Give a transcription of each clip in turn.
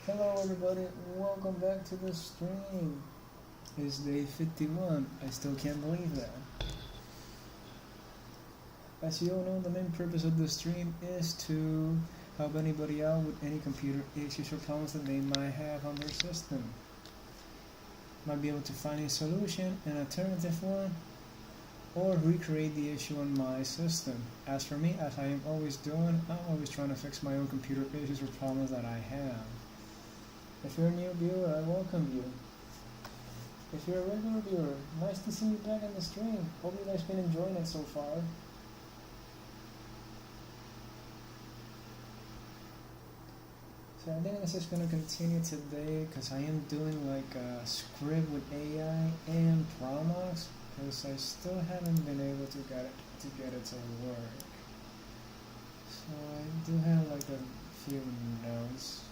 Hello everybody, welcome back to the stream. It's day 51, I still can't believe that. As you all know, the main purpose of the stream is to help anybody out with any computer issues or problems that they might have on their system. Might be able to find a solution, an alternative one, or recreate the issue on my system. As for me, as I am always doing, I'm always trying to fix my own computer issues or problems that I have. If you're a new viewer, I welcome you. If you're a regular viewer, nice to see you back on the stream. Hope you guys been enjoying it so far. So I think this is going to continue today because I am doing like a script with AI and Promox because I still haven't been able to get it to work. So I do have like a few notes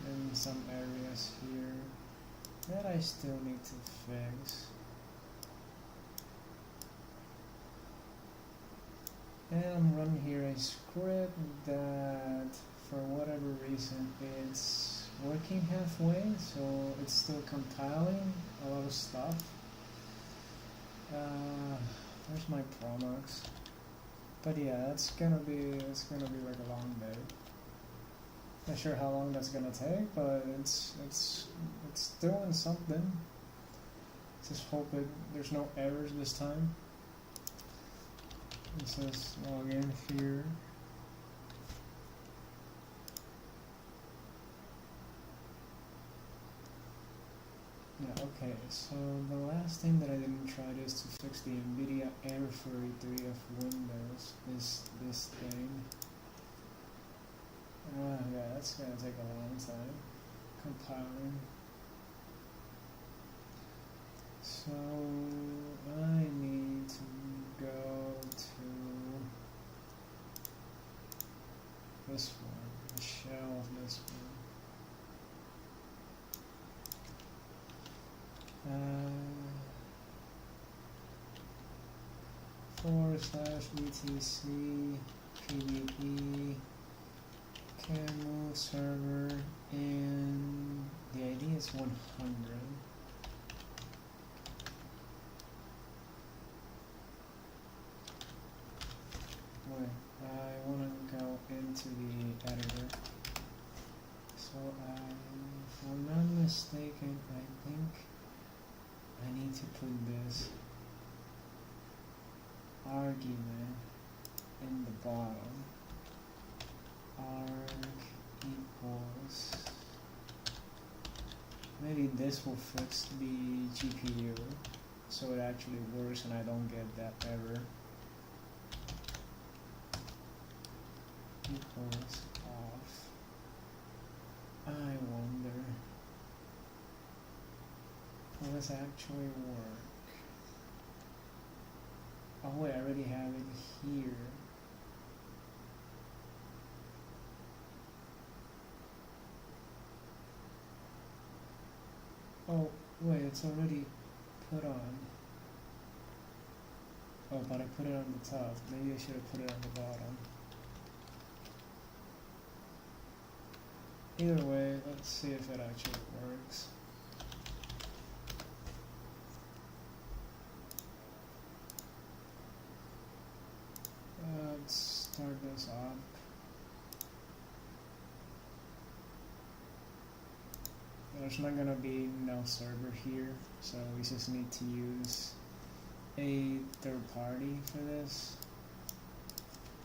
in some areas here that I still need to fix. And I'm running here a script that for whatever reason it's working halfway, so it's still compiling a lot of stuff. There's my Promox. But yeah, it's gonna be like a long day. Not sure how long that's gonna take, but it's doing something. Just hope there's no errors this time. It says log in here. Yeah, okay, so the last thing that I didn't try is to fix the NVIDIA Air 43 of Windows, this thing. Yeah, that's gonna take a long time compiling. So I need to go to this one, the shell of this one. /etc pvp Kernel server, and the ID is 100. Wait, I want to go into the editor. So if I'm not mistaken, I think I need to put this argument in the bottom. Arg equals, maybe this will fix the GPU so it actually works and I don't get that error. Equals off. I wonder, will this actually work? Oh wait, I already have it here. Oh, wait, it's already put on. Oh, but I put it on the top. Maybe I should have put it on the bottom. Either way, let's see if it actually works. Let's start this up. There's not gonna be no server here, so we just need to use a third party for this.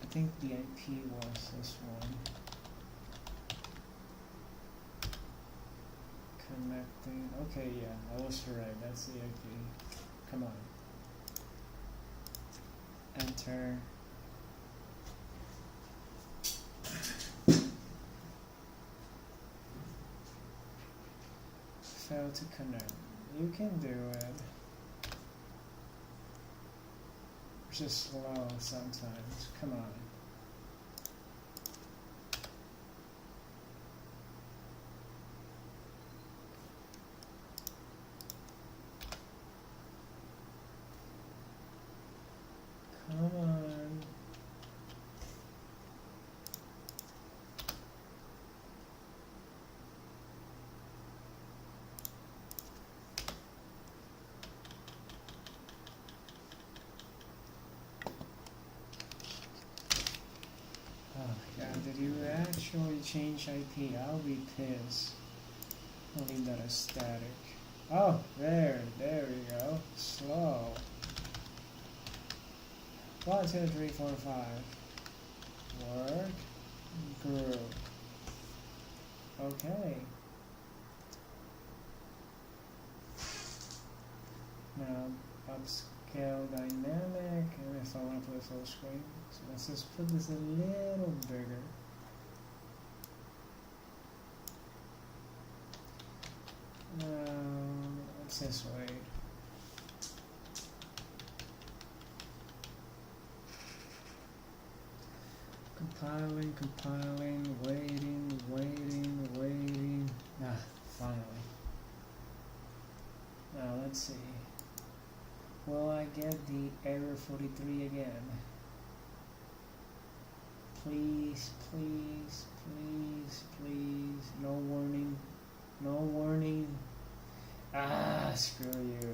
I think the IP was this one. Connecting. Okay, yeah, I was right. That's the IP. Come on. Enter. Fail to connect. You can do it. It's just slow sometimes. Come on. Come on. Oh my god, did you actually change IP? I'll be pissed. I'll leave that as static. Oh, there we go. Slow. 1, 2, 3, 4, 5. Work. Group. Okay. Now, upscale dynamic, and if I want to put a full screen, so let's just put this a little bigger. What's this way? Compiling, waiting. Ah, finally. Now let's see. Will I get the error 43 again? Please. No warning. Ah, screw you.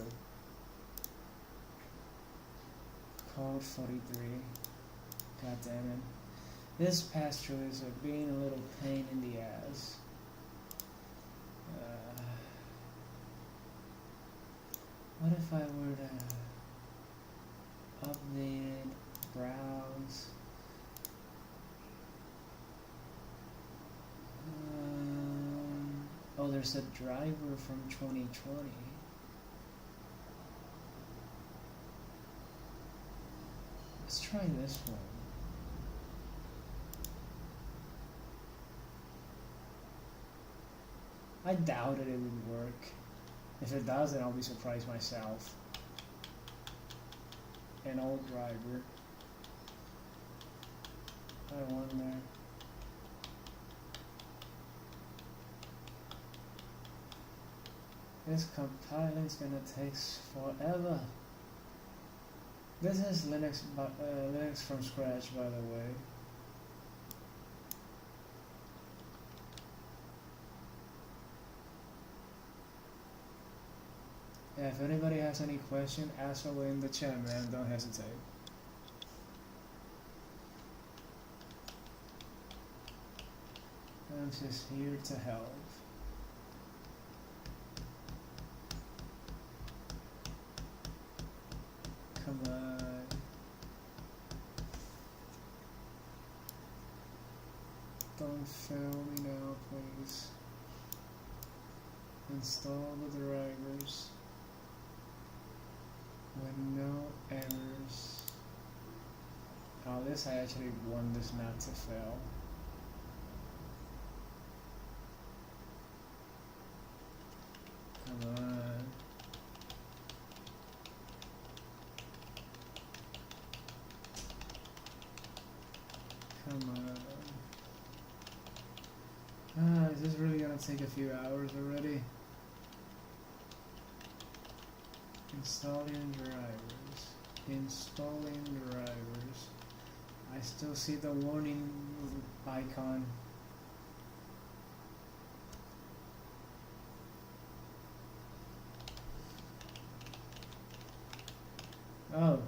Code 43. God damn it. This pass-through is being a little pain in the ass. What if I were to update it, browse? Oh, there's a driver from 2020. Let's try this one. I doubted it would work. If it does, then I'll be surprised myself. An old driver. I wonder. This compiling is gonna take forever. This is Linux from scratch, by the way. Yeah, if anybody has any question, ask away in the chat, man. Don't hesitate. I'm just here to help. Come on. Don't fail me now, please. Install the drivers with no errors. Oh, this I actually want this not to fail. Come on. Come on. Is this really gonna take a few hours already? Installing drivers. I still see the warning icon. Oh,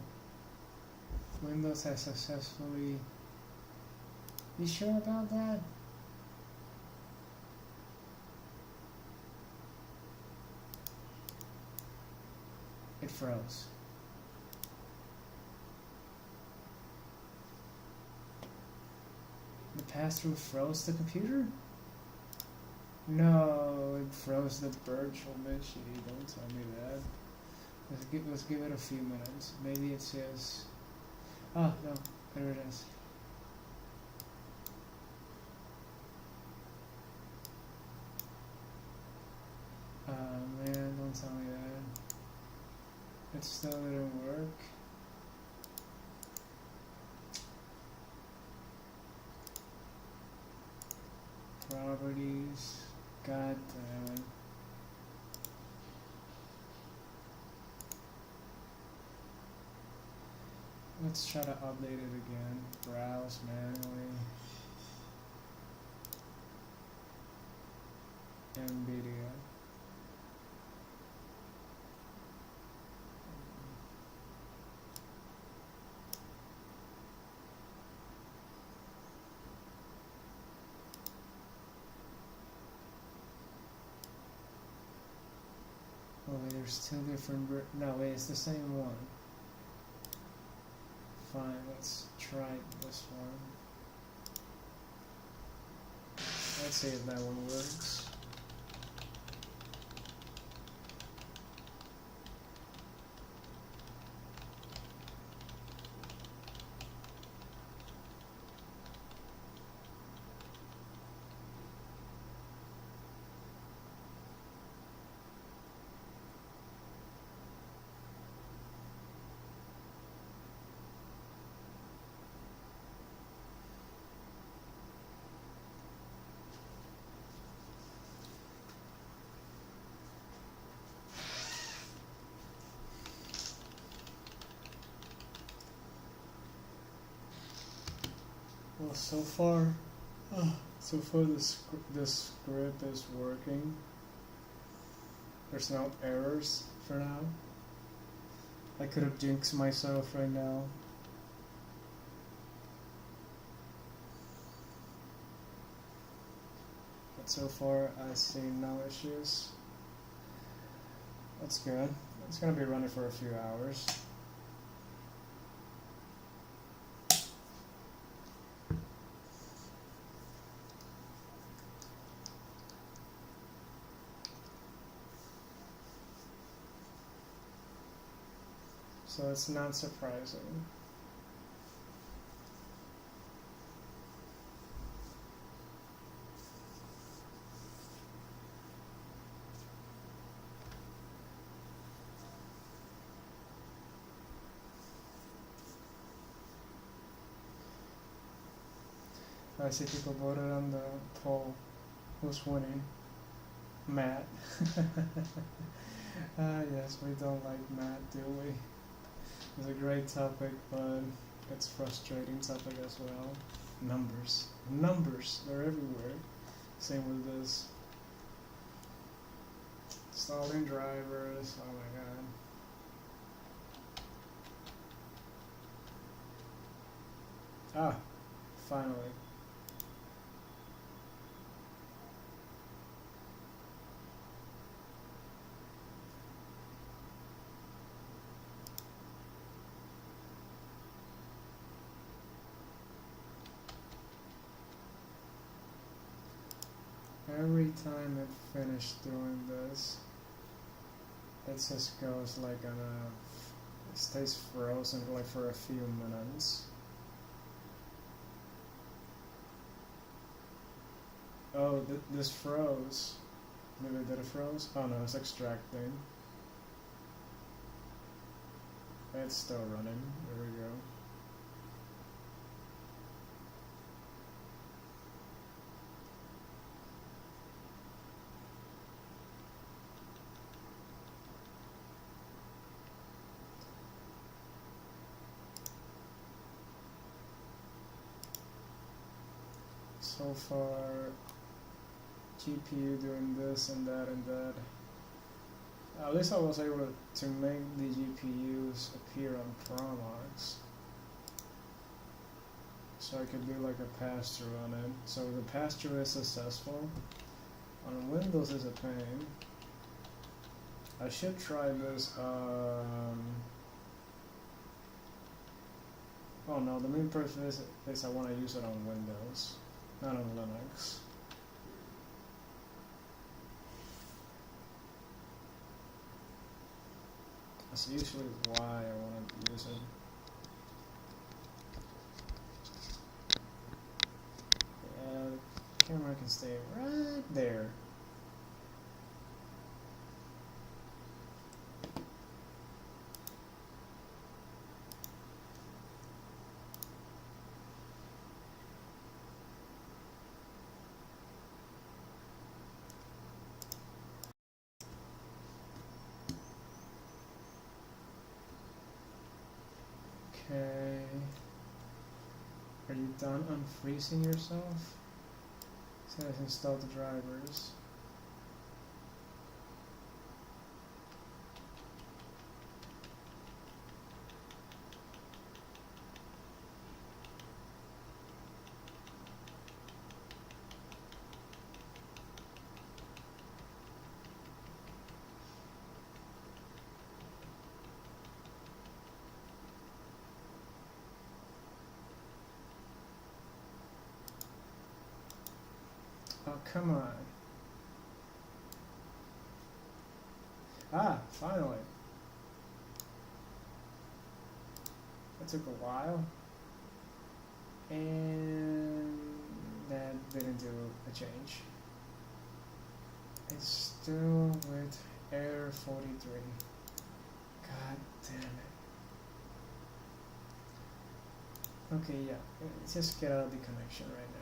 Windows has successfully. You sure about that? It froze. The pass-through froze the computer? No, it froze the virtual machine. Don't tell me that. Let's give it a few minutes. Maybe it says. Oh no, there it is. Man, don't tell me that. It still didn't work. Properties. God damn it. Let's try to update it again. Browse manually. NVIDIA. there's two different. No, wait, it's the same one. Fine, let's try this one. Let's see if that one works. Well, so far the script is working. There's no errors for now. I could have jinxed myself right now. But so far I see no issues. That's good. It's gonna be running for a few hours. So it's not surprising. I see people voted on the poll. Who's winning? Matt. Yes, we don't like Matt, do we? It's a great topic, but it's a frustrating topic as well. Numbers. Numbers, they're everywhere. Same with this. Stalling drivers, oh my god. Ah, finally. Every time it finished doing this, it just goes like on a, it stays frozen like for a few minutes. Oh, this froze. Maybe did it froze? Oh no, it's extracting. It's still running. There we go. So far, GPU doing this and that and that. At least I was able to make the GPUs appear on Promox. So I could do like a pass-through on it. So the pass-through is successful. On Windows is a pain. I should try this. Oh no, the main purpose is I want to use it on Windows, not on Linux. That's usually why I want to use it. Yeah, the camera can stay right there. Okay. Are you done unfreezing yourself? It says install the drivers. Oh, come on. Ah, finally. That took a while. And that didn't do a change. It's still with error 43. God damn it. Okay, yeah, let's just get out of the connection right now.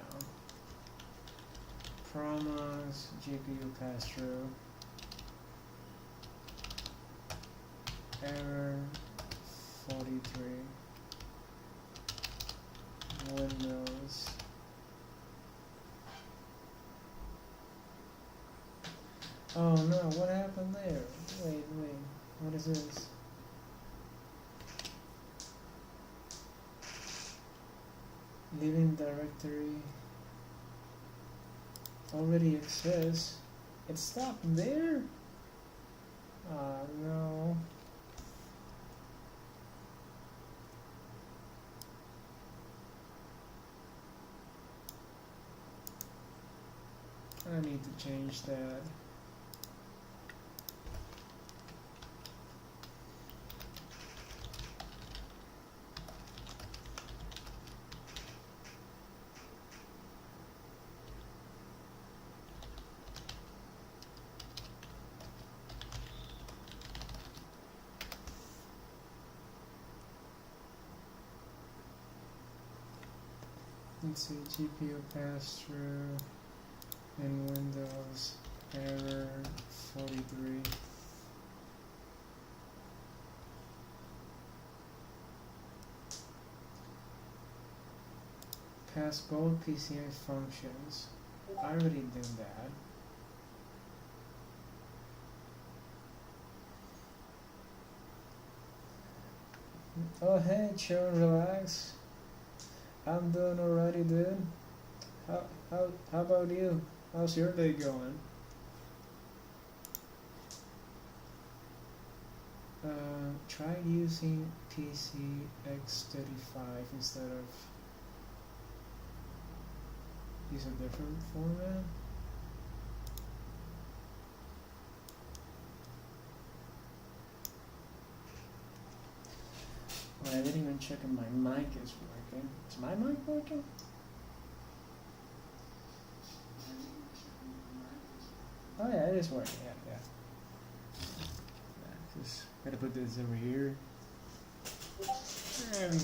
Promos, GPU pass-through, error 43, Windows. Oh no, what happened there? Wait, what is this? Living directory already exists. It stopped there? No. I need to change that. Let's see, GPU pass-through in Windows, error 43. Pass both PCI functions. I already did that. Oh hey, chill and relax. I'm doing alrighty, dude. How about you? How's your day going? Try using PCX35 instead of use a different format. Well, I didn't even check if my mic is working. Is my mic working? Oh yeah, it is working. Yeah. Just gotta put this over here. And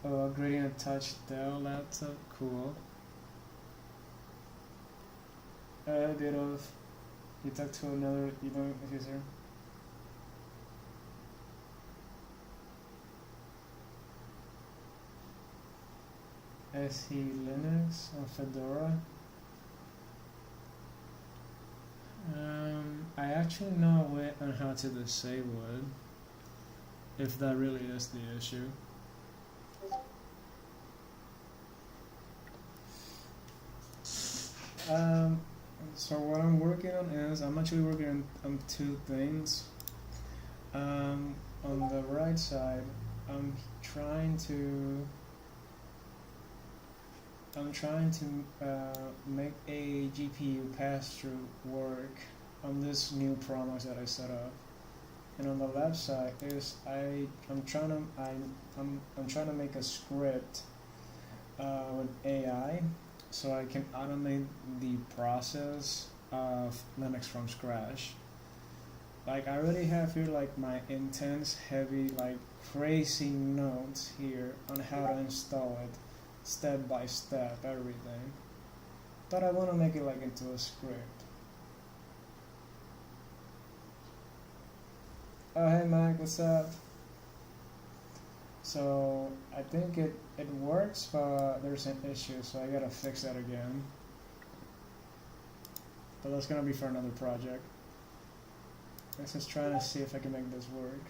upgrading a touch Dell laptop, cool. A bit of, you talk to another user. SE Linux on Fedora. I actually know a way on how to disable it, if that really is the issue. So what I'm working on is, I'm actually working on two things. On the right side, I'm trying to make a GPU pass-through work on this new promos that I set up. And on the left side is I'm trying to make a script with AI, so I can automate the process of Linux from scratch. Like I already have here like my intense, heavy, like crazy notes here on how to install it, step by step, everything. But I want to make it like into a script. Oh hey Mike, what's up? So I think it works, but there's an issue, so I gotta fix that again. But that's gonna be for another project. Let's just try to see if I can make this work.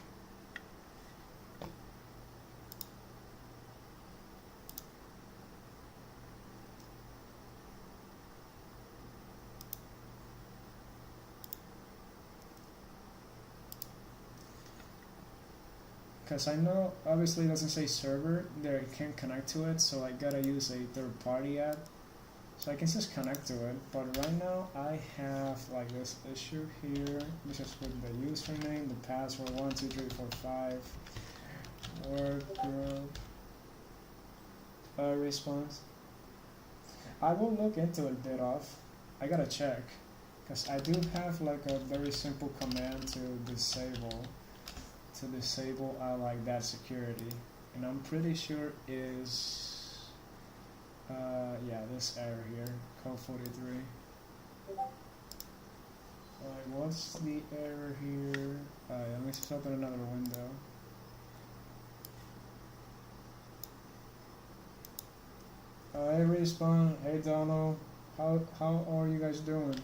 because I know obviously it doesn't say server there, I can't connect to it, so I gotta use a third-party app. So I can just connect to it, but right now I have like this issue here. This is with the username, the password 12345, work group, response. I will look into it a bit off. I gotta check, because I do have like a very simple command to disable like that security, and I'm pretty sure is yeah, this error here, code 43. Alright, what's the error here? Let me just open another window. Hey Respawn, hey Donald, how are you guys doing?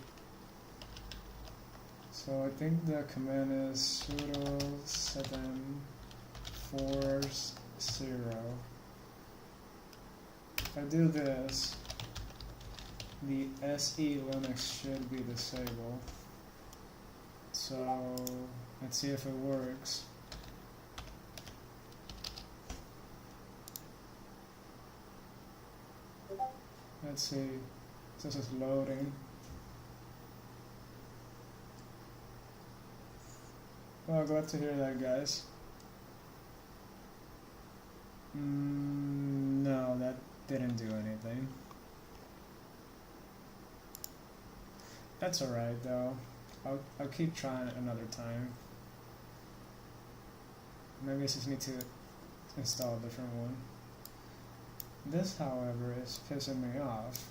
So I think the command is sudo 740. If I do this, the SE Linux should be disabled. So let's see if it works. Let's see, this is loading. Well, glad to hear that, guys. No, that didn't do anything. That's alright though. I'll keep trying another time. Maybe I just need to install a different one. This, however, is pissing me off.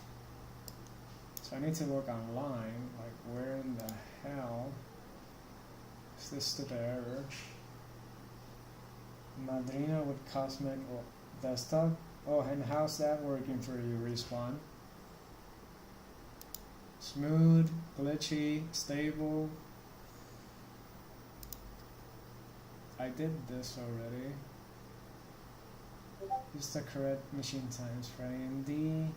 So I need to look online, like where in the hell is this stupid error? Madrina with Cosmic Desktop. Oh, and how's that working for you, Respawn? Smooth, glitchy, stable. I did this already. Use the correct machine times for AMD.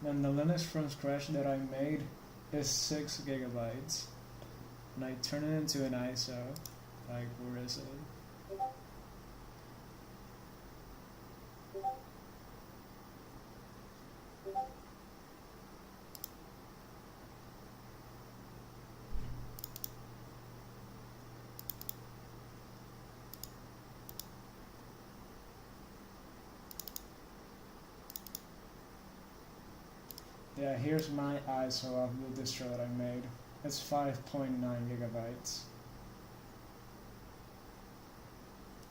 Then the Linux from scratch that I made is 6 gigabytes, and I turn it into an ISO. Like, where is it? Yeah, here's my ISO of the distro that I made. It's 5.9 gigabytes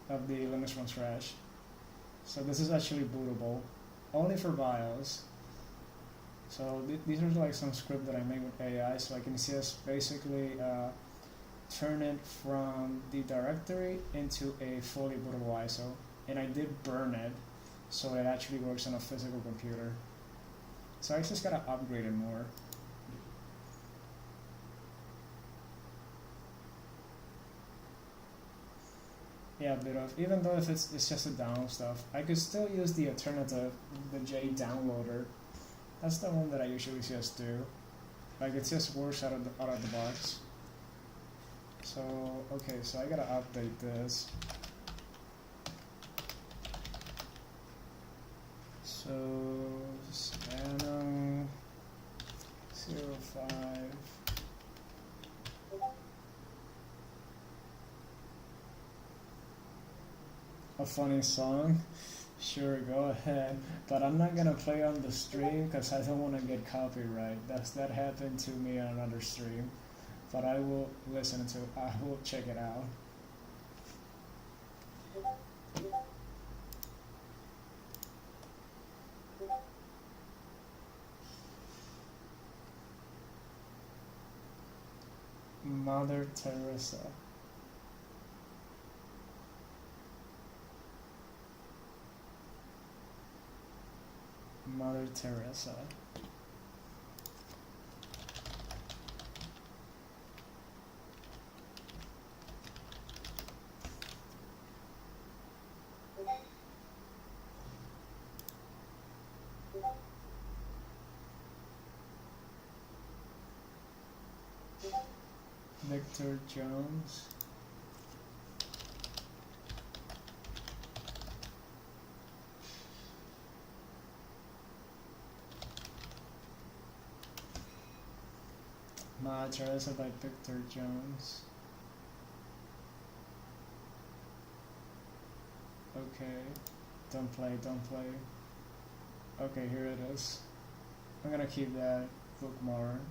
of the Linux from scratch. So this is actually bootable, only for BIOS. So these are like some script that I made with AI, so I can just basically turn it from the directory into a fully bootable ISO. And I did burn it, so it actually works on a physical computer. So I just gotta upgrade it more. Yeah, a bit of, even though if it's just a down stuff, I could still use the alternative, the J downloader. That's the one that I usually just do. Like, it just works out of the box. So okay, so I gotta update this. So Spano 05. A funny song? Sure, go ahead. But I'm not gonna play on the stream because I don't want to get copyright. That happened to me on another stream. But I will listen to it. I will check it out. Mother Teresa. Mother Teresa. Victor Jones. My address by Victor Jones. Okay, don't play. Okay, here it is. I'm gonna keep that bookmark.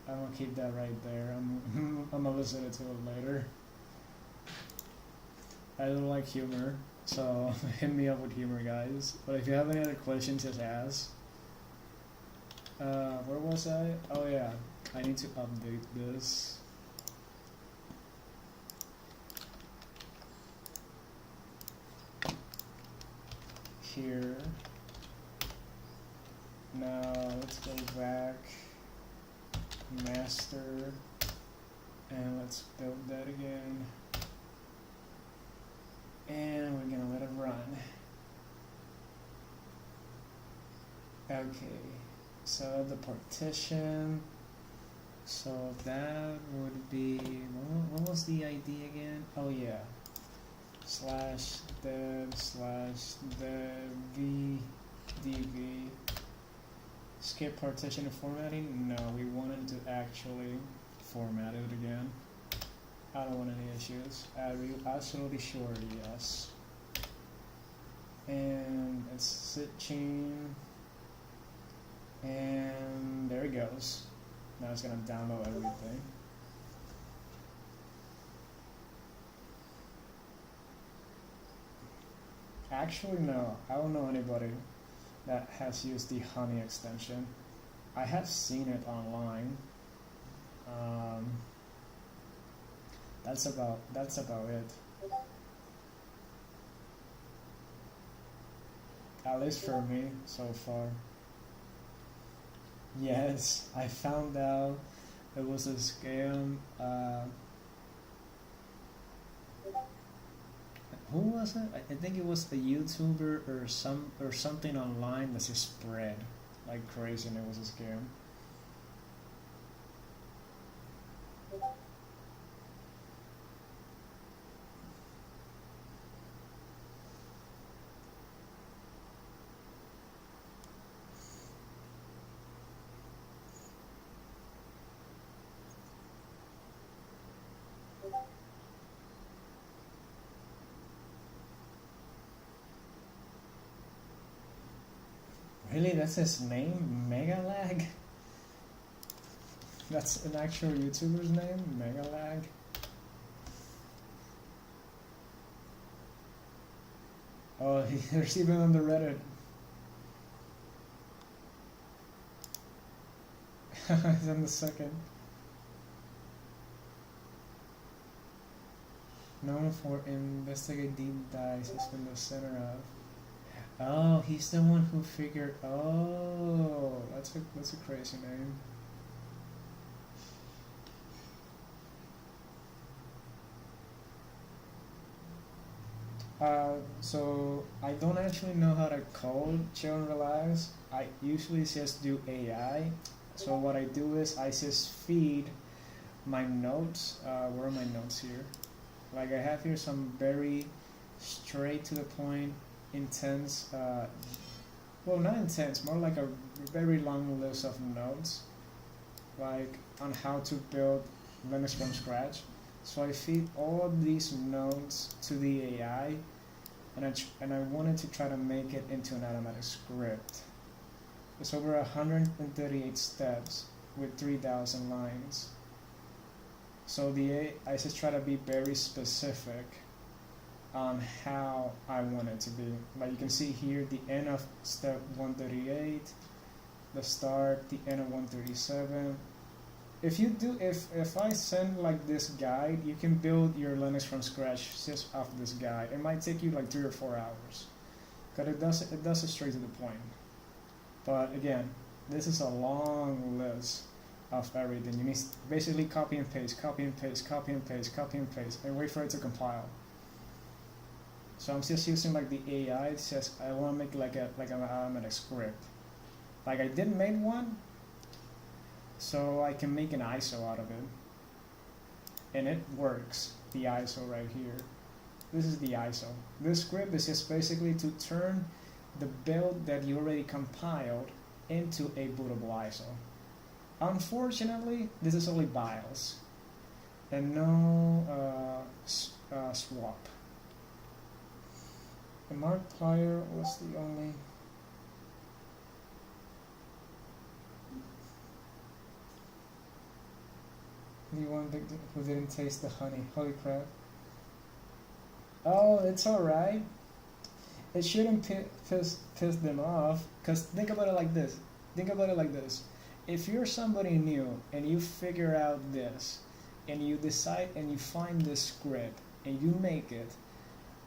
I'm gonna keep that right there. I'm gonna listen to it later. I don't like humor, so hit me up with humor, guys. But if you have any other questions, just ask. Where was I? Oh yeah, I need to update this. Here. Now let's go back. Master. And let's build that again. And we're gonna let it run. Okay, so the partition. So that would be, what was the ID again? Oh yeah, /dev/dev vdv. Skip partition and formatting? No, we wanted to actually format it again. I don't want any issues. Absolutely sure, yes. And it's switching. And there it goes. Now it's gonna download everything. Actually, no. I don't know anybody that has used the Honey extension. I have seen it online. That's about it. At least for me so far. Yes, I found out it was a scam. Who was it? I think it was a YouTuber or something online that just spread like crazy, and it was a scam. Really, that's his name? Megalag? That's an actual YouTuber's name? Megalag? Oh, there's even on the Reddit. He's on the second. Known for investigate deep dives, has been the center of. Oh, he's the one who figured. Oh, that's a crazy name. So I don't actually know how to code chill and relax. I usually just do AI. So what I do is I just feed my notes. Where are my notes here? Like I have here some very straight to the point, intense, well not intense, more like a very long list of notes, like on how to build Linux from scratch. So I feed all of these notes to the AI, and I wanted to try to make it into an automatic script. It's over 138 steps with 3,000 lines. So I just try to be very specific on how I want it to be. Like you can see here, the end of step 138, the start, the end of 137. If I send like this guide, you can build your Linux from scratch just off this guide. It might take you like 3 or 4 hours, because it does it straight to the point. But again, this is a long list of everything. You need to basically copy and paste, copy and paste, copy and paste, copy and paste, and wait for it to compile. So I'm just using like the AI. It says I want to make like an automatic script. Like I did make one, so I can make an ISO out of it. And it works, the ISO right here. This is the ISO. This script is just basically to turn the build that you already compiled into a bootable ISO. Unfortunately, this is only BIOS and no swap. The Markiplier was the only. The one who didn't taste the honey. Holy crap. Oh, it's alright. It shouldn't piss them off. Because think about it like this. If you're somebody new and you figure out this, and you decide and you find this script, and you make it,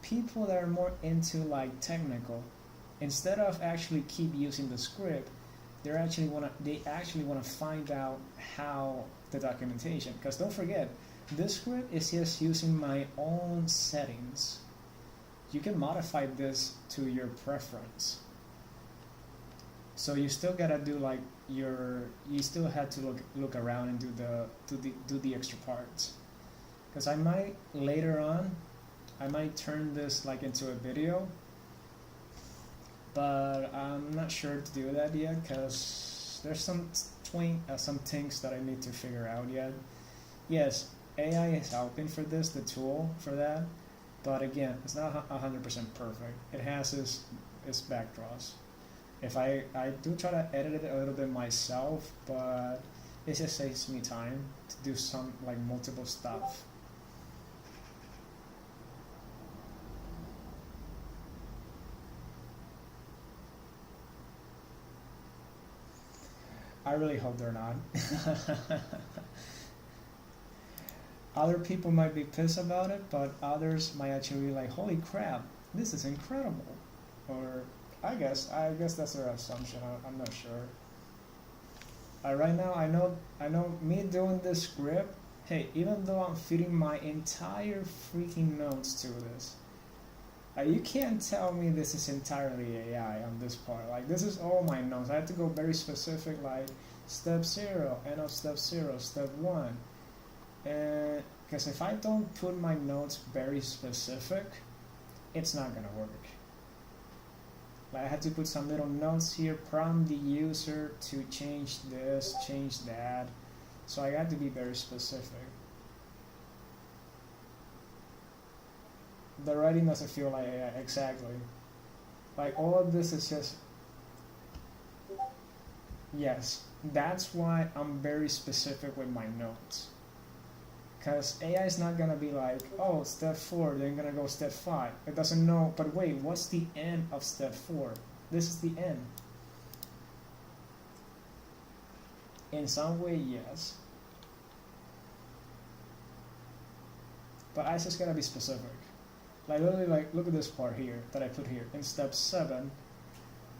people that are more into like technical, instead of actually keep using the script, they actually want to find out how the documentation, because don't forget, this script is just using my own settings. You can modify this to your preference. So you still gotta do like you still had to look around and do the extra parts. Because I might later on, I might turn this like into a video, but I'm not sure to do that yet because there's some things that I need to figure out yet. Yes, AI is helping for this, the tool for that, but again, it's not 100% perfect. It has its backdraws. If I do try to edit it a little bit myself, but it just saves me time to do some like multiple stuff. I really hope they're not. Other people might be pissed about it, but others might actually be like, holy crap, this is incredible. Or I guess that's their assumption. I'm not sure. Right now, I know me doing this script. Hey, even though I'm feeding my entire freaking notes to this, you can't tell me this is entirely AI on this part. Like this is all my notes. I have to go very specific, like step 0, end of step 0, step 1, and because if I don't put my notes very specific, it's not gonna work. Like I had to put some little notes here, prompt the user to change this, change that. So I had to be very specific. The writing doesn't feel like AI, exactly. Like all of this is just, yes, that's why I'm very specific with my notes. Because AI is not going to be like, oh, step 4, then going to go step 5. It doesn't know, but wait, what's the end of step 4? This is the end. In some way, yes. But I just got to be specific. Like literally, like look at this part here that I put here. In step 7, it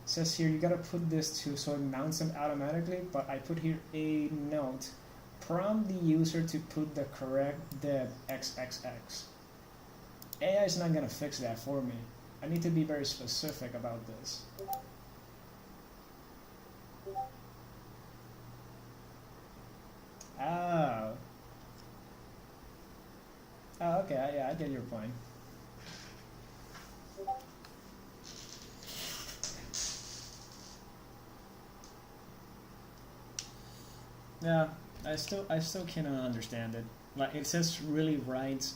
says here you got to put this to so it mounts them automatically, but I put here a note. Prompt the user to put the correct deb XXX. AI is not going to fix that for me. I need to be very specific about this. Oh. Oh, okay, yeah, I get your point. Yeah. I still cannot understand it. Like it says really writes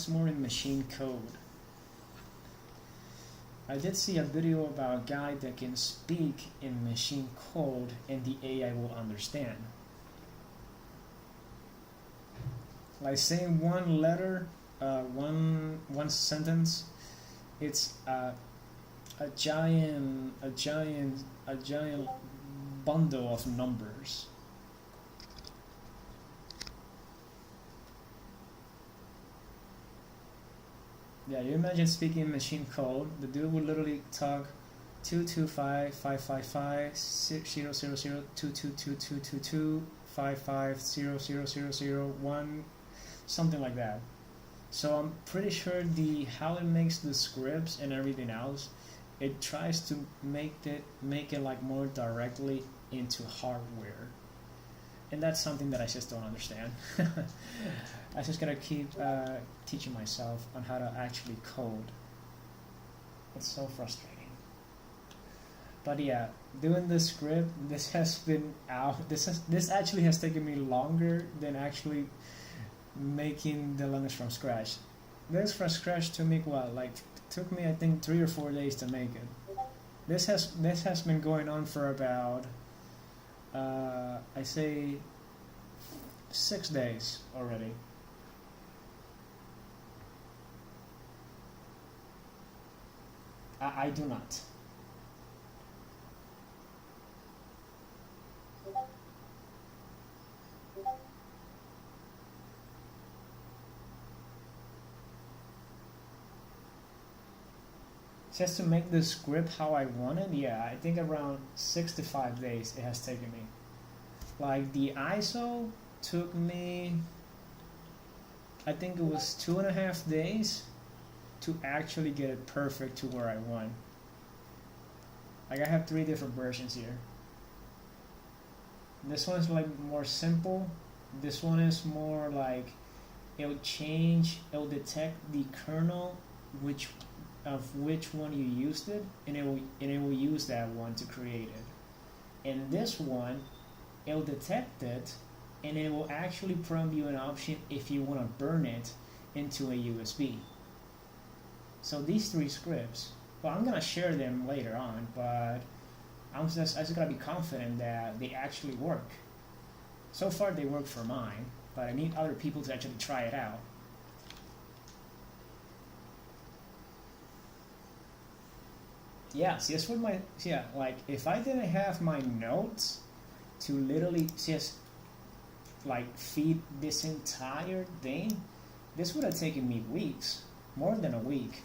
more in machine code. I did see a video about a guy that can speak in machine code and the AI will understand. Like saying one letter, one sentence, it's a giant bundle of numbers. Yeah, you imagine speaking in machine code. The dude would literally talk 225-555-00022222255000001, something like that. So I'm pretty sure how it makes the scripts and everything else it tries to make it like more directly into hardware, and that's something that I just don't understand. I just gotta keep teaching myself on how to actually code. It's so frustrating. But yeah, doing this script, this has been out. This actually has taken me longer than actually making the Linux from scratch. This from scratch took me what, like took me I think 3 or 4 days to make it. This has been going on for about I say 6 days already. I do not. Just to make the script how I wanted, yeah, I think around 6 to 5 days it has taken me. Like the ISO took me, I think it was 2.5 days to actually get it perfect to where I want. Like I have 3 different versions here. This one's like more simple. This one is more like it'll detect the kernel which one you used it, and it will use that one to create it. And this one, it'll detect it, and it will actually prompt you an option if you want to burn it into a USB. So these 3 scripts, well, I'm gonna share them later on, but I just gotta be confident that they actually work. So far they work for mine, but I need other people to actually try it out. Yeah, see, that's what like if I didn't have my notes to literally just like feed this entire thing, this would have taken me weeks, more than a week.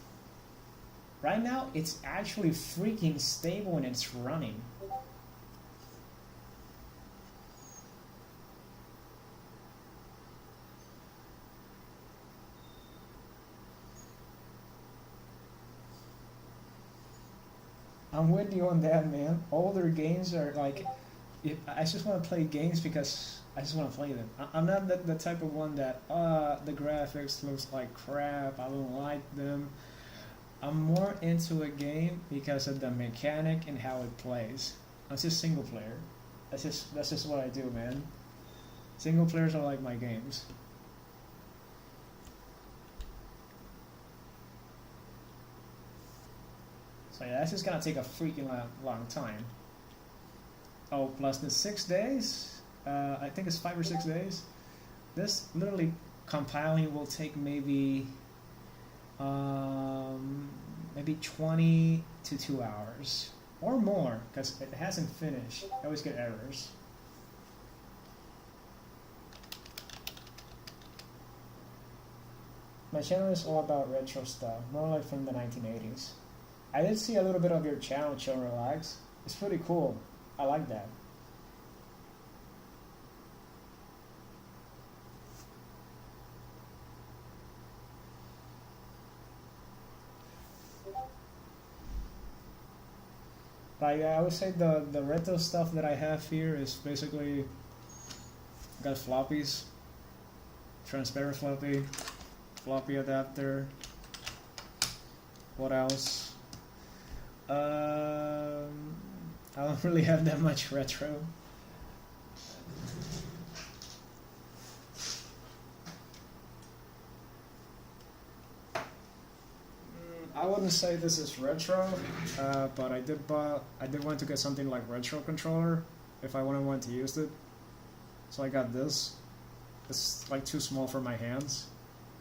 Right now, it's actually freaking stable and it's running. I'm with you on that, man. Older games are like, I just want to play games because I just want to play them. I'm not the type of one that, the graphics looks like crap, I don't like them. I'm more into a game because of the mechanic and how it plays. I'm just single player. That's just what I do, man. Single players are like my games. So yeah, that's just gonna take a freaking long time. Oh, plus the 6 days. I think it's 5 or 6 days. This literally compiling will take maybe 20 to 2 hours or more because it hasn't finished. I always get errors. My channel is all about retro stuff, more like from the 1980s. I did see a little bit of your channel, Chill and Relax. It's pretty cool. I like that. Like I would say the retro stuff that I have here is basically got floppies, transparent floppy adapter. What else? I don't really have that much retro. I wouldn't say this is retro, but I did want to get something like retro controller if I want to use it. So I got this. It's like too small for my hands,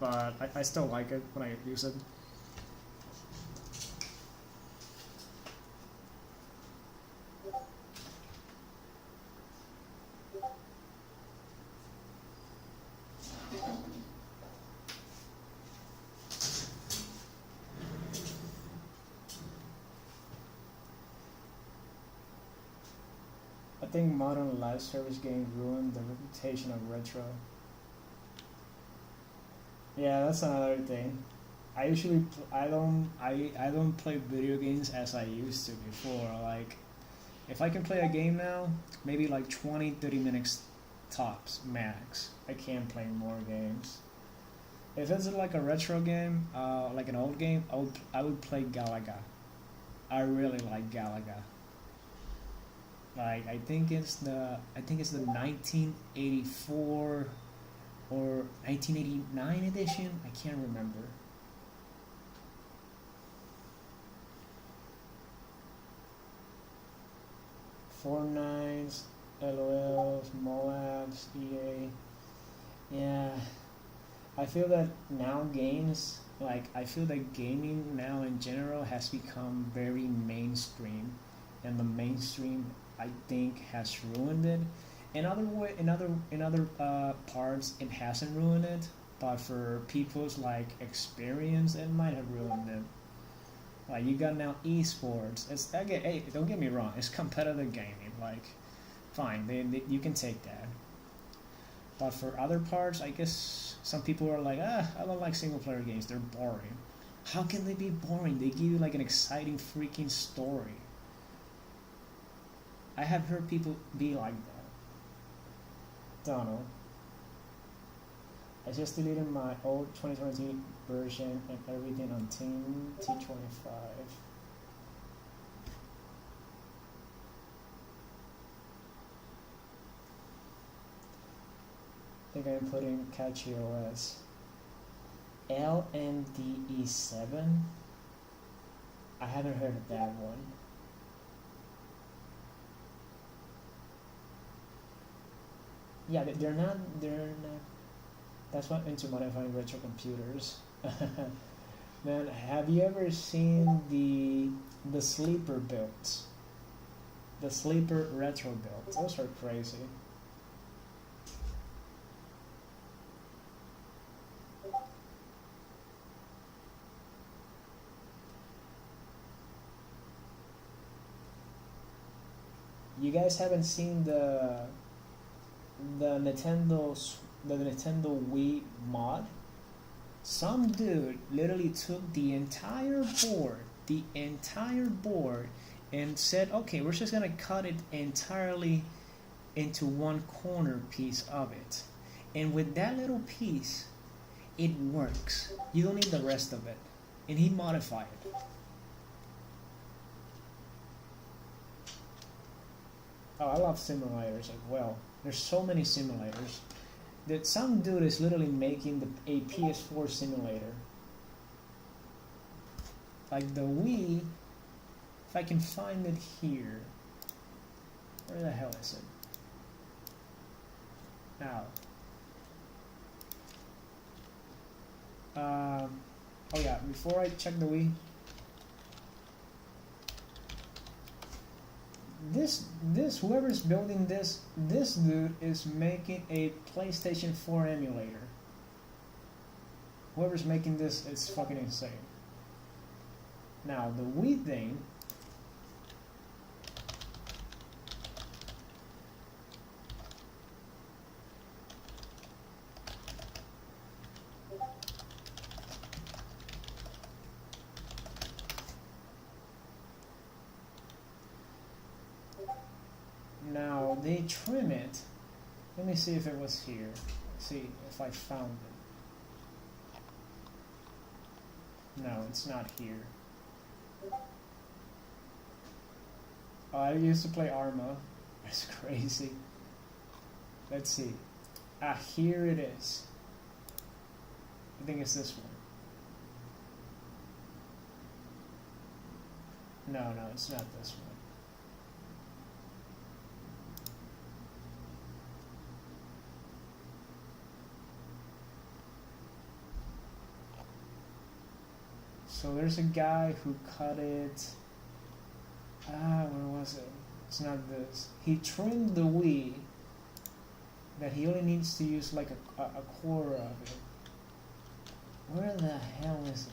but I still like it when I use it. I think modern live service games ruined the reputation of retro. Yeah, that's another thing. I don't play video games as I used to before. Like, if I can play a game now, maybe like 20-30 minutes tops max. I can't play more games. If it's like a retro game, like an old game, I would play Galaga. I really like Galaga. Like, I think it's the 1984 or 1989 edition. I can't remember. Fortnite, LOLs, Moabs, EA. Yeah, I feel that now I feel that gaming now in general has become very mainstream, and the mainstream, I think, has ruined it. In other parts, it hasn't ruined it, but for people's like experience, it might have ruined it. Like, you got now esports. Hey, don't get me wrong. It's competitive gaming. Like, fine, you can take that. But for other parts, I guess some people are like, I don't like single player games. They're boring. How can they be boring? They give you like an exciting freaking story. I have heard people be like that. Don't know. I just deleted my old 2020 version and everything on Team T25. I think I'm putting Catchy OS. LNDE7? I haven't heard of that one. Yeah, they're not. That's what into modifying retro computers. Man, have you ever seen the sleeper builds? The sleeper retro builds. Those are crazy. You guys haven't seen the Nintendo Wii mod? Some dude literally took the entire board, and said, okay, we're just gonna cut it entirely into one corner piece of it. And with that little piece, it works. You don't need the rest of it. And he modified it. Oh, I love simulators as well. There's so many simulators. That some dude is literally making a PS4 simulator. Like the Wii, if I can find it here. Where the hell is it? Now. Oh yeah, before I check the Wii. Whoever's building this dude is making a PlayStation 4 emulator. Whoever's making this is fucking insane. Now, the Wii thing, now they trim it. Let me see if it was here. See if I found it. No, it's not here. Oh, I used to play Arma. That's crazy. Let's see. Ah, here it is. I think it's this one. No, it's not this one. So there's a guy who cut it. Where was it? It's not this. He trimmed the Wii that he only needs to use like a quarter of it. Where the hell is it?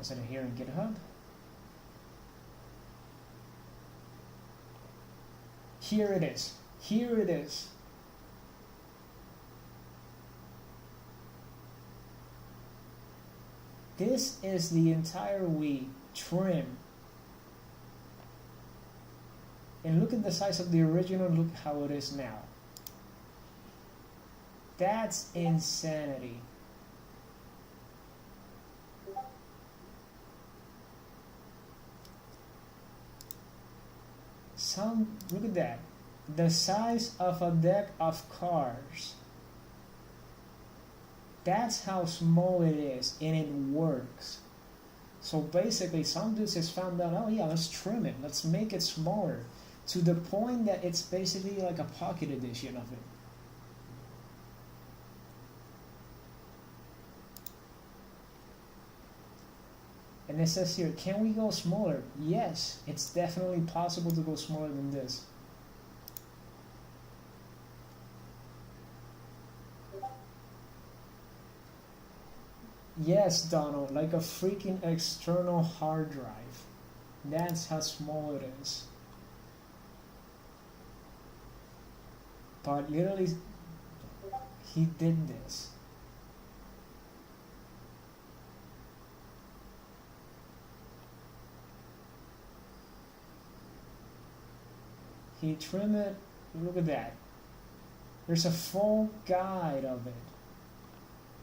Was it here in GitHub? Here it is. Here it is. This is the entire Wii trim. And look at the size of the original, look how it is now. That's insanity. Look at that. The size of a deck of cards. That's how small it is, and it works. So basically, some dudes just found out, oh yeah, let's trim it, let's make it smaller, to the point that it's basically like a pocket edition of it. And it says here, can we go smaller? Yes, it's definitely possible to go smaller than this. Yes, Donald, like a freaking external hard drive. That's how small it is. But literally, he did this. He trimmed it. Look at that. There's a full guide of it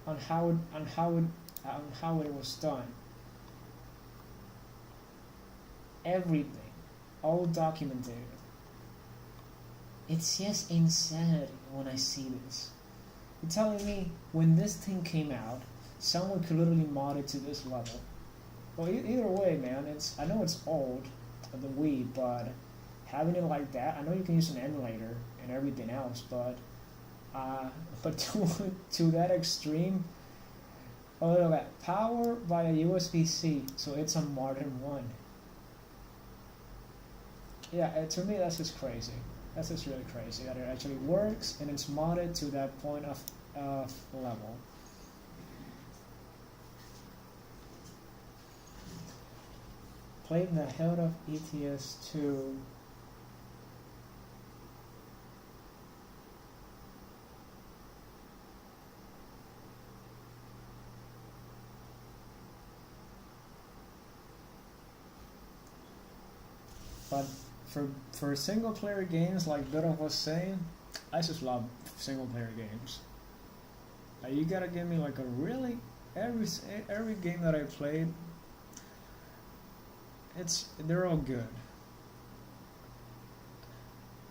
on how it was done. Everything, all documented. It's just insanity when I see this. You're telling me when this thing came out, someone could literally mod it to this level. Well, either way, man, I know it's old, the Wii, but having it like that, I know you can use an emulator and everything else, but to that extreme. Oh, look at that. Power via USB-C, so it's a modern one. Yeah, to me that's just crazy. That's just really crazy that it actually works and it's modded to that point of level. Played the hell of ETS2. But for single player games, like Biddle was saying, I just love single player games. You gotta give me like a really every game that I played, they're all good.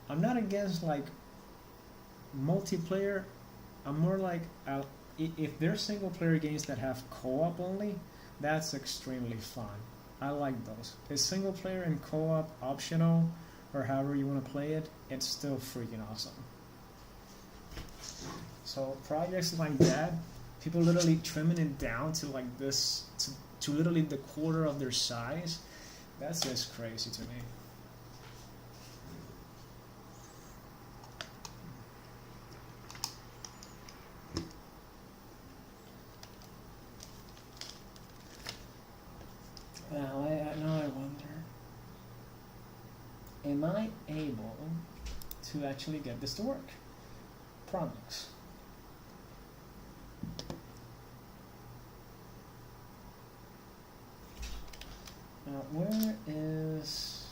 I'm not against like multiplayer. I'm more like if there's single player games that have co-op only, that's extremely fun. I like those. Is single player and co-op optional, or however you want to play it, it's still freaking awesome. So projects like that, people literally trimming it down to like this, to literally the quarter of their size, that's just crazy to me. Now I wonder, am I able to actually get this to work? Promise. Now where is...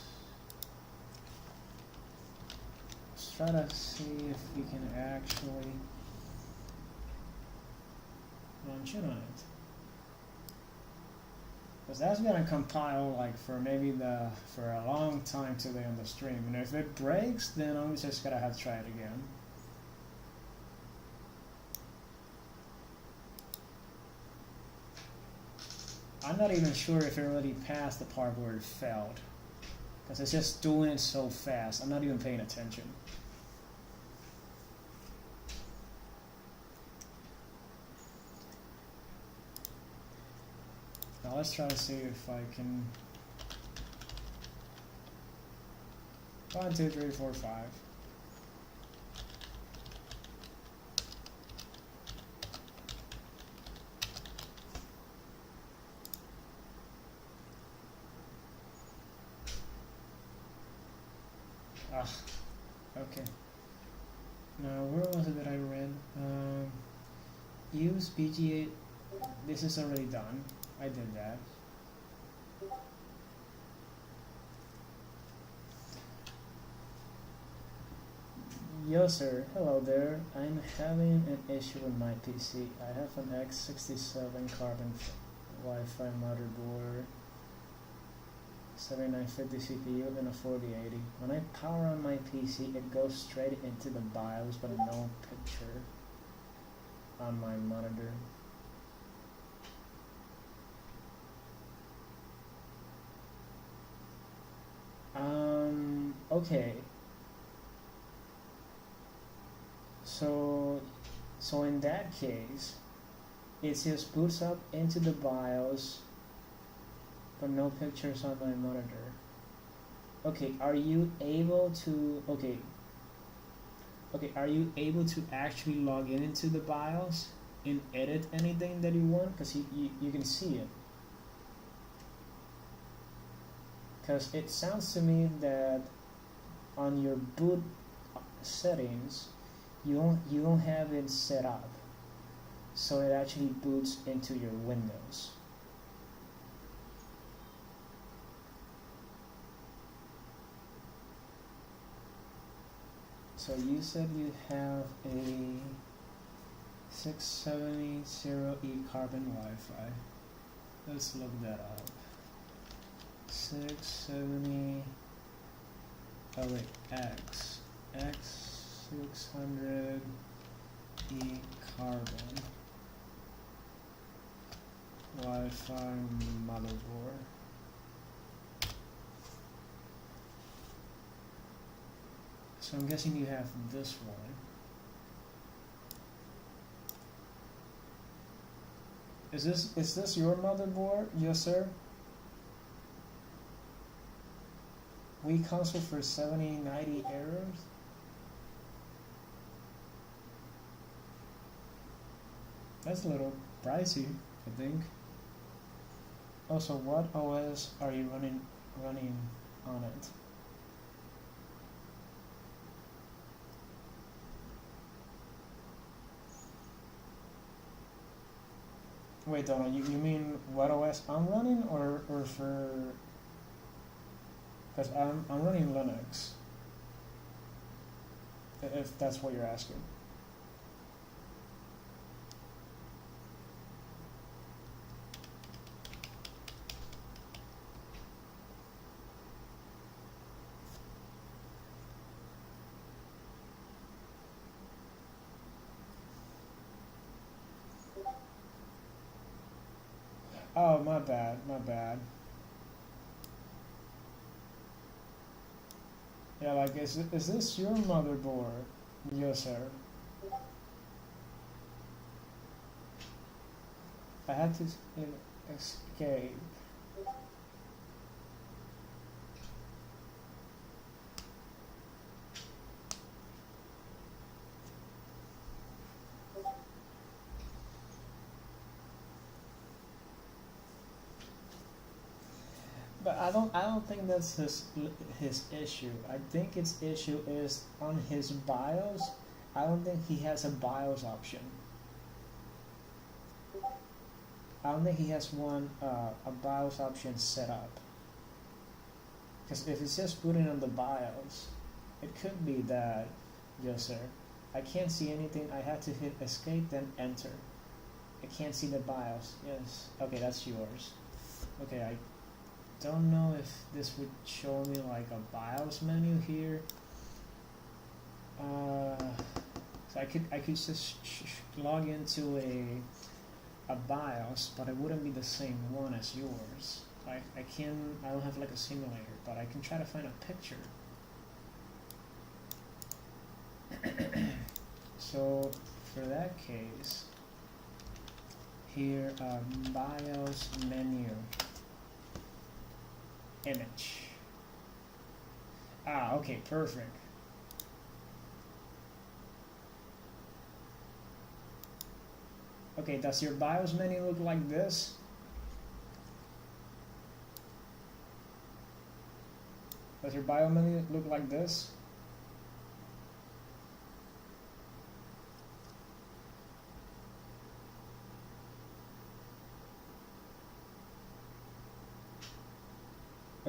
Let's try to see if we can actually launch it on it. Because that's gonna compile like for a long time today on the stream, and if it breaks, then I'm just gonna have to try it again. I'm not even sure if it already passed the part where it failed, because it's just doing it so fast. I'm not even paying attention. Now let's try to see if I can. 1, 2, 3, 4, 5. Ah, okay. Now, where was it that I read? Use PGA. This is already done. I did that. Yo sir, hello there. I'm having an issue with my PC. I have an X67 carbon Wi-Fi motherboard, 7950 CPU and a 4080. When I power on my PC, it goes straight into the BIOS but no picture on my monitor. Okay. So in that case, it just boots up into the BIOS, but no pictures on my monitor. Okay, are you able to, okay, are you able to actually log in into the BIOS and edit anything that you want? Because you can see it. Because it sounds to me that on your boot settings, you don't have it set up, so it actually boots into your Windows. So you said you have a 670E carbon Wi-Fi. Let's look that up. 670. Oh wait, X600E carbon Wi-Fi motherboard. So I'm guessing you have this one. Is this your motherboard? Yes, sir. We console for 70-90 errors. That's a little pricey, I think. Also, what OS are you running on it? Wait, Donald, you mean what OS I'm running, or for? Because I'm running Linux. If that's what you're asking. Oh, my bad. Yeah, like, is this your motherboard? Yes, sir. I had to escape. But I don't think that's his issue. I think his issue is on his BIOS. I don't think he has a BIOS option. I don't think he has a BIOS option set up. Because if it's just booting on the BIOS, it could be that, yes sir, I can't see anything. I had to hit escape then enter. I can't see the BIOS. Yes. Okay, that's yours. Okay, I don't know if this would show me like a BIOS menu here. So I could just log into a BIOS, but it wouldn't be the same one as yours. I don't have like a simulator, but I can try to find a picture. So for that case, here BIOS menu image. Ah, okay, perfect. Okay, does your BIOS menu look like this? Does your BIOS menu look like this?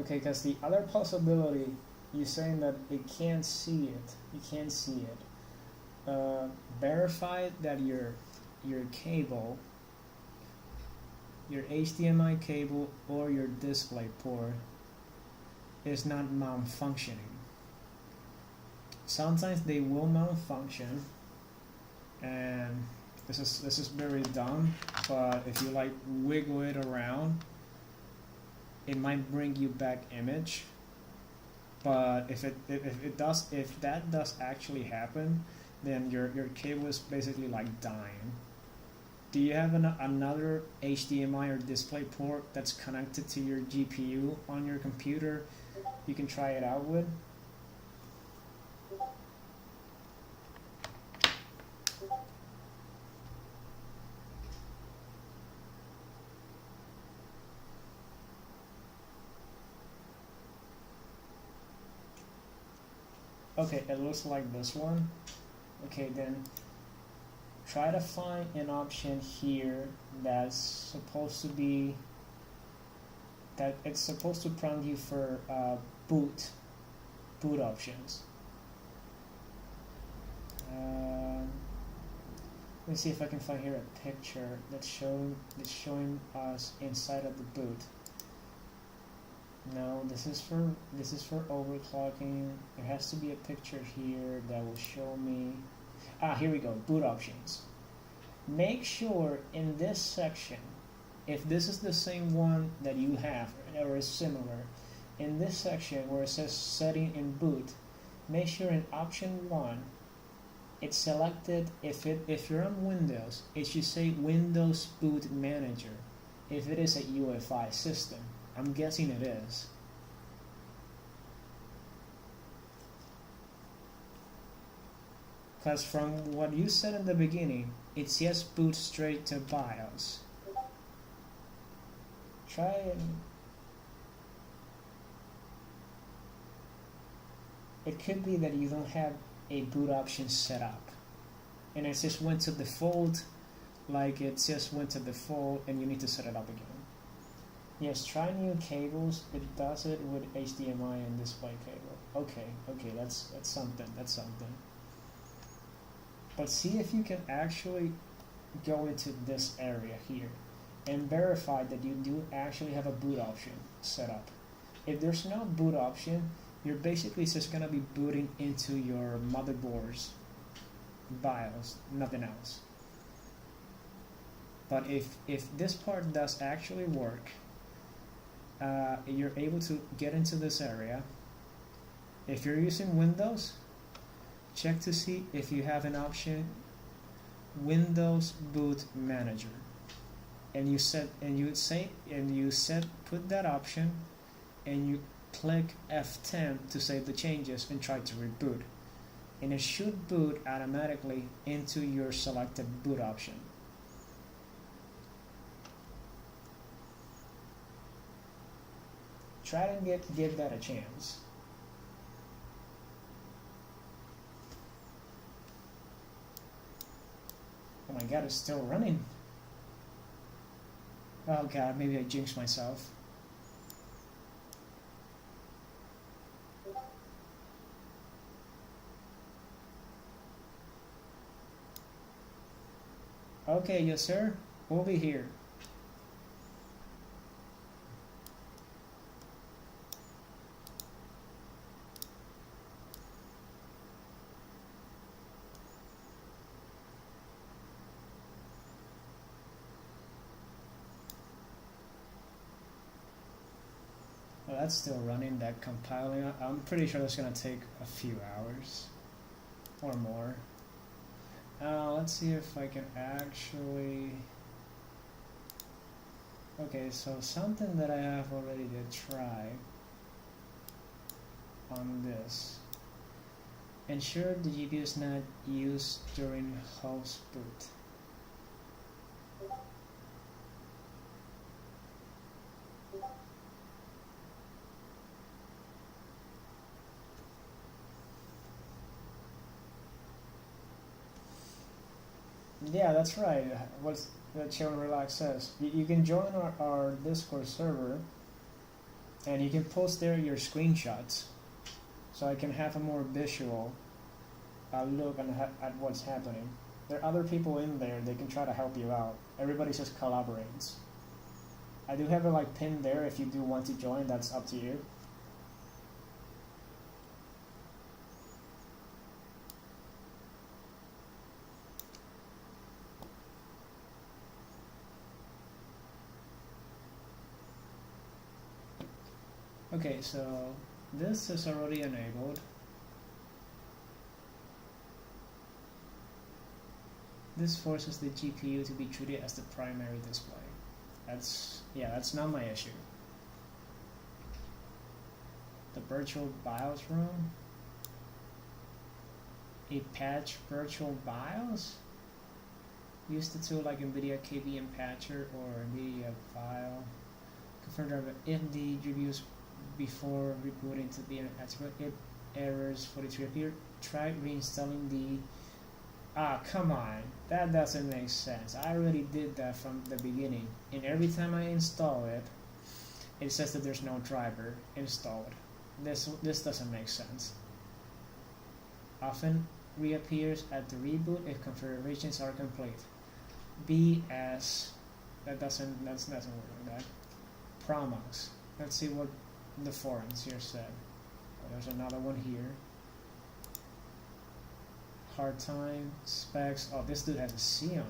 Okay, because the other possibility, you're saying that it can't see it. You can't see it. Verify that your cable, your HDMI cable or your display port is not malfunctioning. Sometimes they will malfunction, and this is very dumb, but if you like wiggle it around, it might bring you back image. But if that does actually happen, then your cable is basically like dying. Do you have another HDMI or display port that's connected to your GPU on your computer you can try it out with? Okay, it looks like this one. Okay, then try to find an option here that's supposed to be, that it's supposed to prompt you for boot options. Let me see if I can find here a picture that's showing us inside of the boot. No, this is for overclocking. There has to be a picture here that will show me. Here we go, boot options. Make sure in this section, if this is the same one that you have or is similar, in this section where it says setting in boot, make sure in option 1 it's selected. If you're on Windows, it should say Windows Boot Manager if it is a UEFI system. I'm guessing it is. Because from what you said in the beginning, it says boot straight to BIOS. Try it. It could be that you don't have a boot option set up, and it just went to default, like it just went to default, and you need to set it up again. Yes, try new cables. It does it with HDMI and display cable. Okay, that's something. That's something. But see if you can actually go into this area here and verify that you do actually have a boot option set up. If there's no boot option, you're basically just gonna be booting into your motherboard's BIOS, nothing else. But if this part does actually work, you're able to get into this area. If you're using Windows, check to see if you have an option, Windows Boot Manager, and put that option, and you click F10 to save the changes and try to reboot, and it should boot automatically into your selected boot option. Try to give that a chance. Oh my god, it's still running. Oh god, maybe I jinxed myself. Okay, yes sir, we'll be here. Well, that's still running, that compiling. I'm pretty sure that's going to take a few hours or more. Let's see if I can actually... Okay, so something that I have already did try on this. Ensure the GPU is not used during host boot. Yeah, that's right. What's that Chill and Relax says. You can join our Discord server And you can post there your screenshots, so I can have a more visual look at what's happening. There are other people in there, they can try to help you out. Everybody just collaborates. I do have it like pinned there. If you do want to join, that's up to you. Okay, so this is already enabled. This forces the GPU to be treated as the primary display. That's not my issue. The virtual BIOS room. A patch virtual BIOS? Use the tool like NVIDIA KVM Patcher or NVIDIA File. Confirm driver if the GPUs before rebooting to be an expert. If errors 43 appear, try reinstalling the... come on, that doesn't make sense. I already did that from the beginning, and every time I install it, it says that there's no driver installed. This doesn't make sense. Often reappears at the reboot if configurations are complete. BS. That doesn't work like that. Promox. Let's see what the forums here said. Oh, there's another one here. Hard time, specs. Oh, this dude has a Xeon.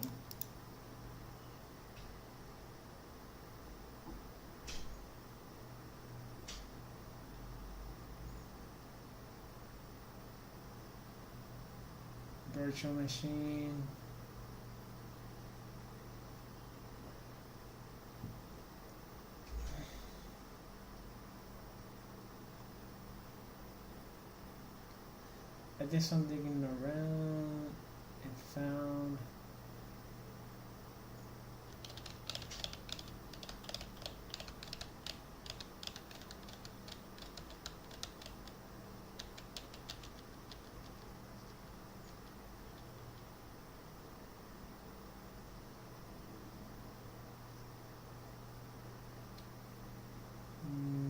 Virtual machine. I did some digging around and found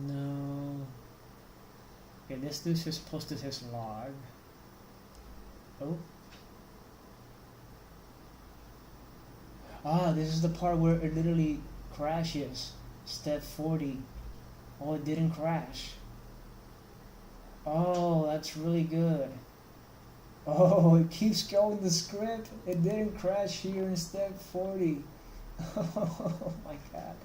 no. Okay, this dude just posted his log. Oh. This is the part where it literally crashes. Step 40. Oh, it didn't crash. Oh, that's really good. Oh, it keeps going the script. It didn't crash here in step 40. Oh my god.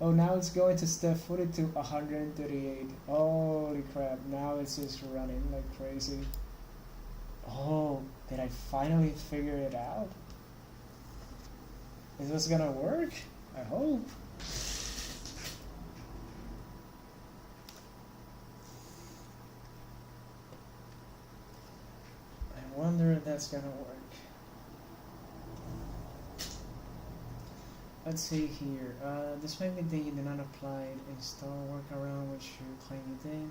Oh, now it's going to step 40 to 138. Holy crap. Now it's just running like crazy. Oh, did I finally figure it out? Is this gonna work? I hope. I wonder if that's gonna work. Let's see here. Despite the day you did not apply install workaround, which you claim you did.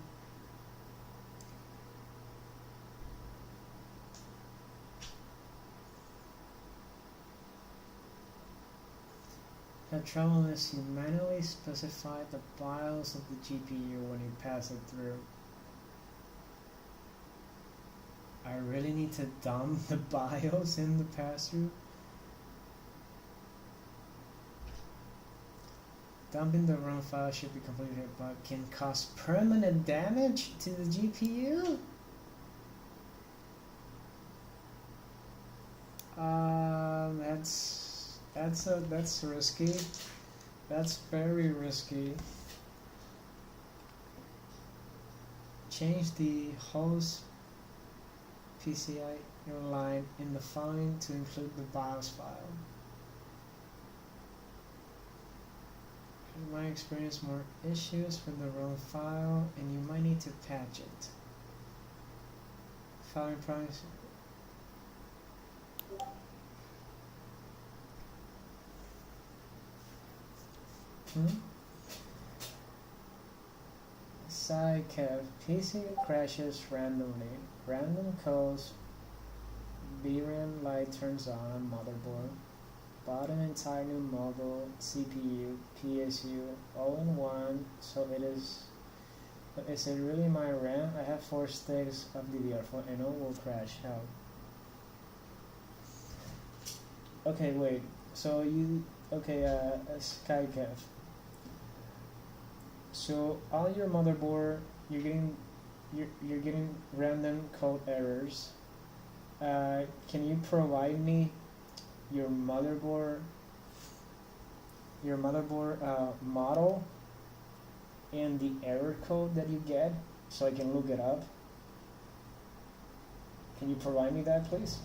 The trouble is you manually specify the BIOS of the GPU when you pass it through. I really need to dump the BIOS in the pass-through? Dumping the wrong file should be completed, but can cause permanent damage to the GPU? That's risky. That's very risky. Change the host PCI line in the following to include the BIOS file. In my experience, more issues with the wrong file, and you might need to patch it. Filing price. Sidecav. PC crashes randomly. Random codes. VRAM light turns on motherboard. Bought an entire new mobile CPU, PSU, all in one, so it is Is it really my RAM? I have 4 sticks of DDR4 and it will crash out. Okay, wait. So you SkyCav. So on your motherboard, you're getting random code errors. Can you provide me your motherboard model and the error code that you get so I can look it up? Can you provide me that, please?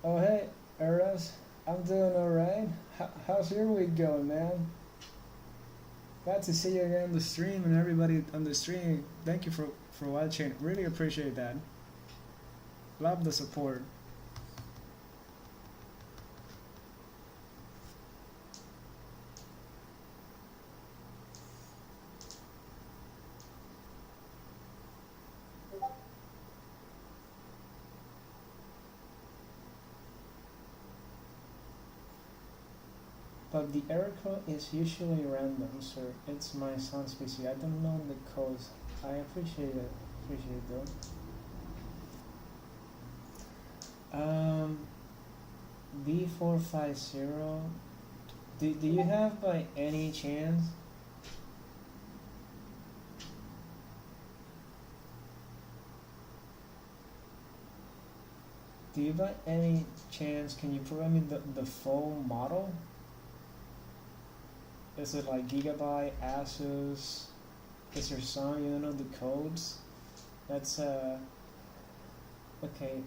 Oh hey, Eras, I'm doing alright. How's your week going, man? Glad to see you again on the stream and everybody on the stream. Thank you for watching. Really appreciate that. Love the support. But the error code is usually random, sir. It's my son's PC. I don't know the codes. I appreciate it. Though. B450. Do you have by any chance? Do you by any chance can you provide me the full model? Is it like Gigabyte, Asus? Is your son, you don't know the codes? That's okay.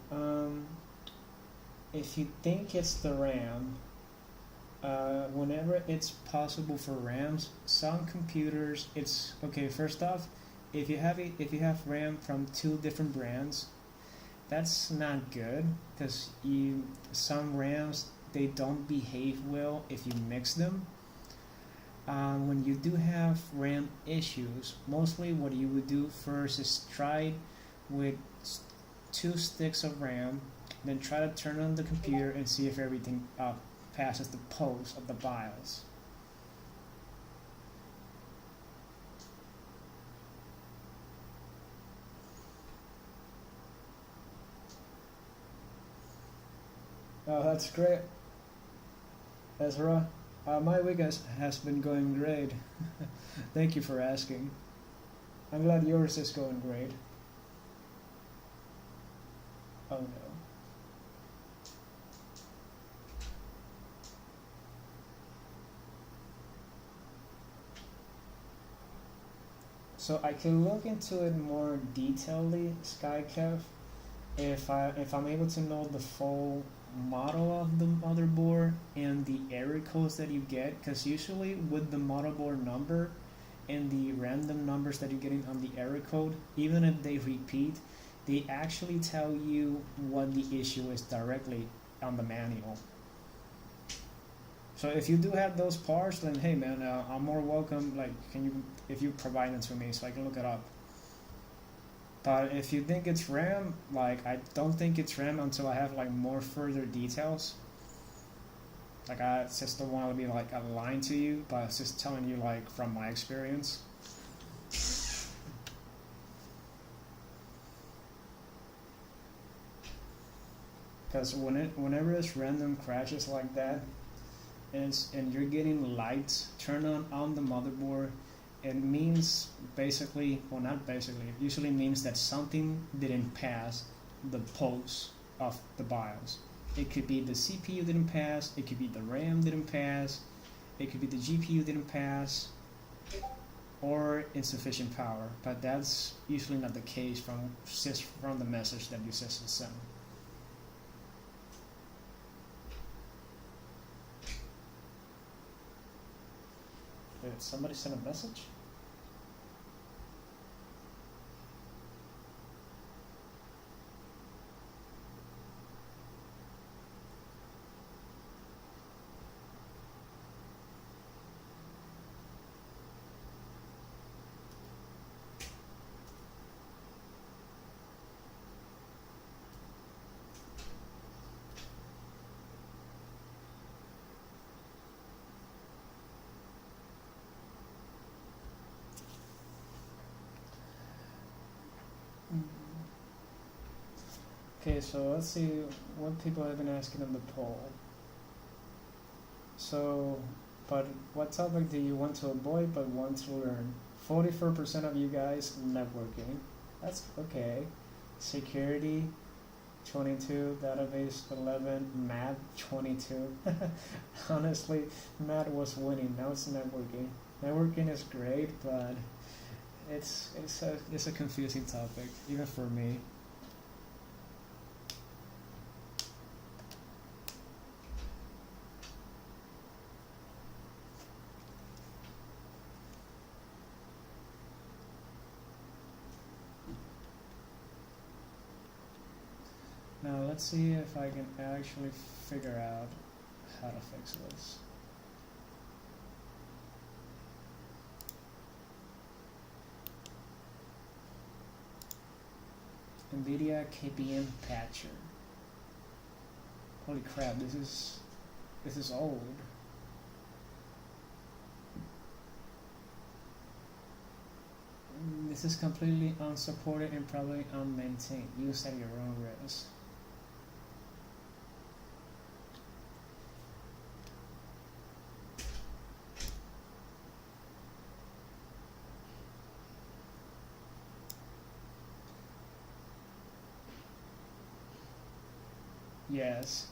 If you think it's the RAM, whenever it's possible for RAMs, some computers it's okay. First off, if you have RAM from 2 different brands, that's not good because some RAMs they don't behave well if you mix them. When you do have RAM issues, mostly what you would do first is try with 2 sticks of RAM, then try to turn on the computer and see if everything passes the post of the BIOS. Oh, that's great, Ezra. My week has been going great. Thank you for asking. I'm glad yours is going great. Oh no. So I can look into it more detailedly, SkyCav, if I'm able to know the full model of the motherboard and the error codes that you get, because usually with the motherboard number and the random numbers that you're getting on the error code, even if they repeat, they actually tell you what the issue is directly on the manual. So if you do have those parts, then hey man, I'm more welcome. Like, if you provide them to me so I can look it up. But if you think it's RAM, like I don't think it's RAM until I have like more further details. Like I just don't want to be like lying to you, but it's just telling you like from my experience. Because whenever it's random crashes like that, and you're getting lights turned on the motherboard, it means basically, well not basically, it usually means that something didn't pass the post of the BIOS. It could be the CPU didn't pass, it could be the RAM didn't pass, it could be the GPU didn't pass, or insufficient power. But that's usually not the case from the message that you just sent. Did somebody send a message? Okay, so let's see what people have been asking in the poll. So, but what topic do you want to avoid but want to learn? 44% of you guys, networking. That's okay. Security, 22. Database, 11. Math, 22. Honestly, math was winning. Now it's networking. Networking is great, but it's a confusing topic, even for me. Now let's see if I can actually figure out how to fix this. NVIDIA KPM patcher. Holy crap, this is old. This is completely unsupported and probably unmaintained. Use at your own risk. Yes.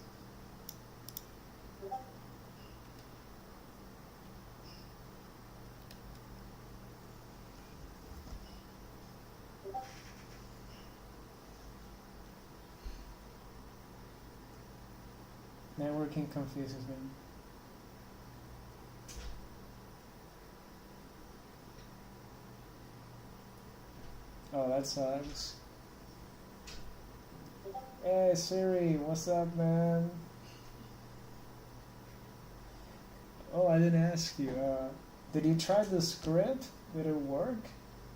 Networking confuses me. Oh, that sucks. Hey Siri, what's up, man? Oh, I didn't ask you. Did you try the script? Did it work?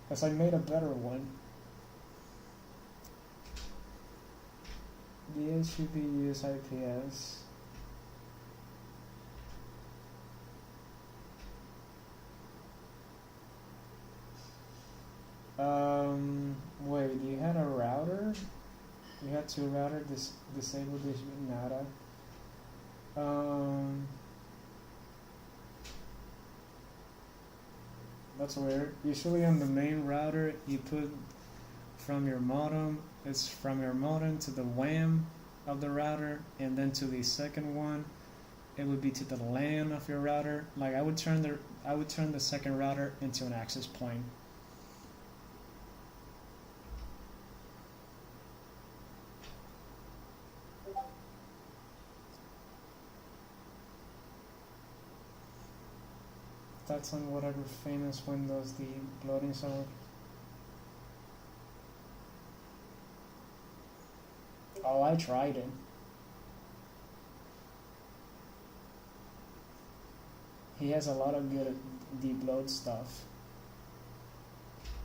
Because I made a better one. DHCP use IPS. Wait, you had a router? You had two router disable this nada. That's weird. Usually on the main router you put from your modem, it's from your modem to the WAN of the router, and then to the second one it would be to the LAN of your router. Like I would turn the second router into an access point. That's on whatever famous Windows the loadings are. Oh, I tried it. He has a lot of good deep load stuff.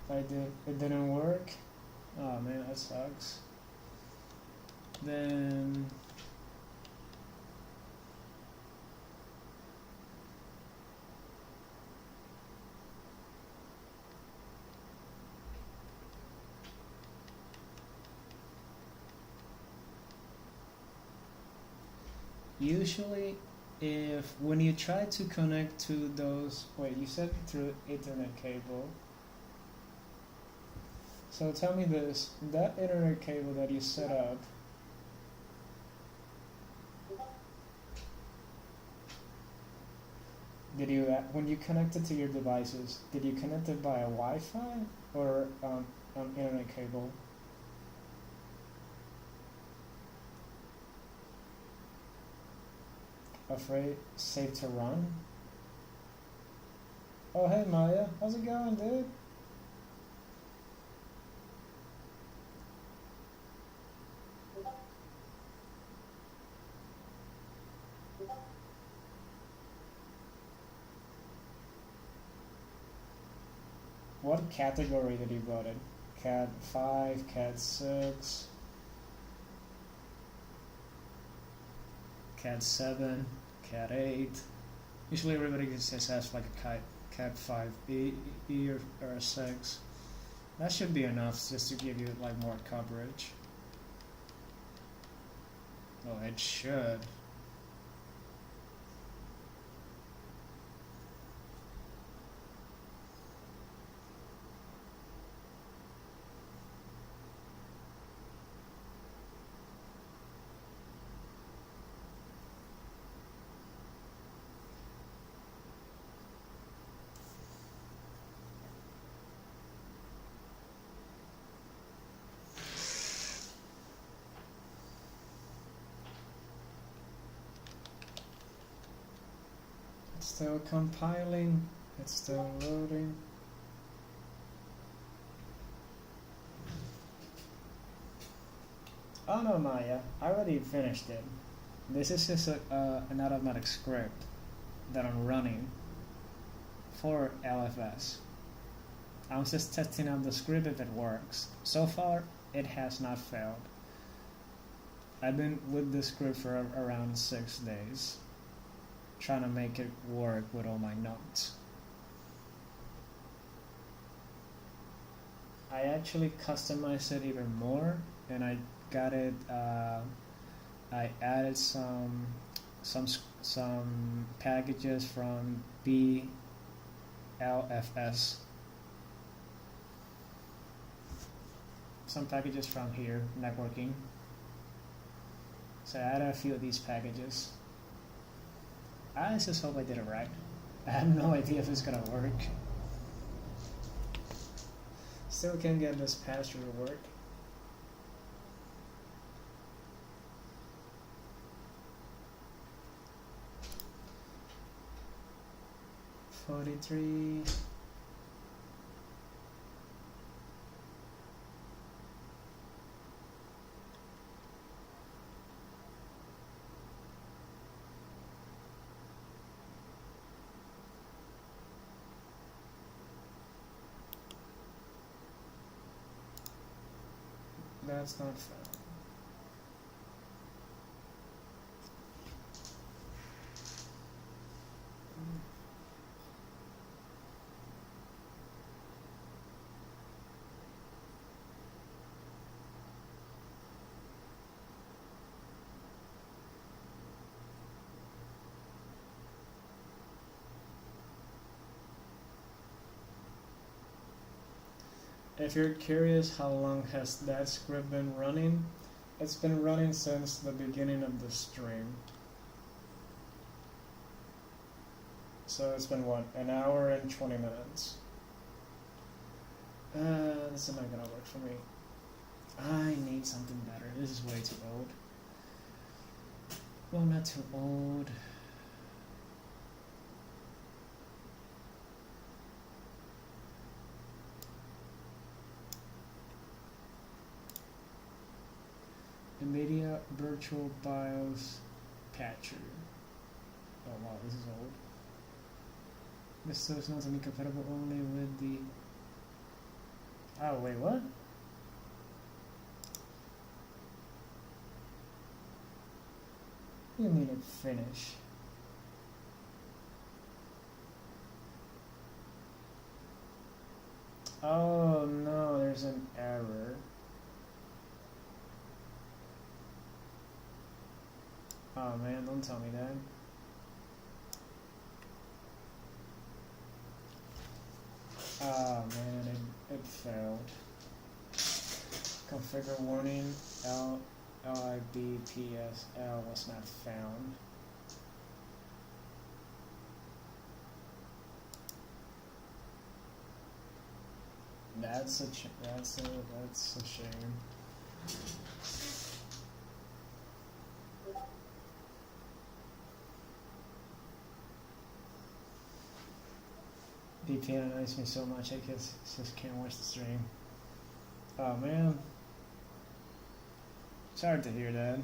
It didn't work. Oh man, that sucks. Then usually when you try to connect to those, wait, you said through Ethernet cable. So tell me this, that Ethernet cable that you set up, did you, when you connected to your devices, did you connect it via Wi-Fi or on Ethernet cable? Afraid, safe to run? Oh hey Maya, how's it going, dude? What category did you got it? Cat 5, Cat 6, Cat 7, Cat 8. Usually everybody just has like a Cat 5e or a 6. That should be enough just to give you like more coverage. Well, it should. It's still compiling, it's still loading. Oh no, Maya, I already finished it. This is just an automatic script that I'm running for LFS. I was just testing out the script if it works. So far, it has not failed. I've been with the script for around 6 days, trying to make it work with all my notes. I actually customized it even more, and I got it. I added some packages from BLFS. Some packages from here, networking. So I added a few of these packages. I just hope I did it right. I have no idea if it's gonna work. Still can't get this pass-through to work. $43. That's not fair. If you're curious how long has that script been running, it's been running since the beginning of the stream. So it's been what, an hour and 20 minutes. This is not gonna work for me. I need something better. This is way too old. Well, not too old. NVIDIA Virtual BIOS Patcher. Oh wow, this is old. This is not to be compatible only with the... Oh wait, what? What do you mean it finish? Oh no, there's an error. Oh man, don't tell me that. Oh man, it failed. Configure warning LIBPSL was not found. That's a shame. VPN annoys me so much, I just can't watch the stream. Oh man. Sorry to hear that.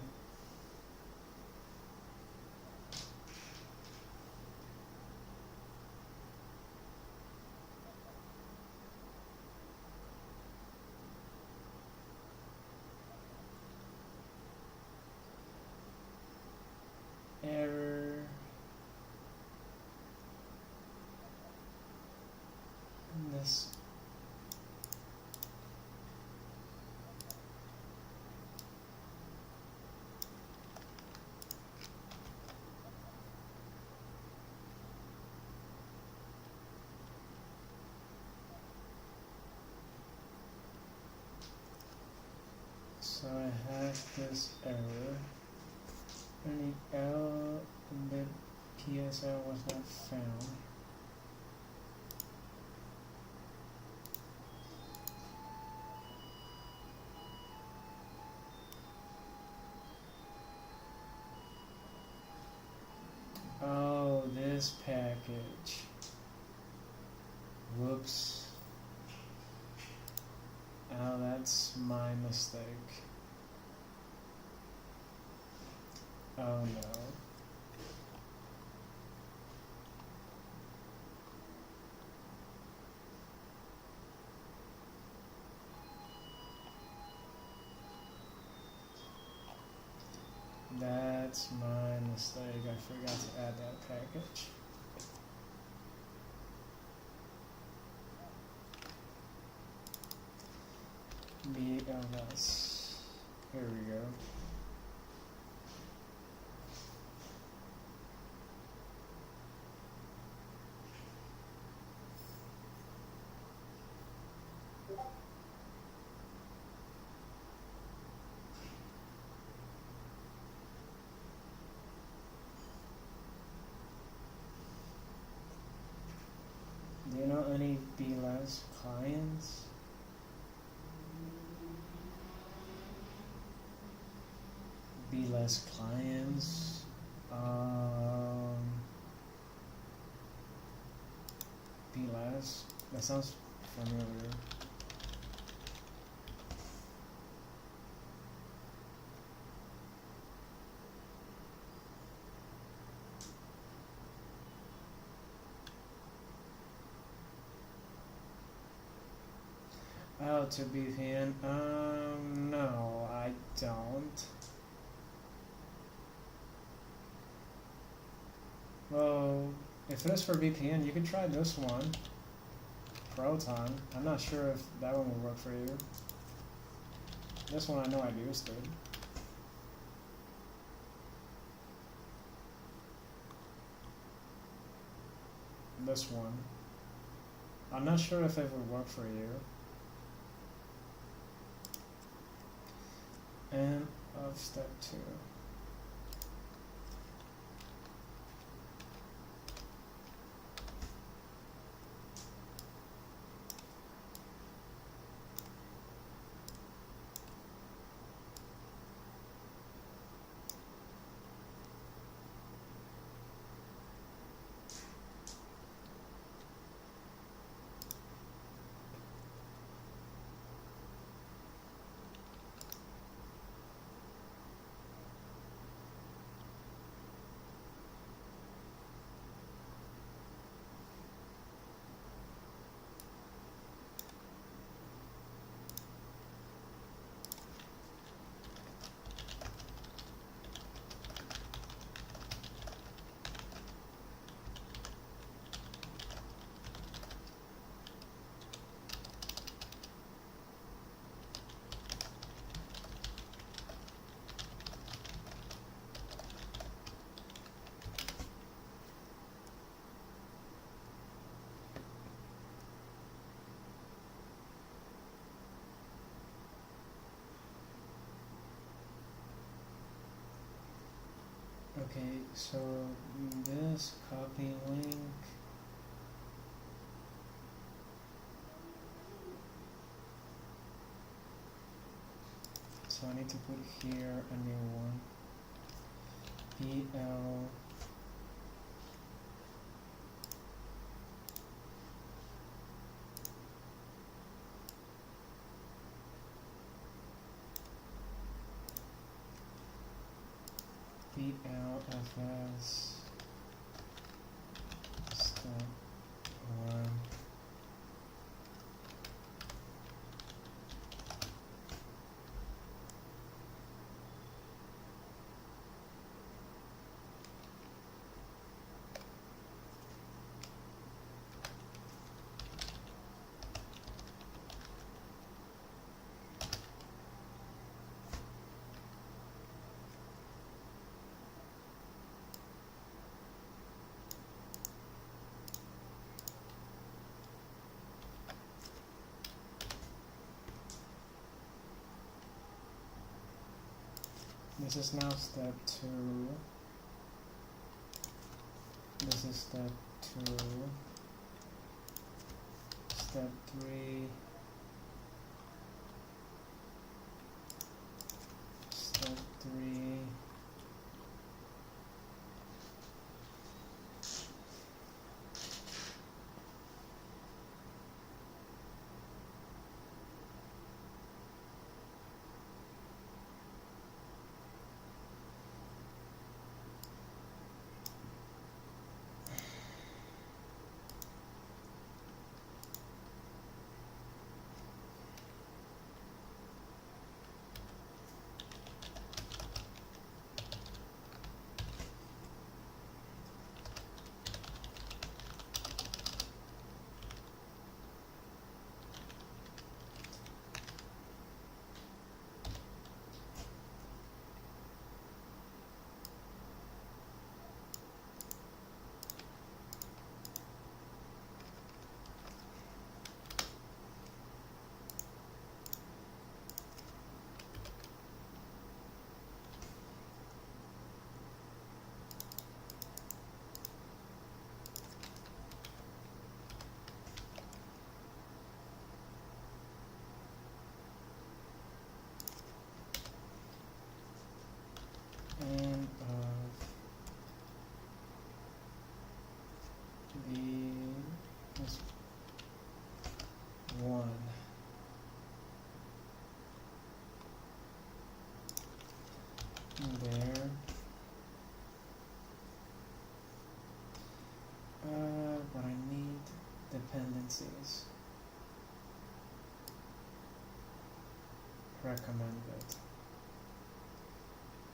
Error. This. So I had this error. Any L bit PSL was not found. Oh, this package. Whoops. Oh, that's my mistake. Oh no. That's my mistake. I forgot to add that package. BLS. Here we go. Do you know any BLS clients? BLS clients. BLS. That sounds familiar. Oh, to VPN? No, I don't. Well, if it is for VPN, you could try this one, Proton. I'm not sure if that one will work for you. This one I know I've used it. This one. I'm not sure if it would work for you. And of step 2. Okay, so this copy link. So I need to put here a new one. PL BLFS step 1. This is now step 2. This is step 2. Step 3. Step 3. And this 1. There. But I need dependencies. Recommended.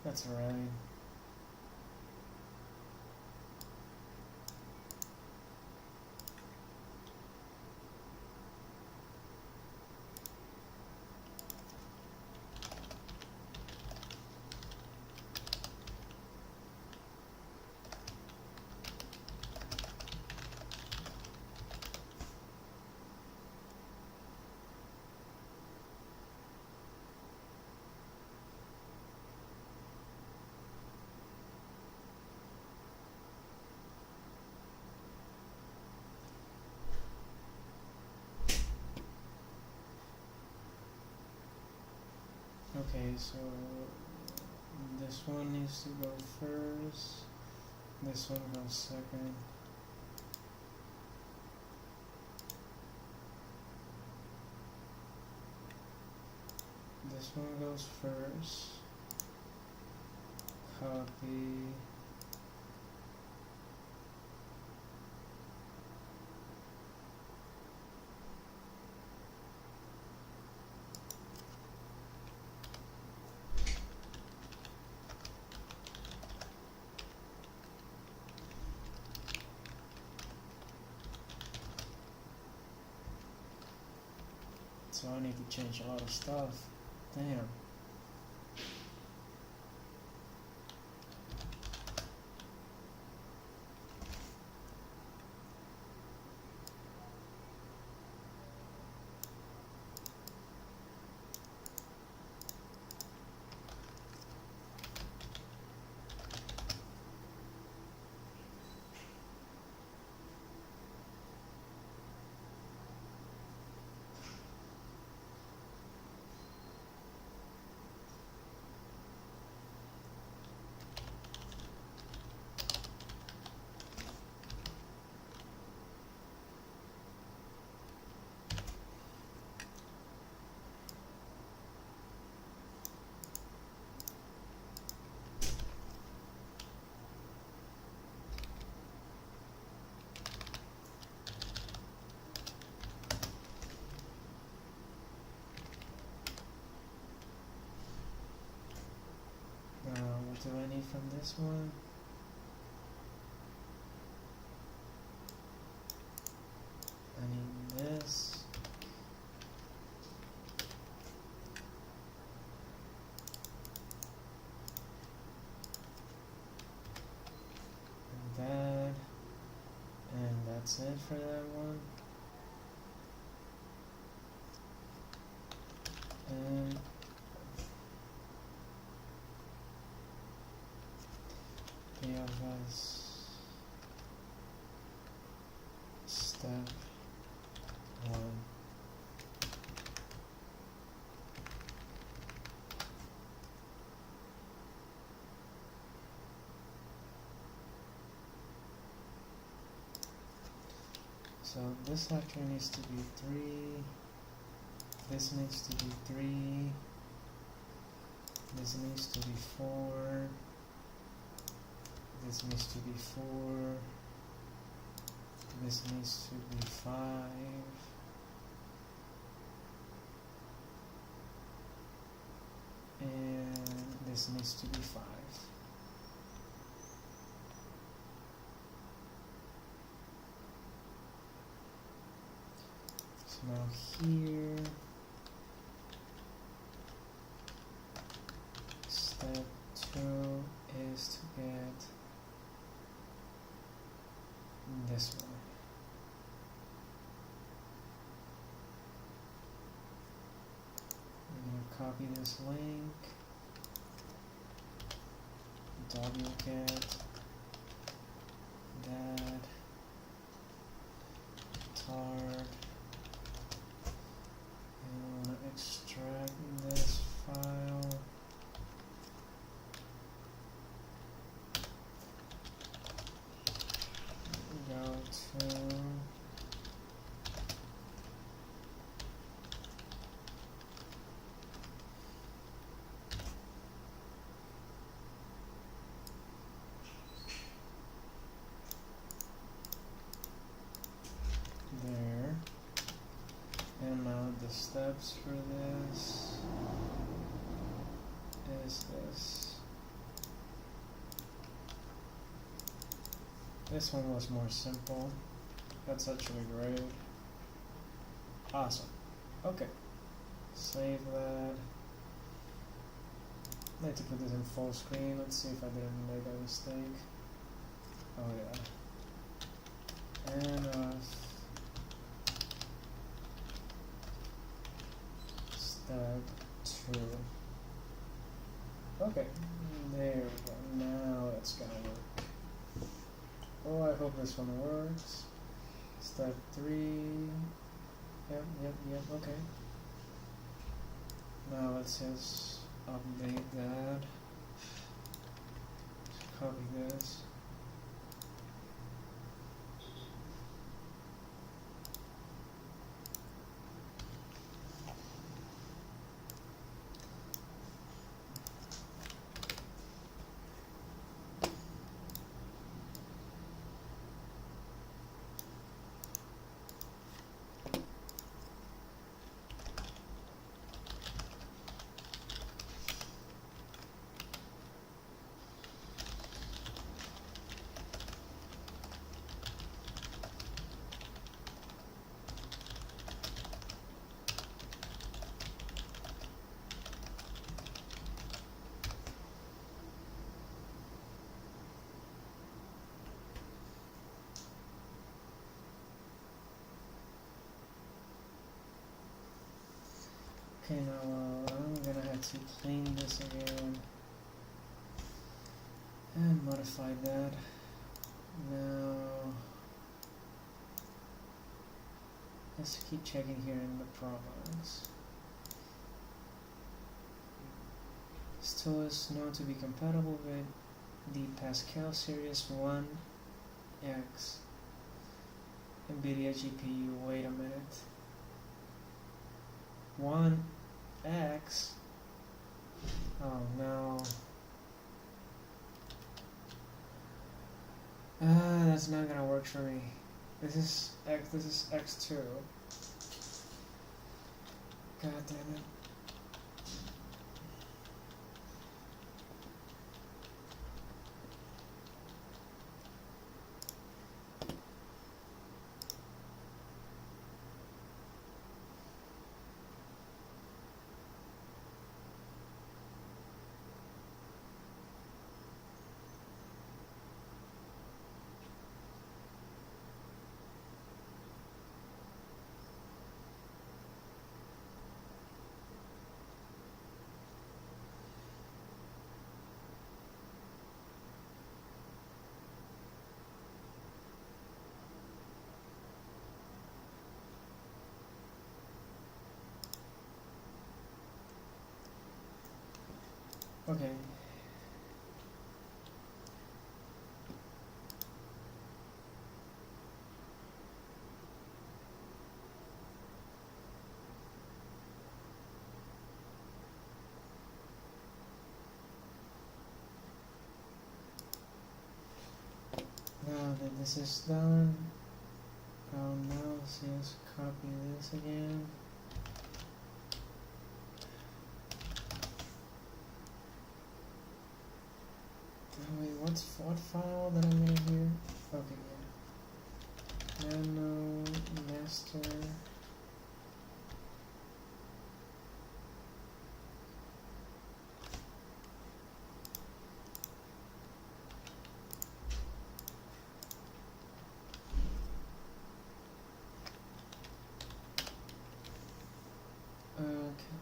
That's right. Okay, so this one needs to go first, this one goes second. This one goes first, copy, so I need to change a lot of stuff. Damn. What do I need from this one? I need this. And that. And that's it for that one. And as step 1. So this actually needs to be 3, this needs to be 3, this needs to be 4, this needs to be 4, this needs to be 5, and this needs to be 5. So now here, step 2 is to get this one. I'm going to copy this link, wget that tard, and I want to extract this file. Go to there, and now the steps for this is this. This one was more simple. That's actually great. Awesome. Okay. Save that. I need to put this in full screen. Let's see if I didn't make a mistake. Oh yeah. And step 2. Okay. There we go. Now it's gonna work. Oh, I hope this one works. Step 3. Yep, okay. Now let's just update that. Copy this. Okay, now I'm gonna have to clean this again and modify that. Now let's keep checking here in the properties. This tool is known to be compatible with the Pascal Series 1X NVIDIA GPU. Wait a minute. 1X? Oh no. That's not gonna work for me. This is X2. God damn it. Okay. Now that this is done, I'll now just copy this again. Oh wait, what file that I'm gonna here? Okay, yeah. Nano master. Okay.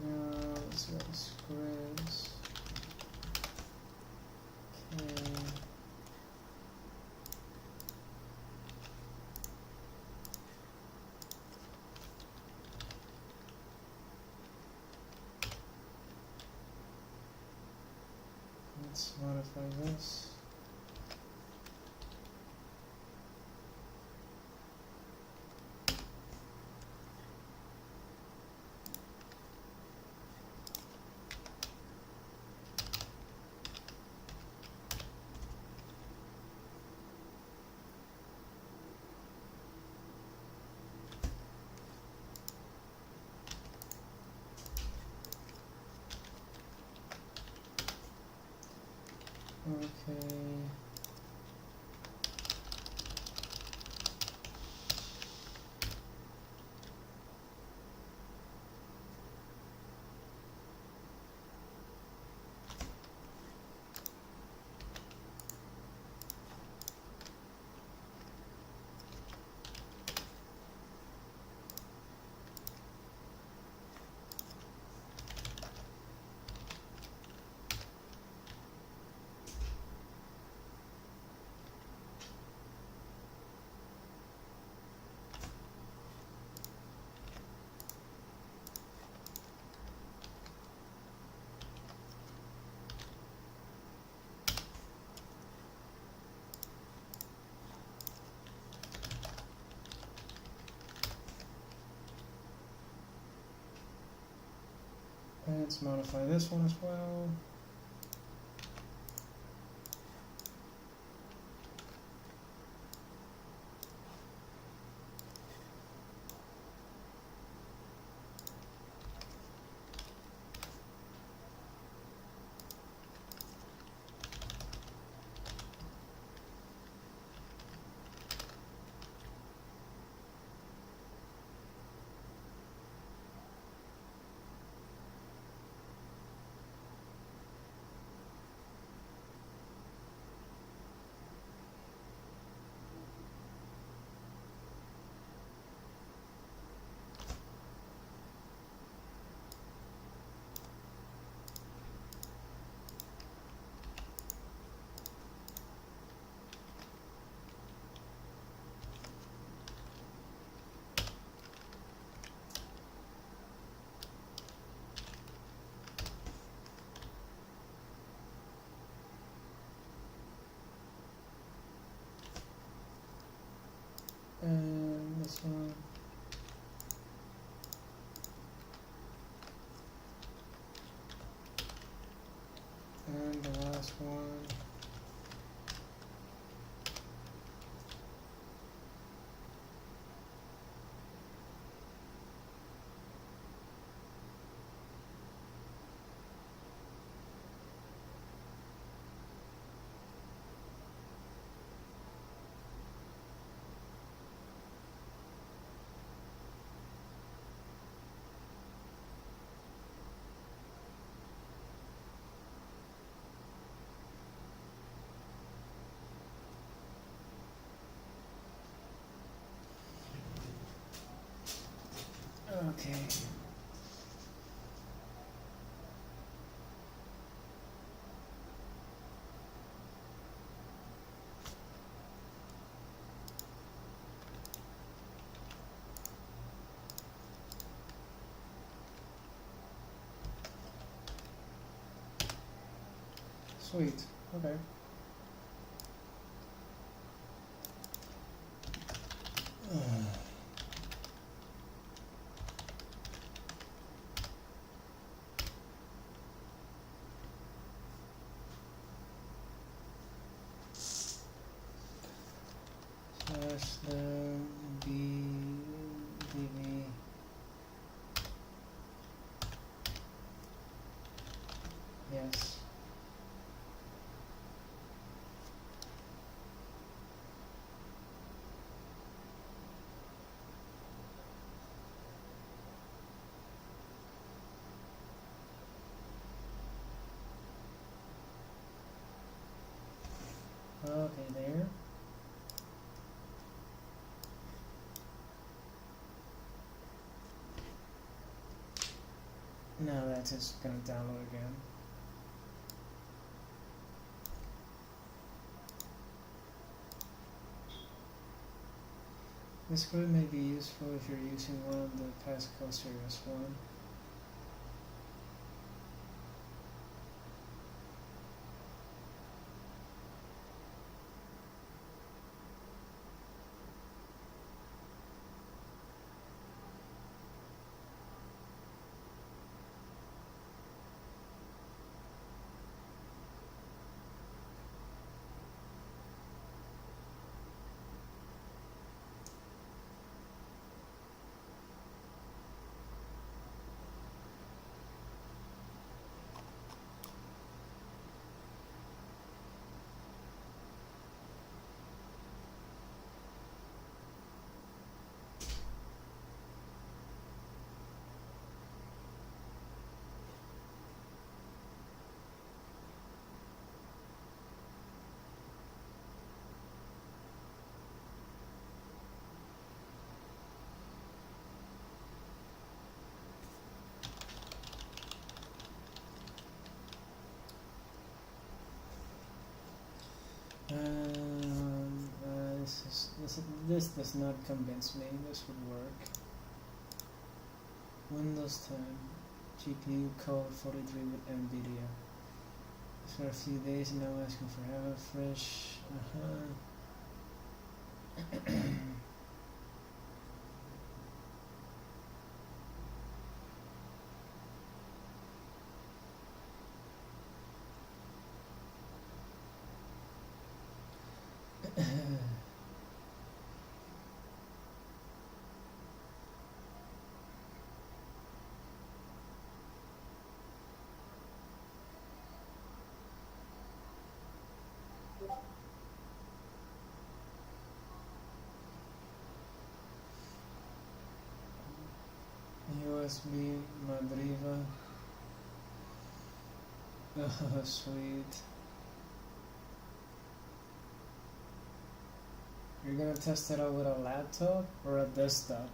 Now let's go scripts. Okay. Let's modify this. Okay. Let's modify this one as well. And this one. And the last one. Sweet. Okay. Slash the BDV. Yes. Okay, there. Now that's just gonna download again. This script may be useful if you're using one of the Pascal Series 1. This does not convince me. This would work. Windows 10 GPU code 43 with NVIDIA. For a few days now, asking for have a fresh. USB Madriva. Oh, sweet. You're gonna test it out with a laptop or a desktop?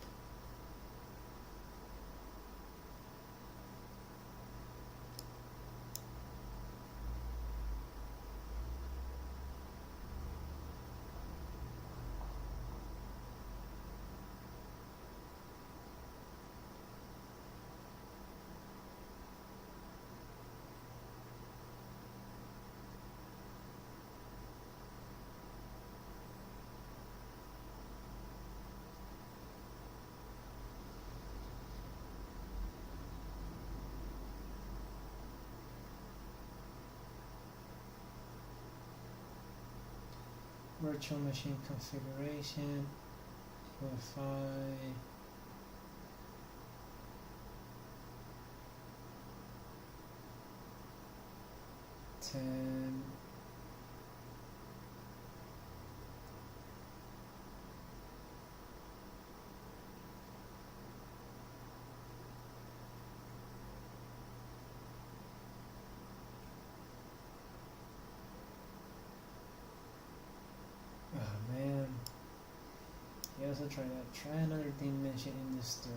Virtual machine configuration, Wi-Fi, ten. Oh man. You also try that. Try another dimension in this thread.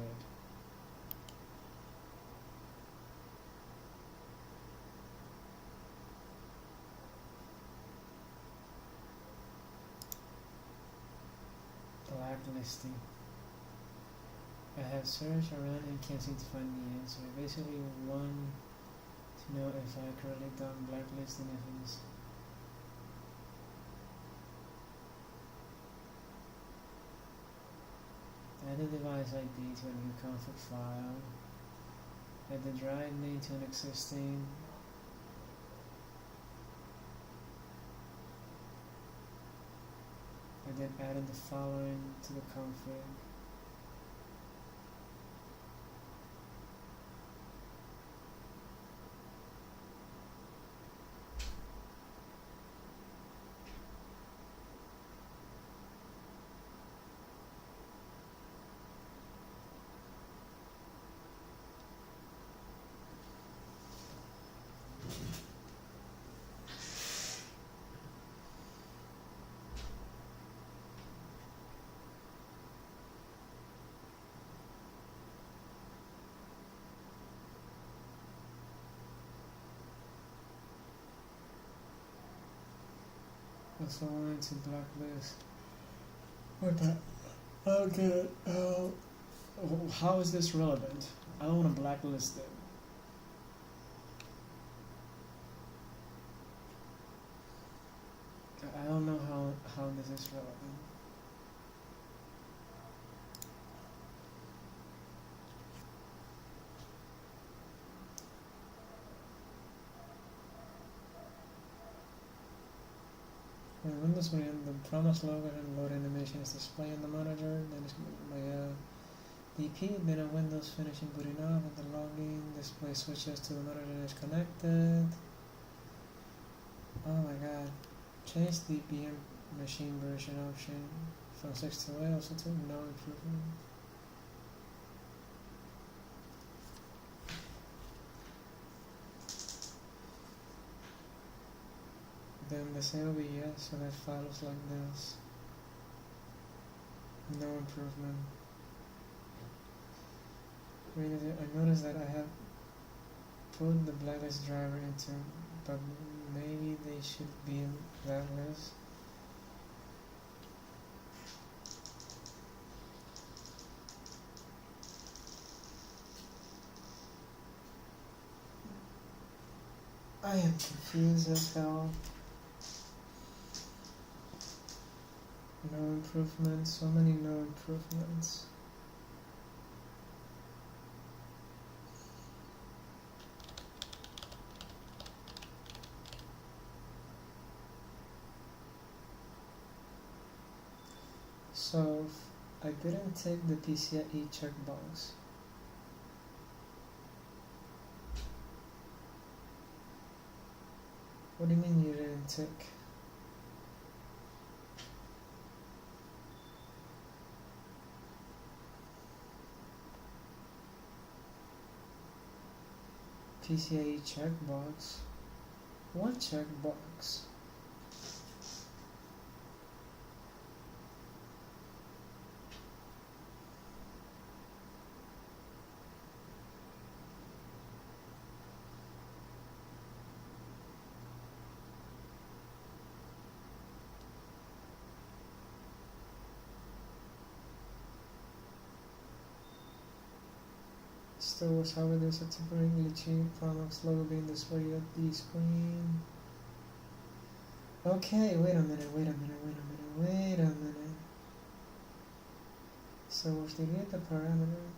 Blacklisting. I have searched around and can't seem to find the answer. Basically 1, to know if I currently done blacklisting events. Add the device ID to a new config file. Add the drive name to an existing. And then added the following to the config. Also wanted to blacklist. What the? Okay. How is this relevant? I don't want to blacklist it. I don't know how this is relevant. When Windows will end, the promise logo and load animation is displayed in the monitor. Then it's my DP. Then a Windows finishing booting off, and the login display switches to the monitor that is connected. Oh my god! Change the BM machine version option from 6 to 8, also to no improvement. Then disable yes, so that file looks like this. No improvement. I noticed that I have put the blacklist driver into, but maybe they should be in blacklist. I am confused as hell. No improvements, so many no improvements. So, I didn't take the PCIe checkbox. What do you mean you didn't tick? PCIe checkbox? What checkbox? Still was however there's a temporary glitching Promox logo being displayed at the screen. Okay, wait a minute. So if they get the parameter,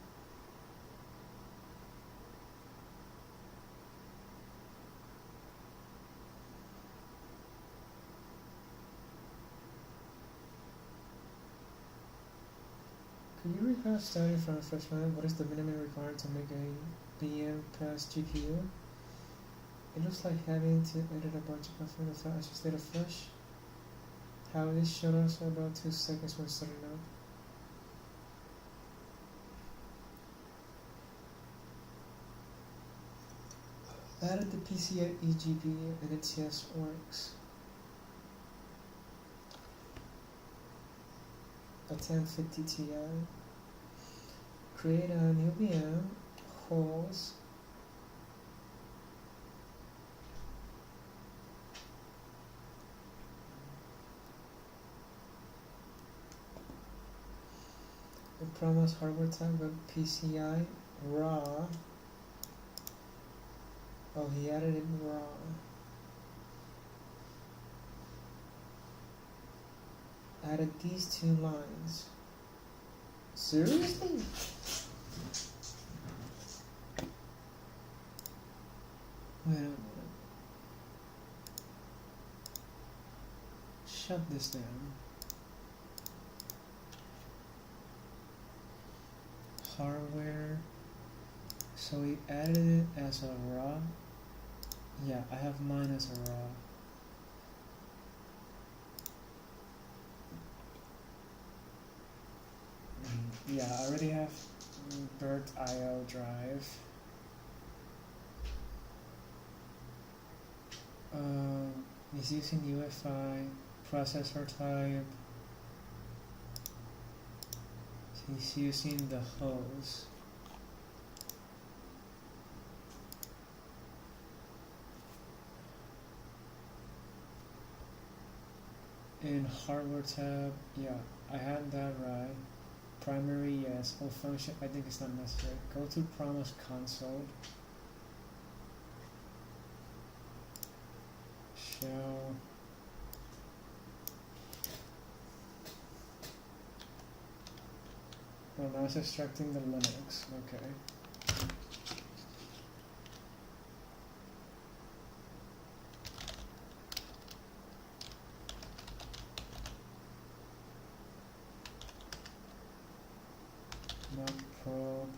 could you recall starting from the first line? What is the minimum required to make a VM pass GPU? It looks like having to edit a bunch of configurator files instead of fresh. How this showed us about 2 seconds when starting up. Added the PCIe GPU and it yes works. A 1050 Ti. Create a new VM, holes, and promise hardware type of PCI raw. Oh, he added it wrong. Added these 2 lines. Seriously? Wait a minute. Shut this down. Hardware. So we added it as a raw. Yeah, I have mine as a raw. Yeah, I already have Bird IO drive. He's using UEFI processor type. He's using the hose. In hardware tab, yeah, I had that right. Primary, yes. All function, I think it's not necessary. Go to Promise console. Shell. Oh, now it's extracting the Linux. Okay. Not probe.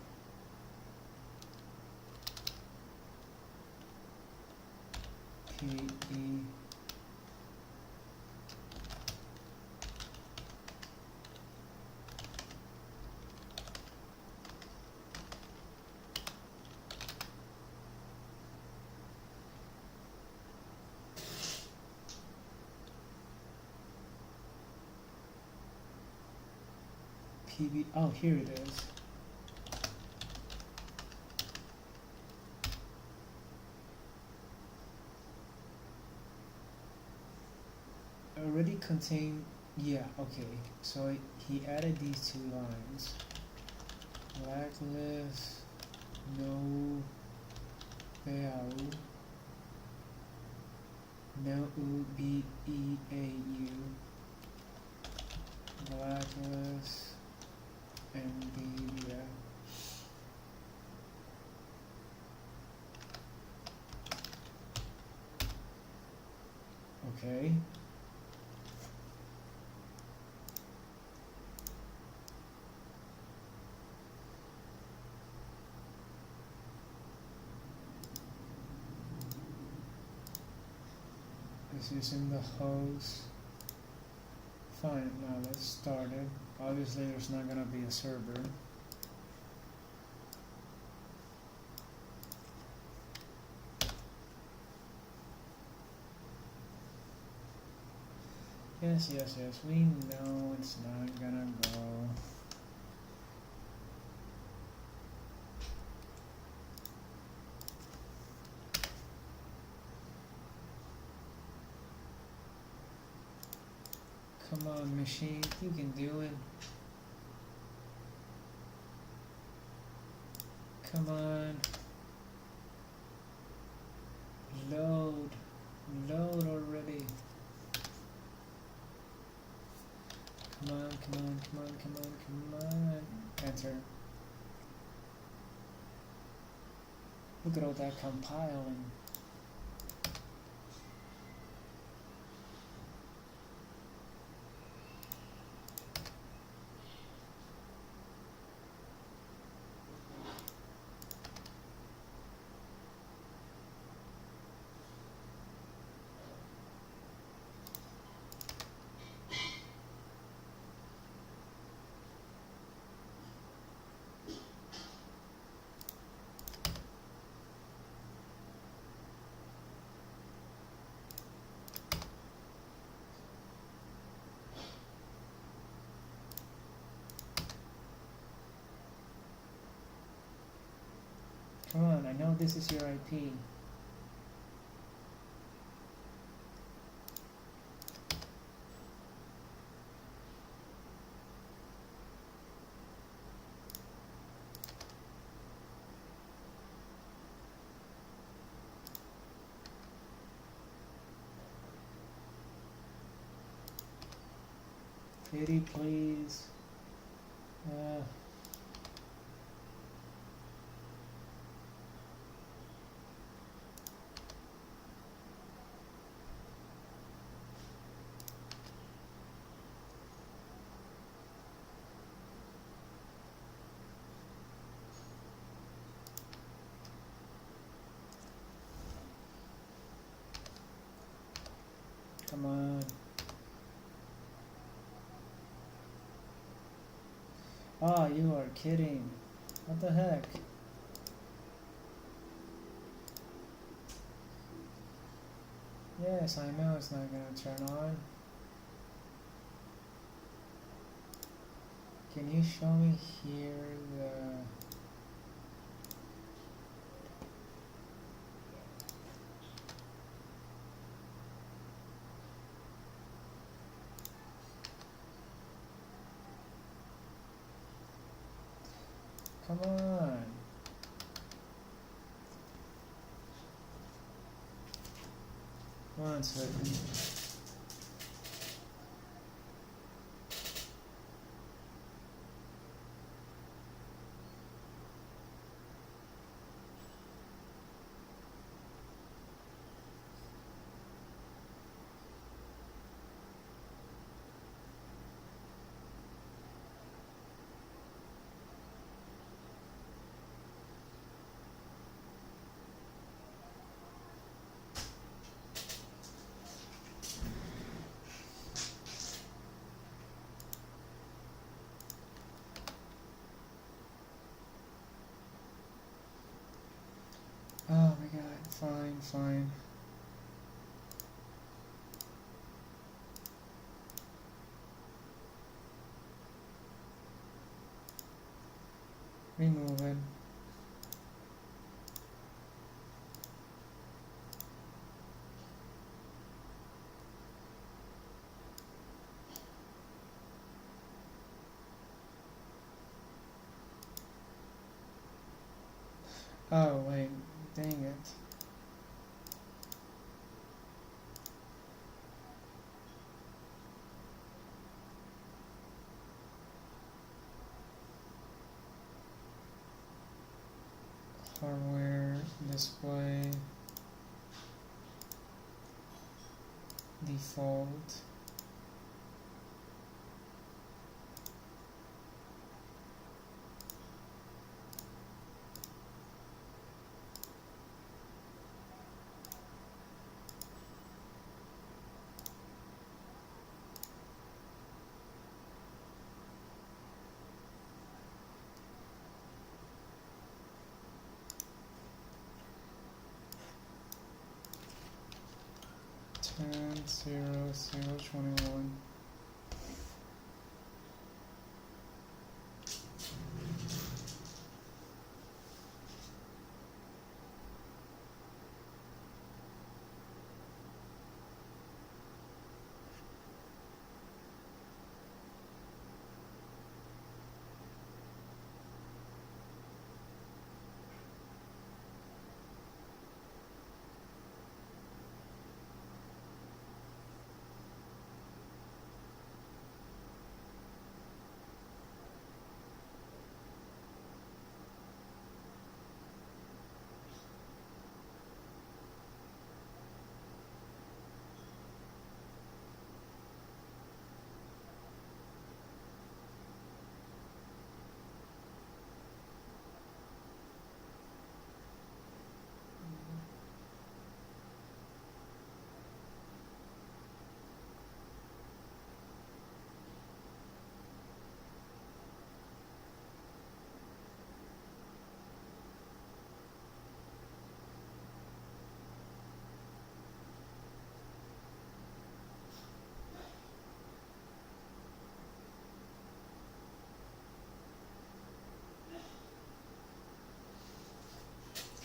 PE. PB. Oh, here it is. Already contain. Yeah, okay. So he added these 2 lines. Blacklist. No. Beau. No BEAU. Blacklist. NVIDIA. Okay. It's using the hose. Fine, now let's start it. Obviously there's not gonna be a server. Yes, yes, yes, we know it's not gonna go. Come on, machine, you can do it. Come on. Load. Load already. Come on, come on, come on, come on, come on. Enter. Look at all that compiling. Come on, I know this is your IP. Kitty, please. Come on. Ah, you are kidding. What the heck? Yes, I know it's not gonna turn on. Can you show me here the... Come on. One second. Oh my god, fine. Remove it. Oh wait, dang it. Hardware, display, default. And 0021.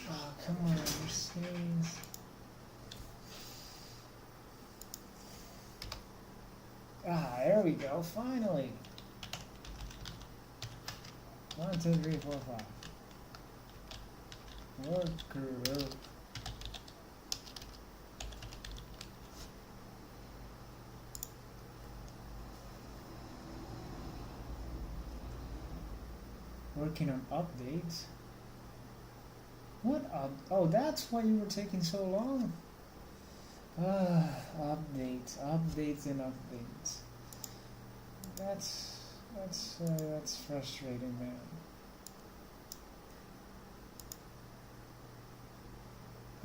Oh, come on, you're serious. Ah, there we go, finally. 1, 2, 3, 4, 5. Worker. working on updates. What up? Oh, that's why you were taking so long. Updates, updates, and updates. That's frustrating, man.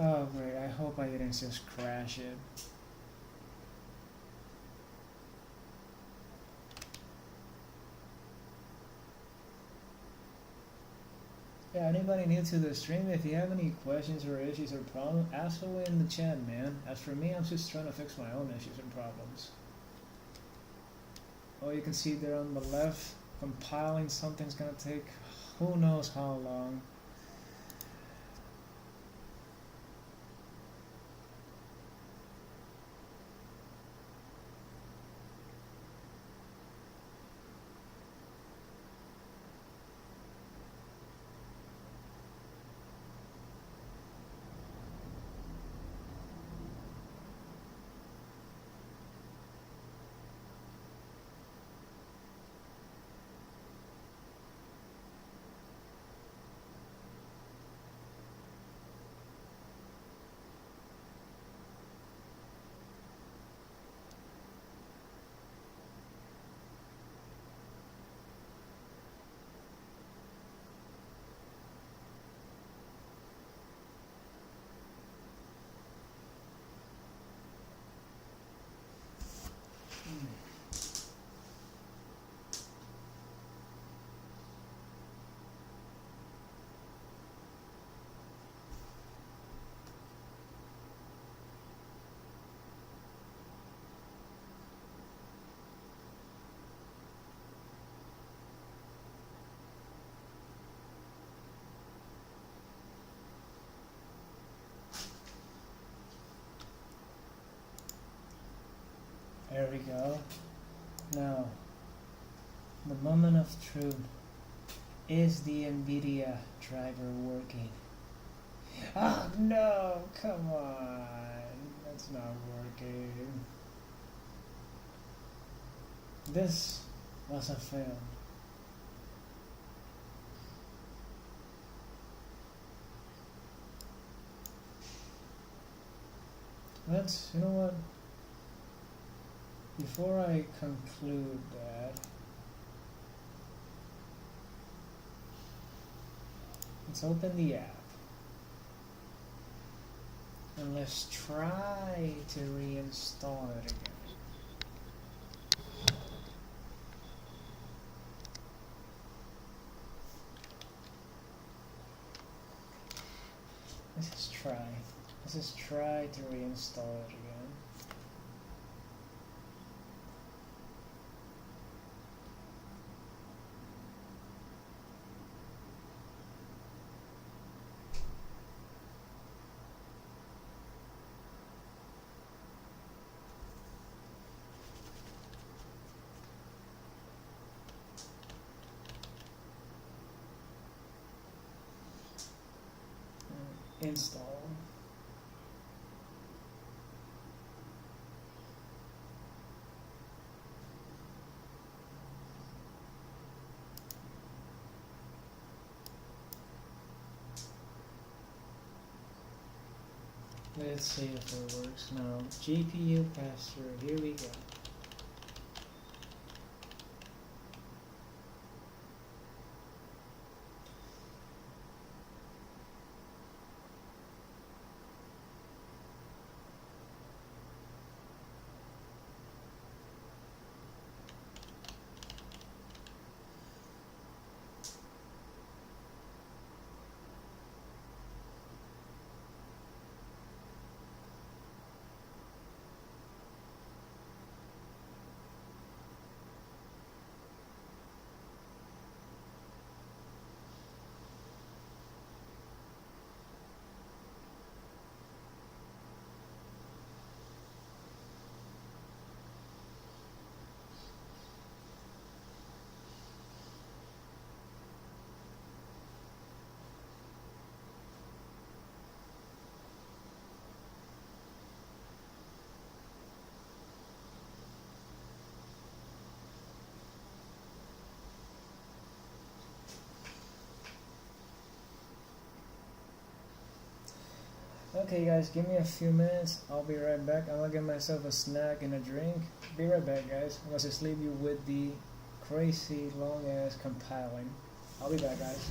Oh great, I hope I didn't just crash it. Yeah, anybody new to the stream, if you have any questions or issues or problems, ask away in the chat, man. As for me, I'm just trying to fix my own issues and problems. Oh, you can see there on the left, compiling something's gonna take who knows how long. There we go. Now, the moment of truth. Is the NVIDIA driver working? Ah, no, come on. That's not working. This was a fail. Let's, you know what? Before I conclude that, let's open the app and let's try to reinstall it again. Let's just try to reinstall it again. Install. Let's see if it works now. GPU pass-through, here we go. Okay guys, give me a few minutes. I'll be right back. I'm gonna get myself a snack and a drink. Be right back guys. I'm gonna just leave you with the crazy long ass compiling. I'll be back guys.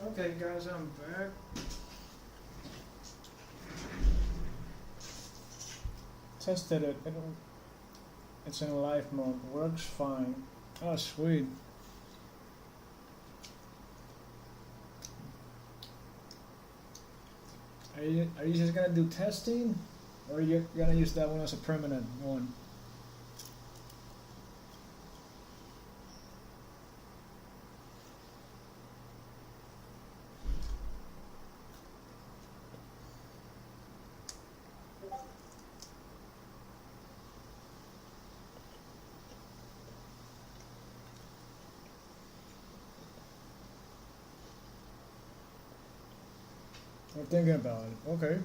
Okay guys, I'm back. Tested it. It's in live mode. Works fine. Oh sweet. Are you just gonna do testing, or are you gonna use that one as a permanent one? I'm thinking about it. Okay.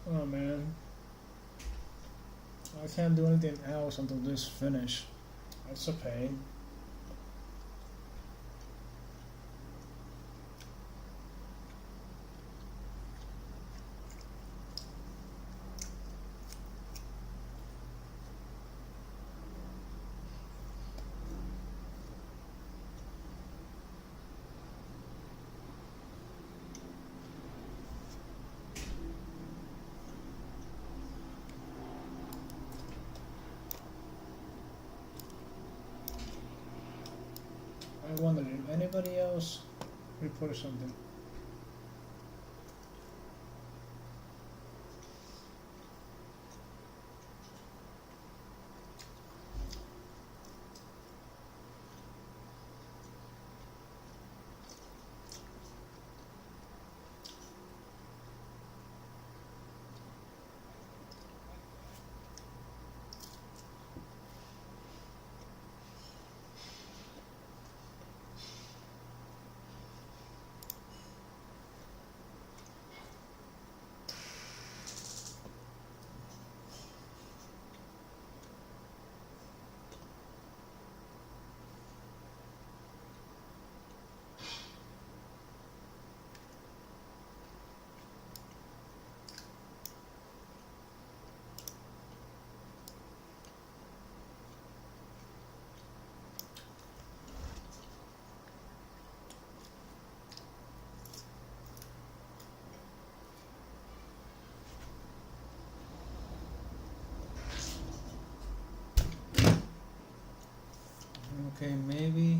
Oh man, I can't do anything else until this finish. That's a pain. I wonder if anybody else reported something. Okay, maybe.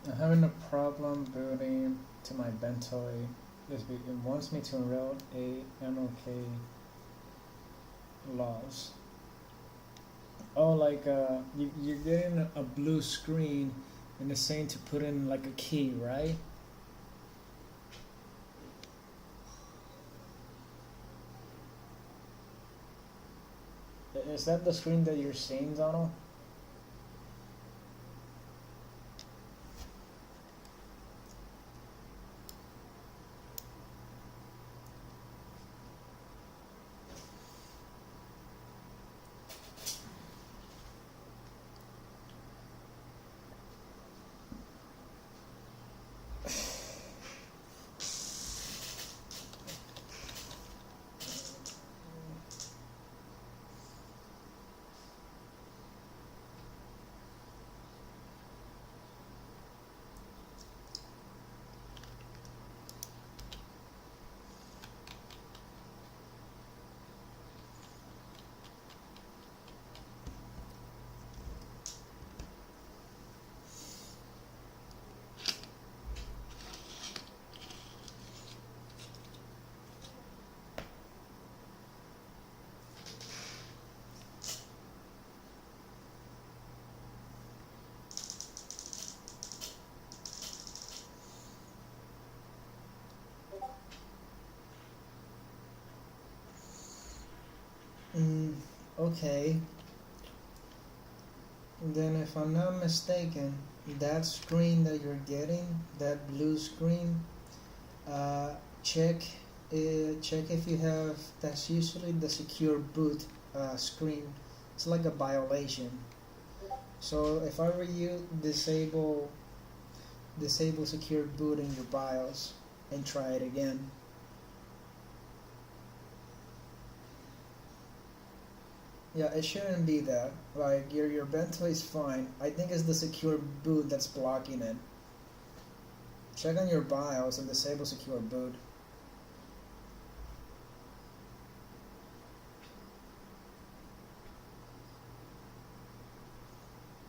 I'm having a problem booting to my Bentoy. It wants me to enroll a MLK laws. Oh, like you're getting a blue screen and it's saying to put in like a key, right? Is that the screen that you're seeing, Donald? Okay. Then if I'm not mistaken, that screen that you're getting, that blue screen, check check if you have, that's usually the secure boot screen. It's like a violation. So if I were you, disable secure boot in your BIOS and try it again. Yeah, it shouldn't be that. Like your Bento is fine. I think it's the secure boot that's blocking it. Check on your BIOS and disable secure boot.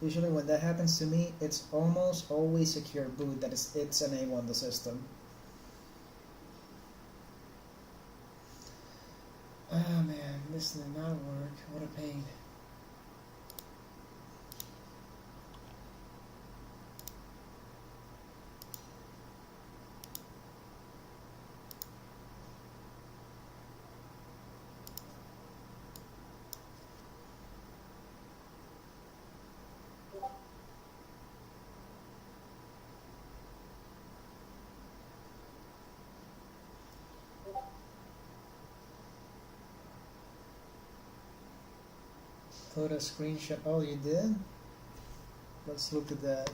Usually when that happens to me, it's almost always secure boot that it's enabled on the system. Oh man, this did not work. What a pain. Put a screenshot. Oh, you did? Let's look at that.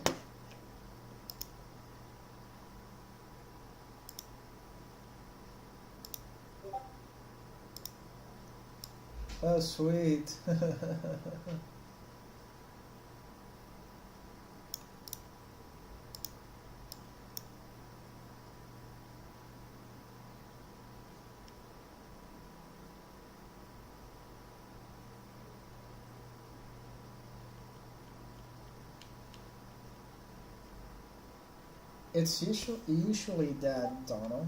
Oh, sweet. It's usually that, Donald.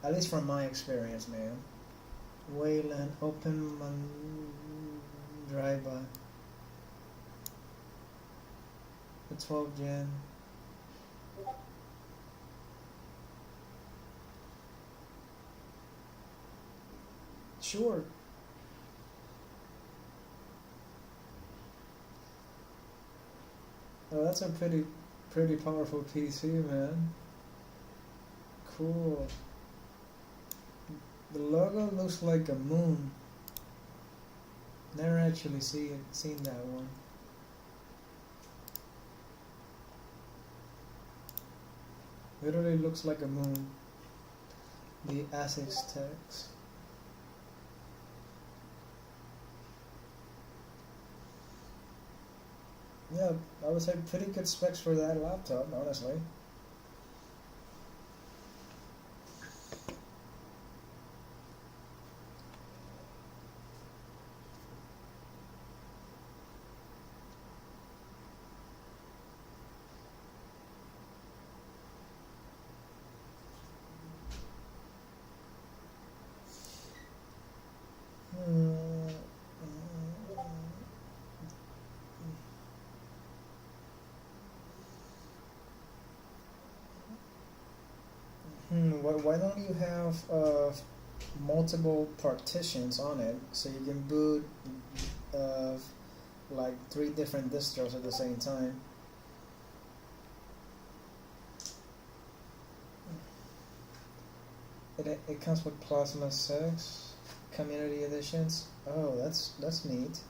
At least from my experience, man. Wayland, open drive-by. The 12 gen. Sure. Oh, that's a pretty powerful PC, man. Cool. The logo looks like a moon. Never actually seen that one. Literally looks like a moon. The ASICS text. Yeah, I would say pretty good specs for that laptop, honestly. Why don't you have multiple partitions on it so you can boot like 3 different distros at the same time? It comes with Plasma 6 community editions. Oh, that's neat.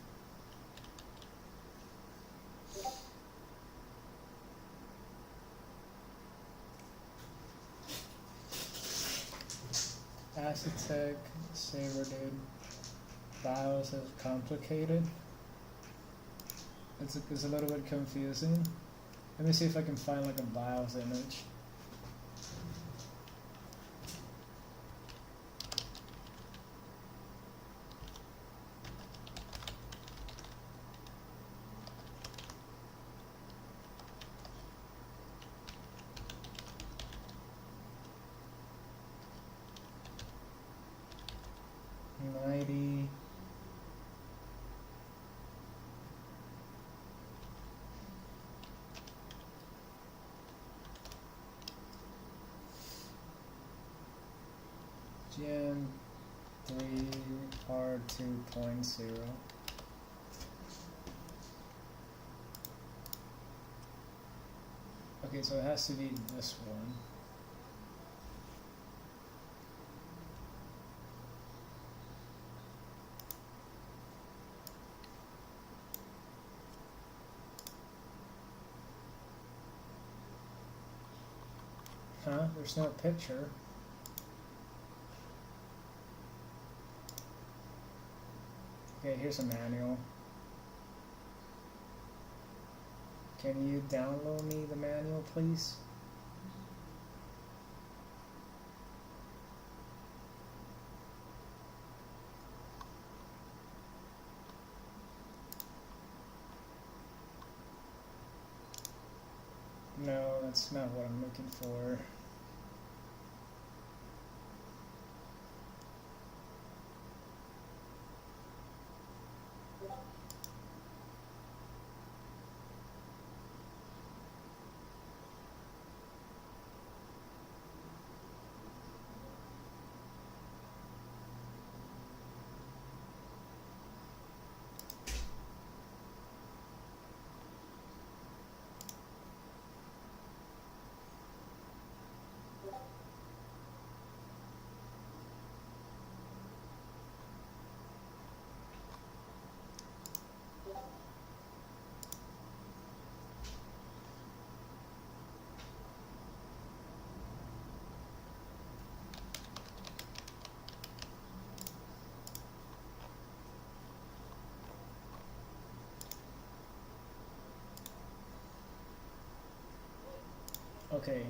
Acetec, Saberdude, BIOS is complicated. It's a little bit confusing. Let me see if I can find like a BIOS image. Gen 3 R2.0. Okay, so it has to be this one. Huh? There's no picture. Okay, here's a manual. Can you download me the manual, please? No, that's not what I'm looking for. Okay,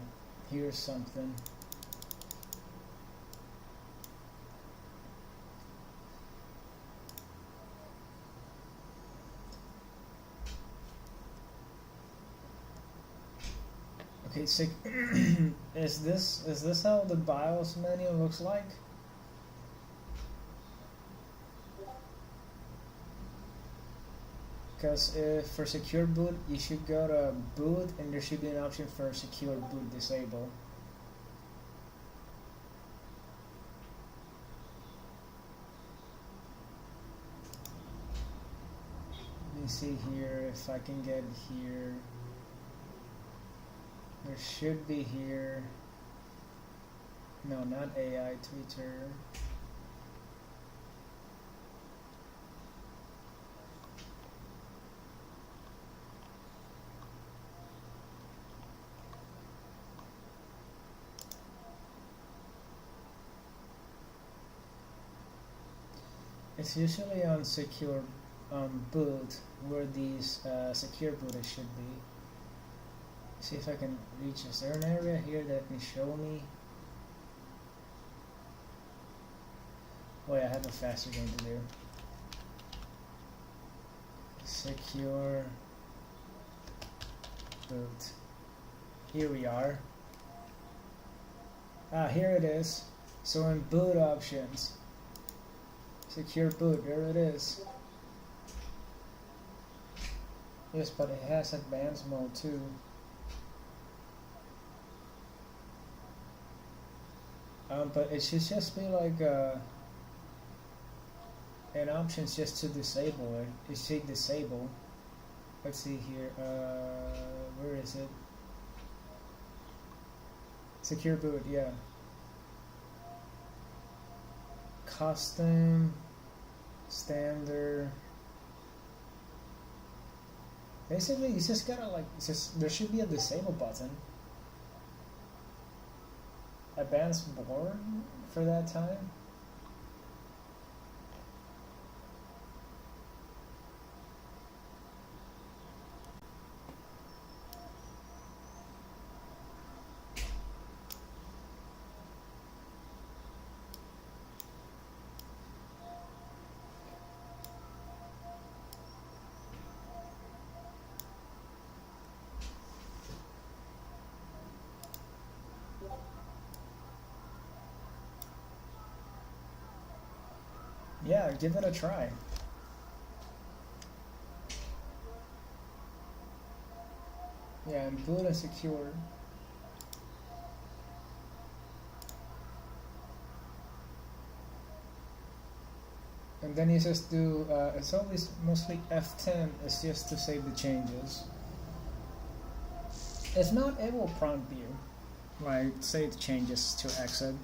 here's something. Okay, so is this how the BIOS menu looks like? Because for secure boot, you should go to boot, and there should be an option for secure boot disable. Let me see here if I can get here. There should be here. No, not AI Twitter. It's usually on secure boot where these secure booters should be. See if I can reach. Is there an area here that can show me? Wait, I have a faster game to do. Secure boot. Here we are. Ah, here it is. So in boot options, secure boot, there it is. Yes, but it has advanced mode too. But it should just be like an options just to disable it. It should disable. Let's see here. Where is it? Secure boot, yeah. Custom, standard. Basically, you just gotta like, there should be a disable button. Advanced board for that time. Yeah, give it a try. Yeah, and boot and secure. And then you just do, it's always mostly F10, it's just to save the changes. If not, it will prompt you, like save changes to exit.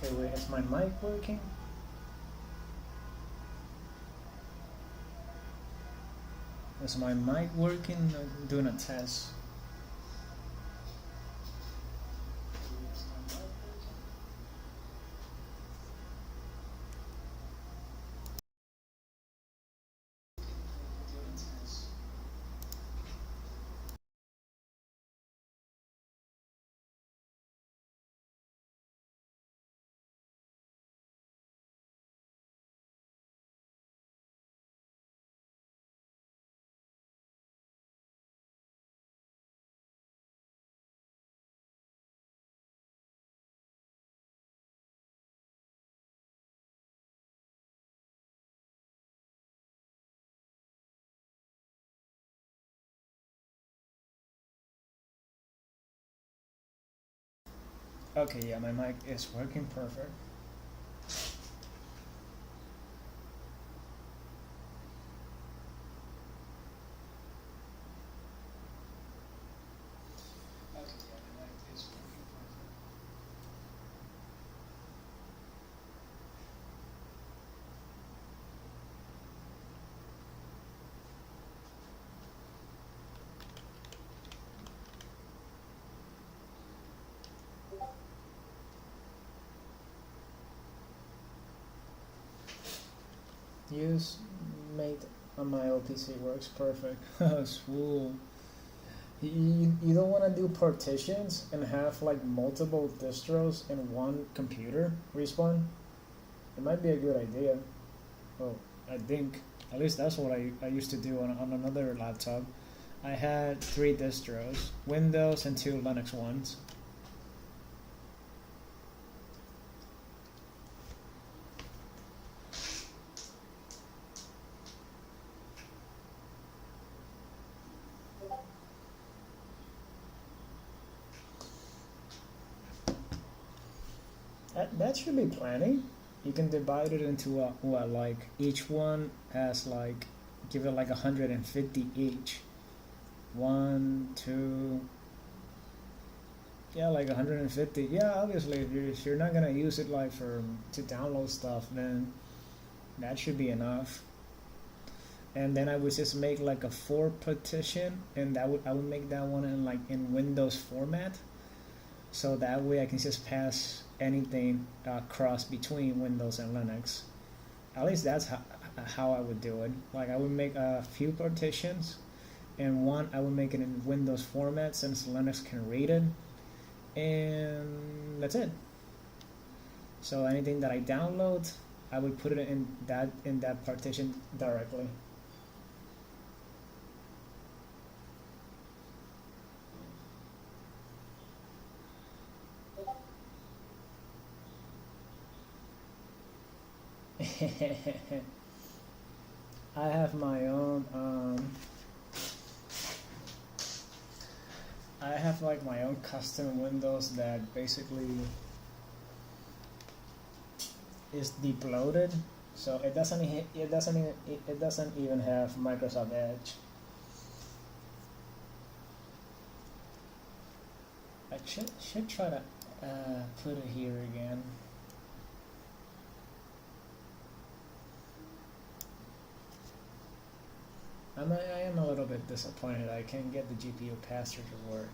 Okay, wait, is my mic working? Is my mic working? I'm doing a test. Okay, yeah, my mic is working perfect. Okay, yeah, my mic is working perfect. Use mate on my old PC works perfect. Swool. You don't want to do partitions and have like multiple distros in one computer respawn? It might be a good idea. Well, I think. At least that's what I used to do on another laptop. I had 3 distros, Windows and 2 Linux ones. That should be plenty. You can divide it into what, like each one has like, give it like 150 each. 1, 2, yeah, like 150. Yeah, obviously if you're not gonna use it like to download stuff, then that should be enough. And then I would just make like a 4 partition, and I would make that one in Windows format, so that way I can just pass anything cross between Windows and Linux. At least that's how I would do it. Like I would make a few partitions, and one I would make it in Windows format since Linux can read it, and that's it. So anything that I download, I would put it in that partition directly. I have my own I have like my own custom Windows that basically is deep loaded, so it doesn't even have Microsoft Edge. I should try to put it here again. I am a little bit disappointed I can't get the GPU pass-through to work.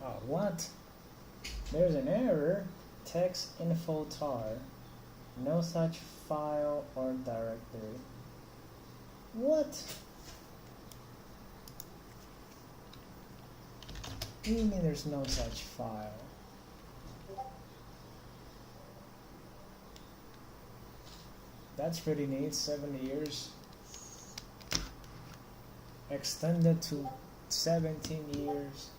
Oh, what? There's an error. Text info tar. No such file or directory. What? What do you mean there's no such file? That's pretty neat. 7 years. Extended to 17 years.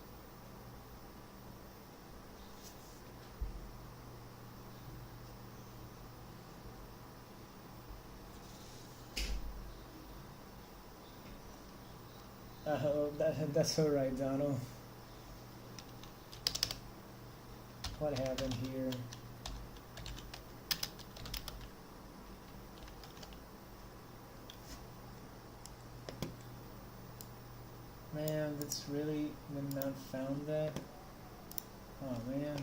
That's alright, Donald. What happened here? Man, that's really not found that. Oh man.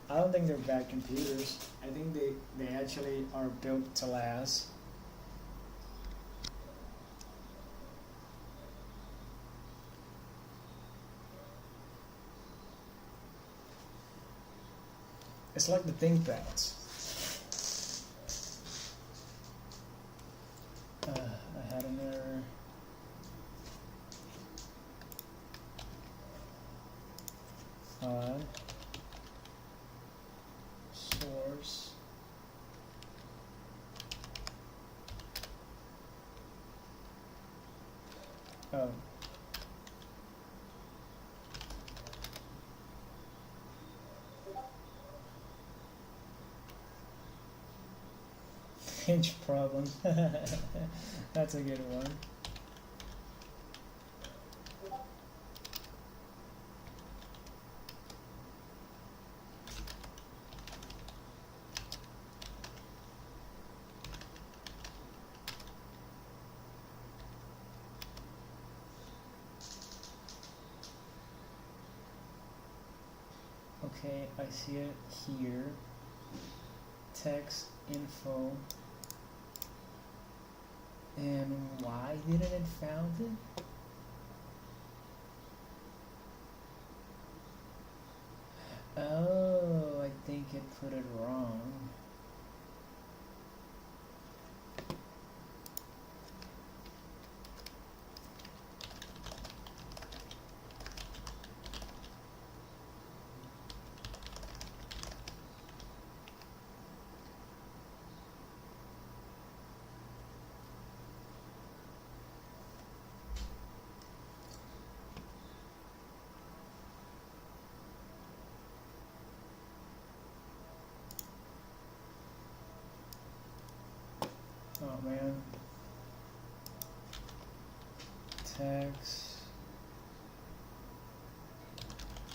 I don't think they're bad computers. I think they actually are built to last. It's like the ThinkPads. I had an error. Source. Oh. Hinge problem. That's a good one. Okay, I see it here. Text info. And why didn't it found it? Oh, I think it put it wrong. Oh man. Text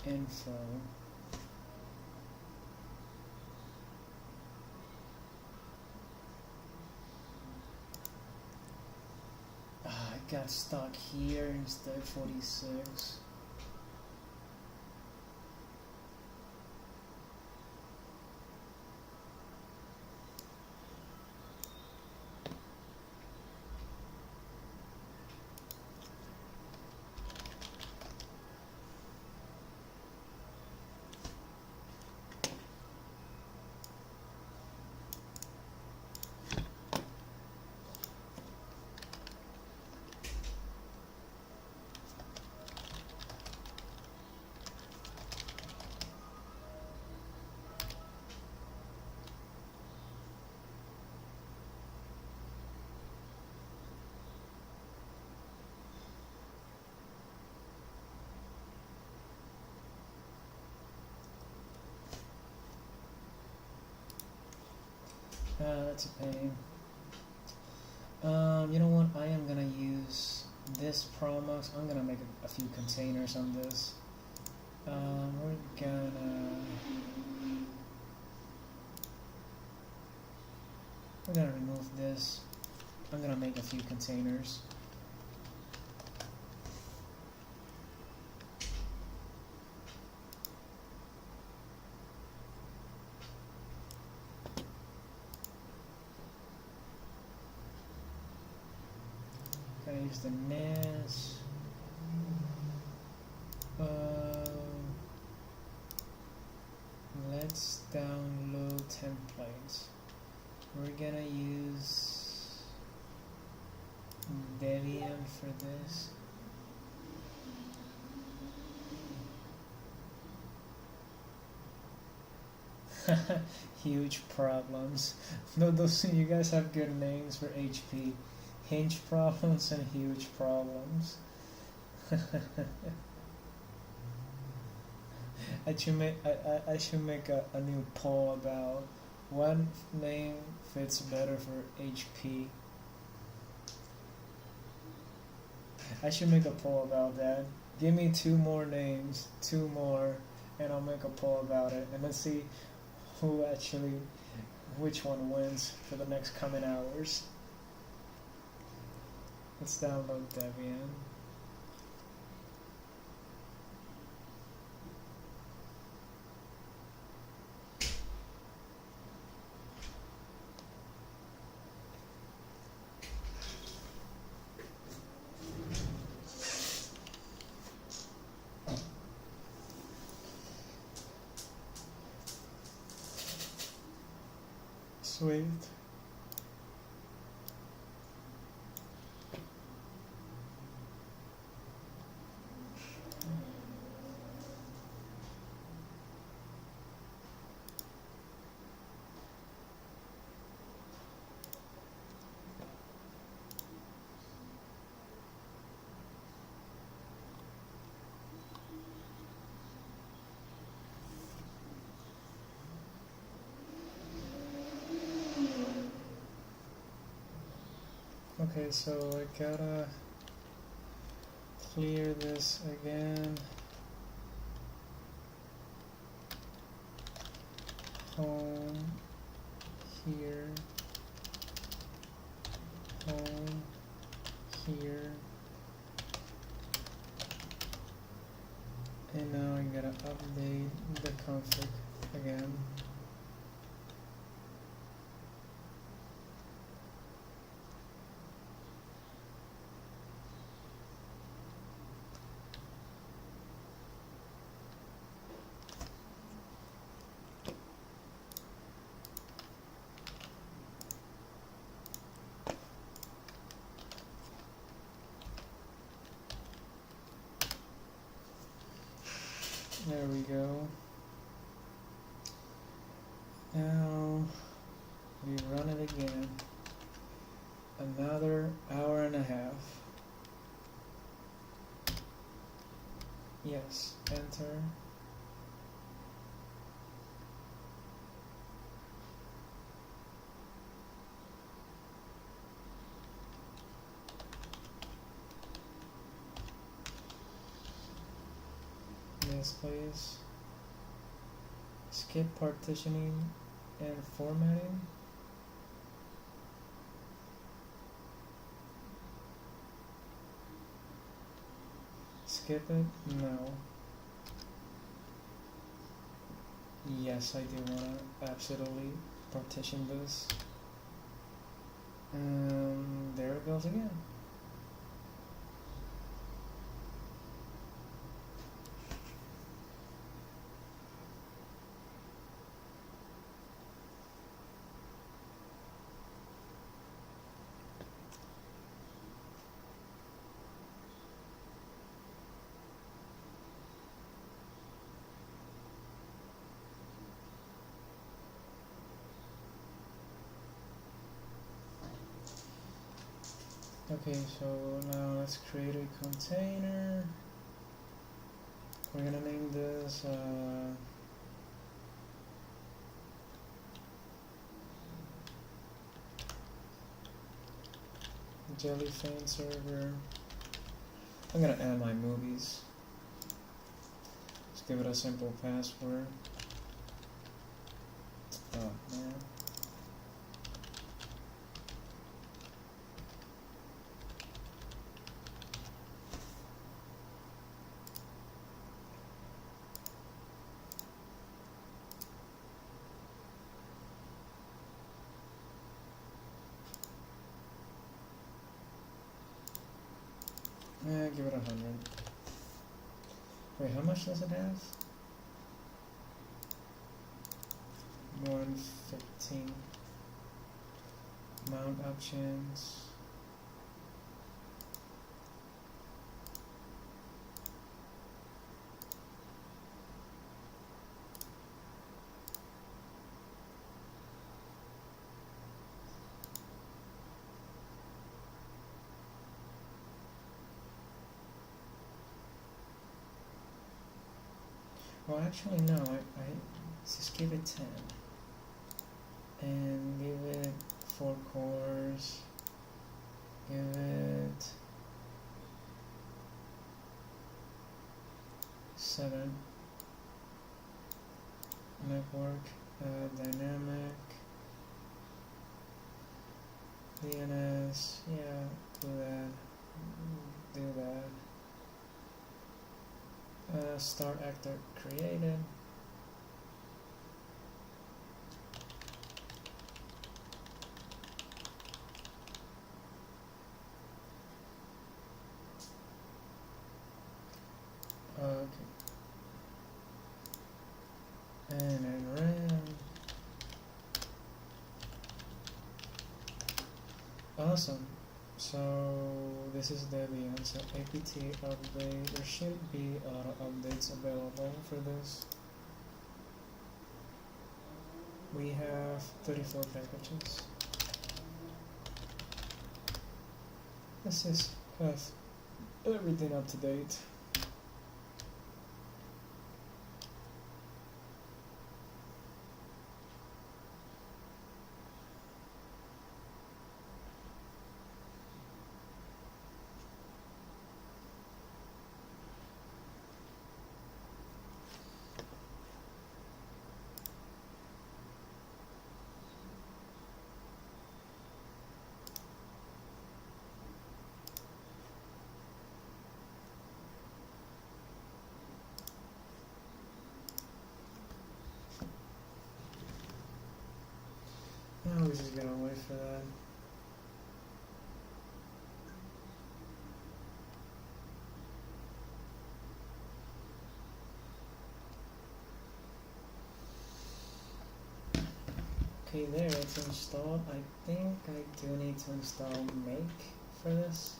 info. I got stuck here instead of 46. That's a pain. You know what? I am gonna use this promo. I'm gonna make a few containers on this. We're gonna remove this. I'm gonna make a few containers. Gonna use the NAS. Let's download templates. We're gonna use Debian for this. Huge problems. No, those you guys have good names for HP. Hinge problems and huge problems. I should make a new poll about what name fits better for HP. I should make a poll about that. Give me 2 more names, 2 more, and I'll make a poll about it, and let's see which one wins for the next coming hours. Let's download Debian. Sweet. Okay, so I gotta clear this again. Home, here, home, here, and now I gotta update the config again. There we go. Now we run it again. Another hour and a half. Yes, enter. Yes, please. Skip partitioning and formatting. Skip it? No. Yes, I do want to absolutely partition this. And there it goes again. Okay, so now let's create a container. We're gonna name this Jellyfin server. I'm gonna add my movies. Let's give it a simple password. Oh man. Yeah, give it 100. Wait, how much does it have? 115. Mount options. Well, actually, no. I just give it 10 and give it 4 cores. Give it 7 network, dynamic, DNS. Yeah, do that. Do that. Start actor created. Okay. And then RAM. Awesome. So this is Debian. So apt update. There should be a lot of updates available for this. We have 34 packages. Let's just have everything up to date. Now we're just gonna wait for that. Okay, there, it's installed. I think I do need to install make for this.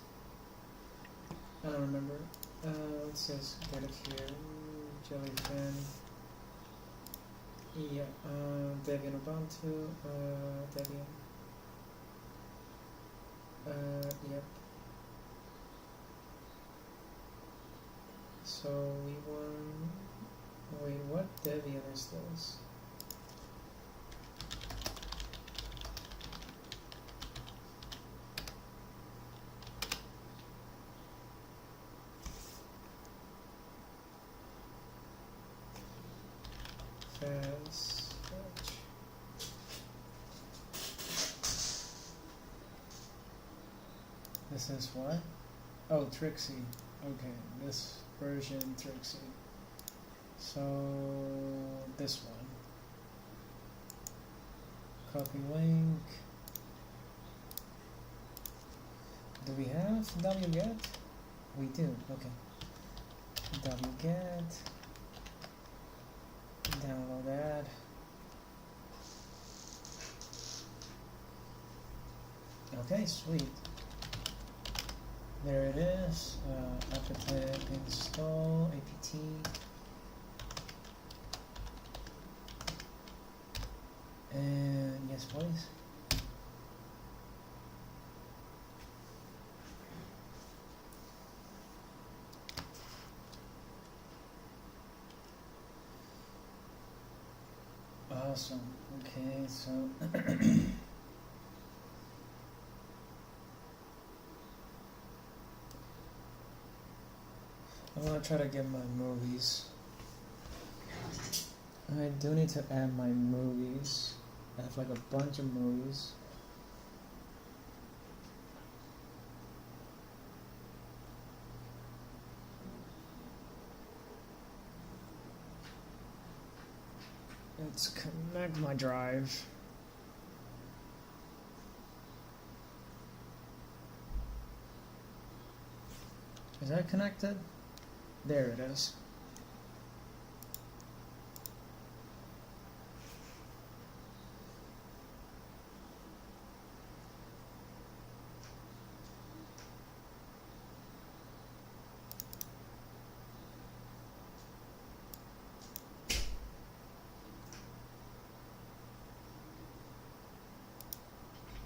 I don't remember. Let's just get it here. Jellyfin. Yeah, Debian Ubuntu, Debian. Yep. So we want. Wait, what Debian is this? Fetch. This is what? Oh, Trixie. Okay, this version Trixie. So this one. Copy link. Do we have wget? We do. Okay. Wget. Download that. Okay, sweet. There it is. Apt install apt. And yes, please. Awesome. Okay, so I'm gonna try to get my movies. I do need to add my movies. I have like a bunch of movies. Let's connect my drive. Is that connected? There it is.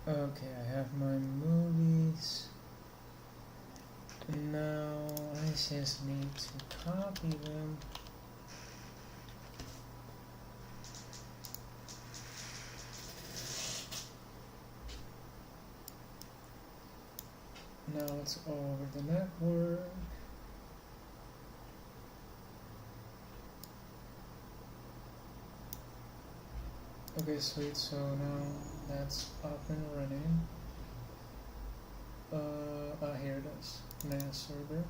Okay, I have my movies. Now I just need to copy them. Now it's all over the network. Okay, sweet. So now that's up and running. Here it is. NAS server.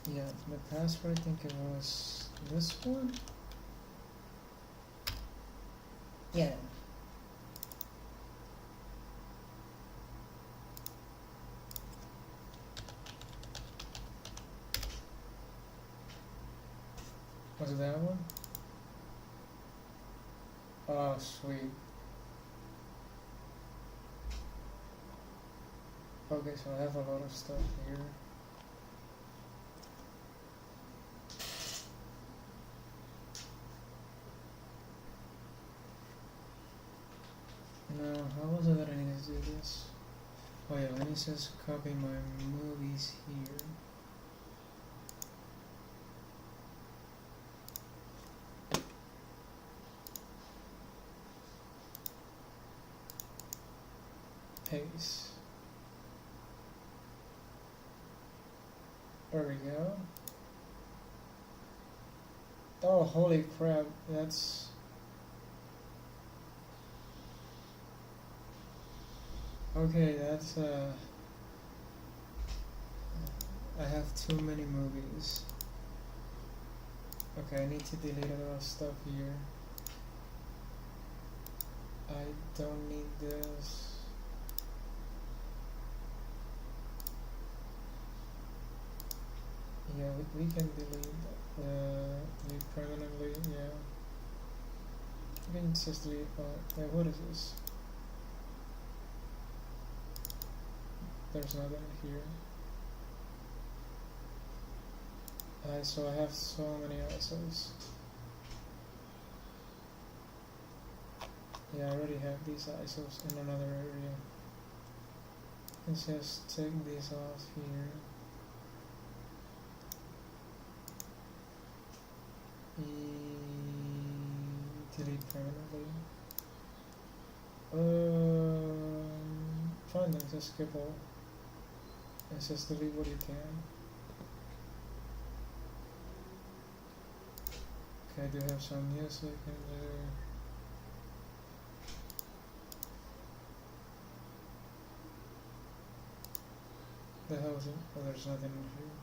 Yeah, the password, I think it was this one. Yeah. Was it that one? Oh, sweet. Okay, so I have a lot of stuff here. Now, how was it that I needed to do this? Oh yeah, let me just copy my movies here. Paste. There we go. Oh, holy crap, that's... Okay, that's, I have too many movies. Okay, I need to delete a lot of stuff here. I don't need this. Yeah, we can delete permanently, yeah. We can just delete, yeah, what is this? There's nothing here. So I have so many ISOs. Yeah, I already have these ISOs in another area. Let's just take these off here. Delete permanently. Fine then, just skip all. And just delete what you can. Okay, I do have some music in there. The hell is it? Oh, there's nothing in here.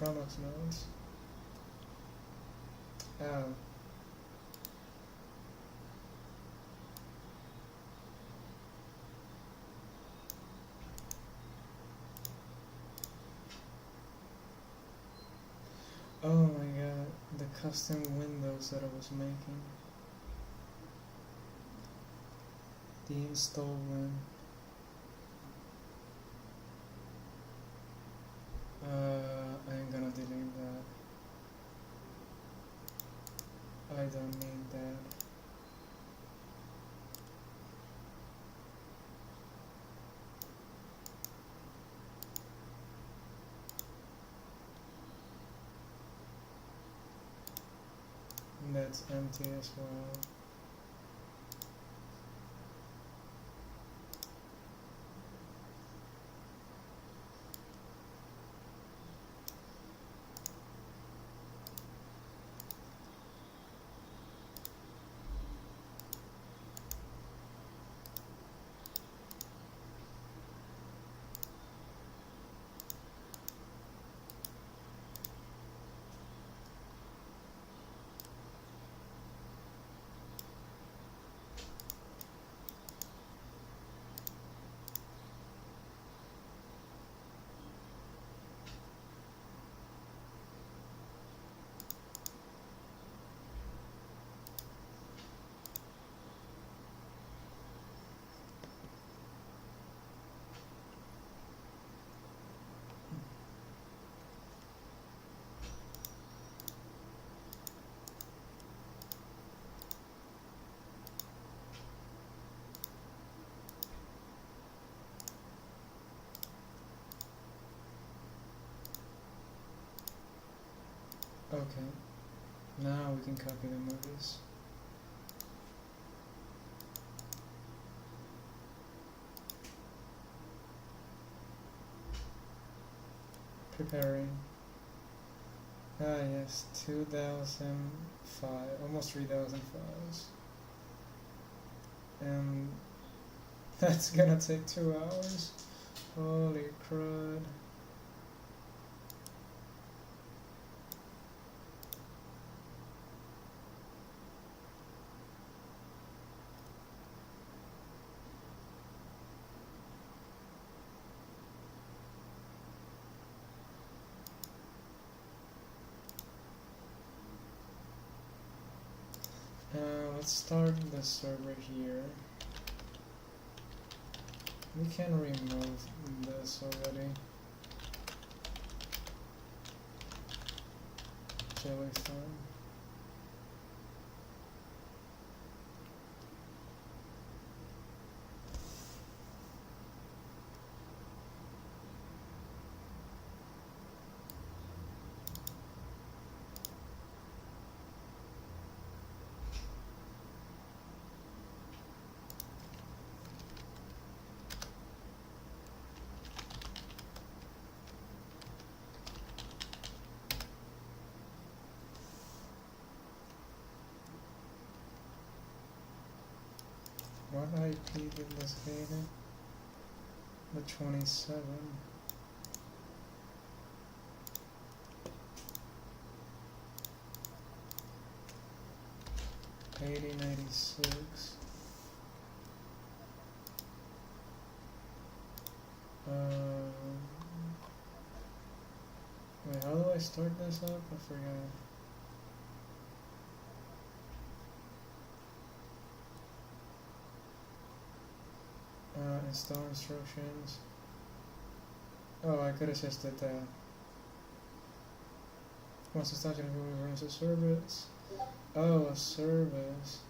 Promox nodes. Oh. Oh my god, the custom windows that I was making. The install one. I'm gonna delete that. I don't need that. And that's empty as well. Okay, now we can copy the movies. Preparing. Ah yes, 2005, almost 3000 files. And that's gonna take 2 hours. Holy crud. let's start the server here. We can remove this already. Jellyfin. What IP did this get in? The 27. $80.96. Wait, how do I start this up? I forgot. Install instructions. Oh, I could have just did that. Once it's started, it runs a service. Oh, a service.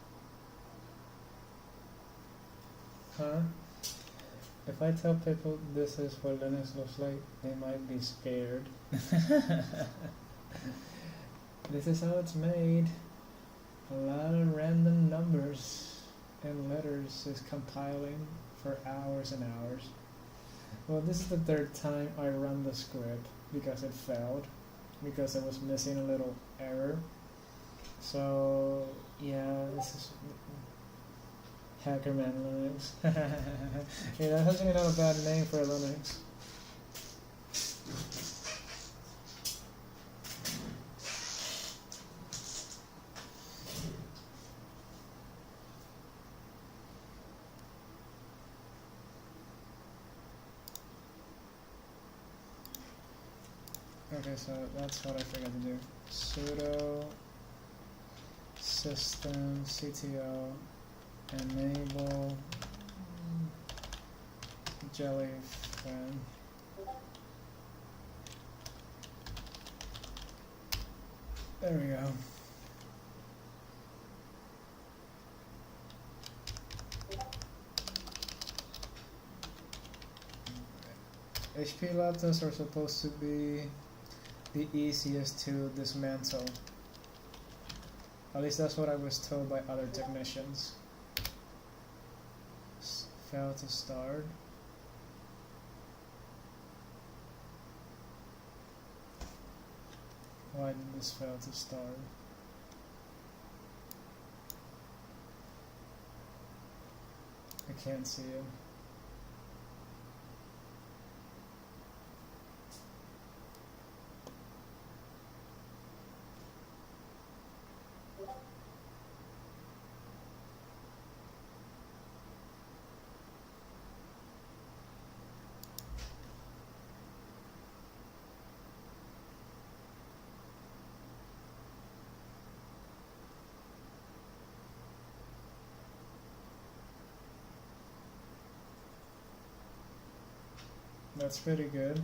Huh? If I tell people this is what Linux looks like, they might be scared. This is how it's made. A lot of random numbers and letters is compiling for hours and hours. Well, this is the third time I run the script because it failed, because it was missing a little error. So yeah, this is Hackerman Linux. Yeah, that's actually not a bad name for Linux. Okay, so that's what I forgot to do. Sudo system cto enable jellyfin. There we go. HP laptops are supposed to be the easiest to dismantle. At least that's what I was told by other technicians. Fail to start. Why did this fail to start? I can't see it. That's pretty good.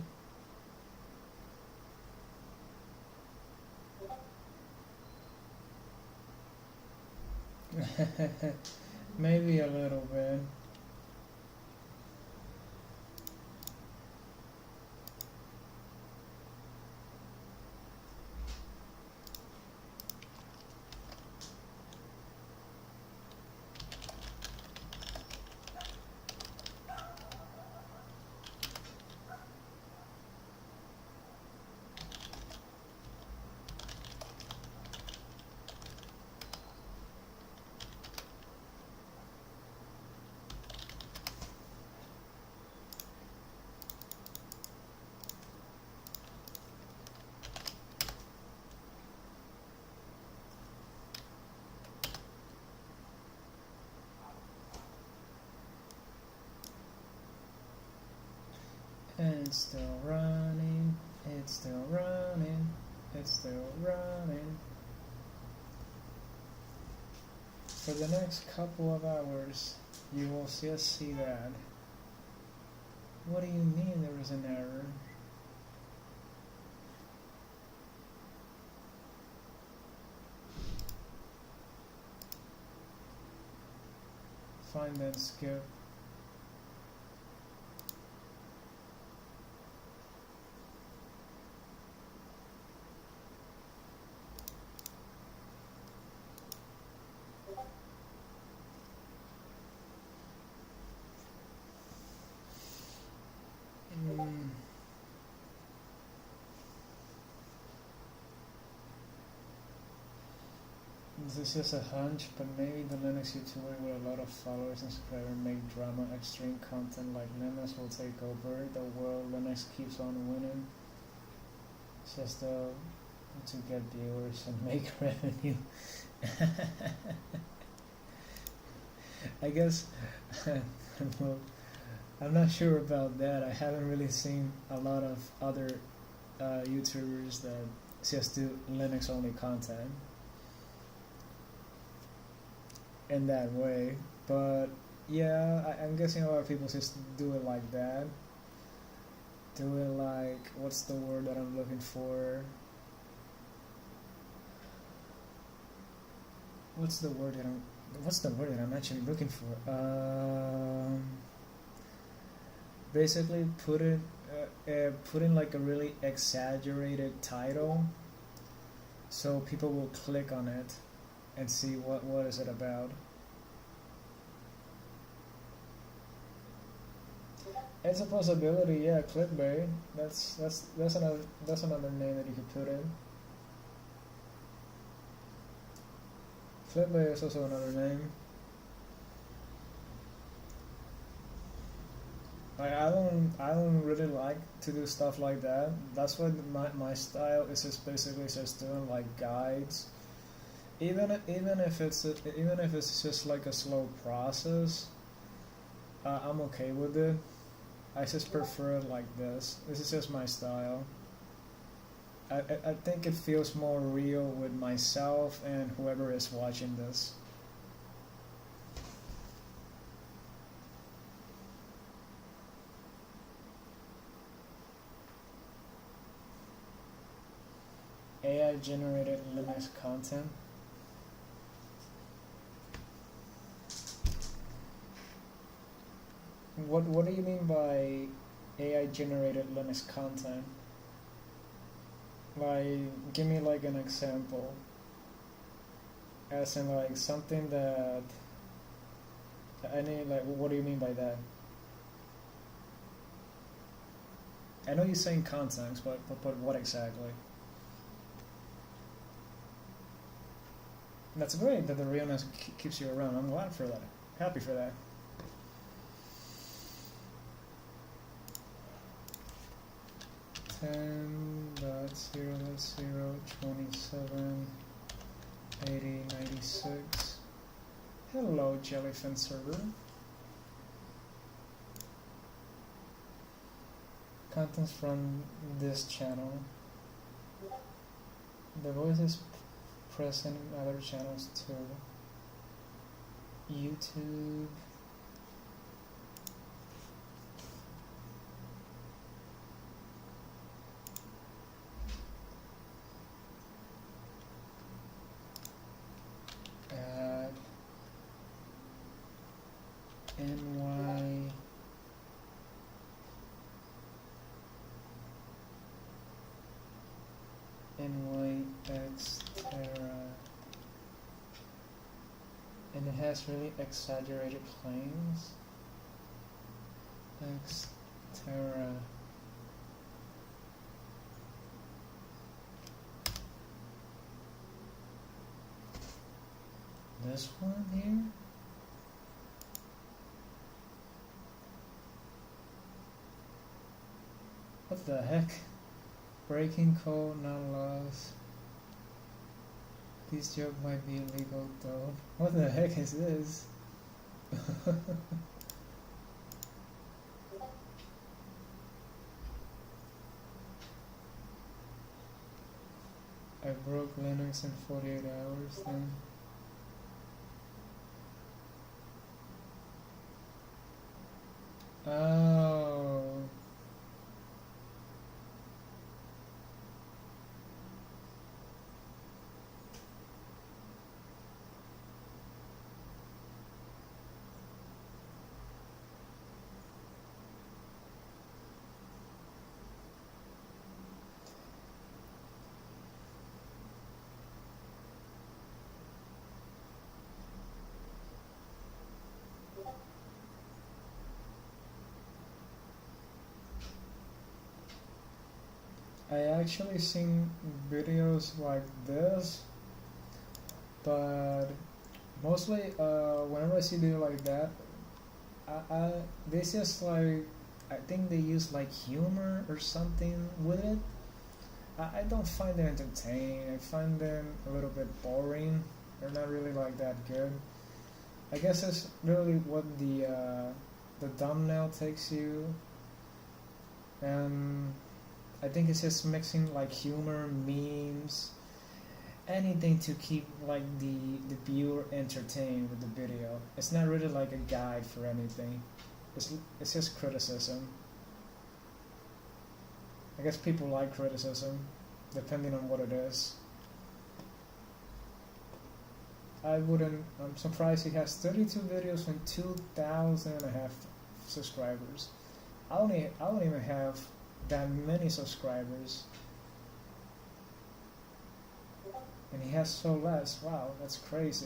Maybe a little bit. And it's still running, it's still running, it's still running. For the next couple of hours, you will just see that. What do you mean there is an error? Find and skip. This is just a hunch, but maybe the Linux YouTuber with a lot of followers and subscribers make drama, extreme content like Linux will take over the world. Linux keeps on winning. It's just to get viewers and make revenue. I guess, well, I'm not sure about that. I haven't really seen a lot of other YouTubers that just do Linux only content in that way, but yeah, I'm guessing a lot of people just do it like that. Do it like, what's the word that I'm looking for? What's the word that I'm actually looking for? Basically, put in like a really exaggerated title, so people will click on it and see what is it about. It's a possibility, yeah. Clickbait. That's another name that you could put in. Clickbait is also another name. Like, I don't really like to do stuff like that. That's why my style is just basically just doing like guides. Even if it's just like a slow process, I'm okay with it. I just prefer it like this. This is just my style. I think it feels more real with myself and whoever is watching this. AI generated Linux content. What do you mean by AI generated Linux content? Like, give me like an example. As in like something that like, what do you mean by that? I know you're saying context, but what exactly? That's great that the realness keeps you around. I'm glad for that. Happy for that. $10.0.0.27.80.96. Hello, Jellyfin server. Contents from this channel. The voice is present in other channels too. YouTube. Add NY NYXterra, and it has really exaggerated claims. Xterra. This one here? What the heck? Breaking code, not lost. This joke might be illegal though. What the heck is this? I broke Linux in 48 hours then. Oh. I actually seen videos like this, but mostly whenever I see video like that, I this is like I think they use like humor or something with it. I don't find them entertaining. I find them a little bit boring. They're not really like that good. I guess it's really what the thumbnail takes you, and I think it's just mixing like humor, memes, anything to keep like the viewer entertained with the video. It's not really like a guide for anything. It's just criticism. I guess people like criticism, depending on what it is. I'm surprised he has 32 videos and 2,500 subscribers. I don't even have that many subscribers, and he has so less. Wow, that's crazy.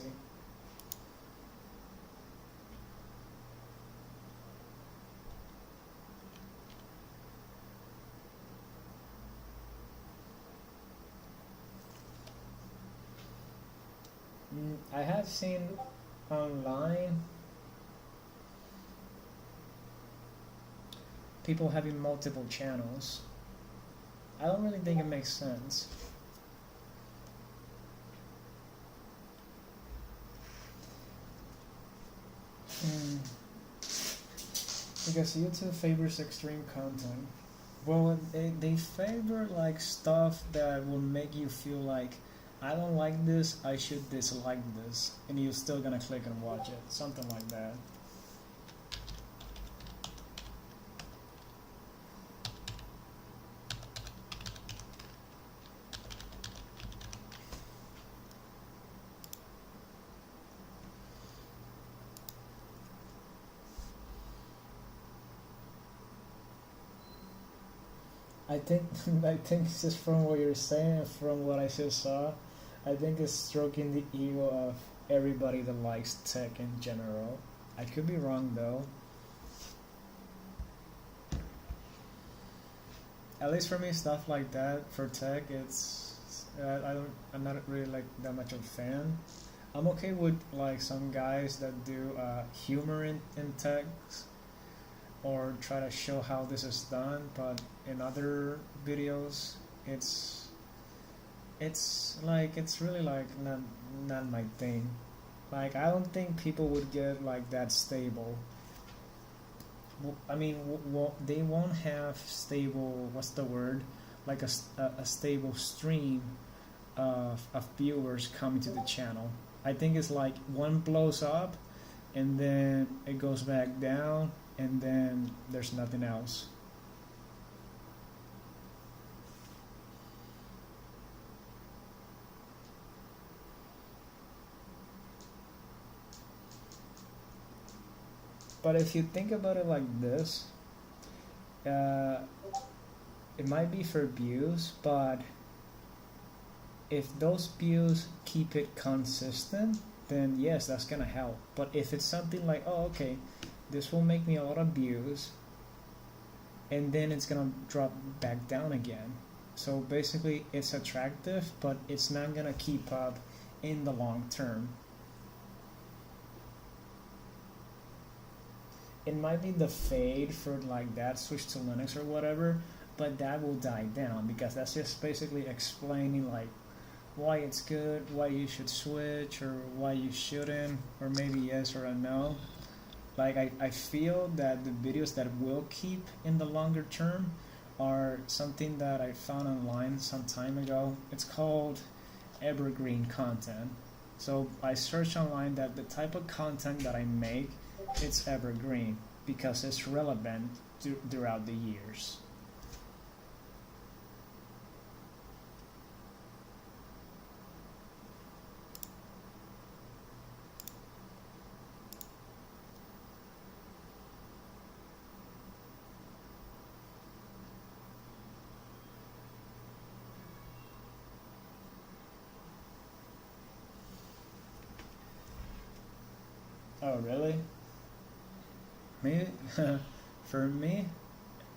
I have seen online people having multiple channels. I don't really think it makes sense. Because YouTube favors extreme content. Well, they favor like stuff that will make you feel like I don't like this, I should dislike this, and you're still gonna click and watch it. Something like that. I think I think just from what you're saying, from what I just saw, I think it's stroking the ego of everybody that likes tech in general. I could be wrong though. At least for me, stuff like that for tech, I'm not really like that much of a fan. I'm okay with like some guys that do humor in text or try to show how this is done, but in other videos, it's really like not my thing. Like I don't think people would get like that stable. I mean, they won't have stable. What's the word? Like a stable stream of viewers coming to the channel. I think it's like one blows up, and then it goes back down, and then there's nothing else. But if you think about it like this, uh, it might be for views, but if those views keep it consistent, then yes, that's gonna help. But if it's something like, oh, okay, this will make me a lot of views, and then it's gonna drop back down again. So basically, it's attractive, but it's not gonna keep up in the long term. It might be the fade for like that switch to Linux or whatever, but that will die down because that's just basically explaining like why it's good, why you should switch, or why you shouldn't, or maybe yes or a no. Like I feel that the videos that will keep in the longer term are something that I found online some time ago. It's called evergreen content. So I searched online that the type of content that I make, it's evergreen. because it's relevant throughout the years. Oh, really? Me? For me,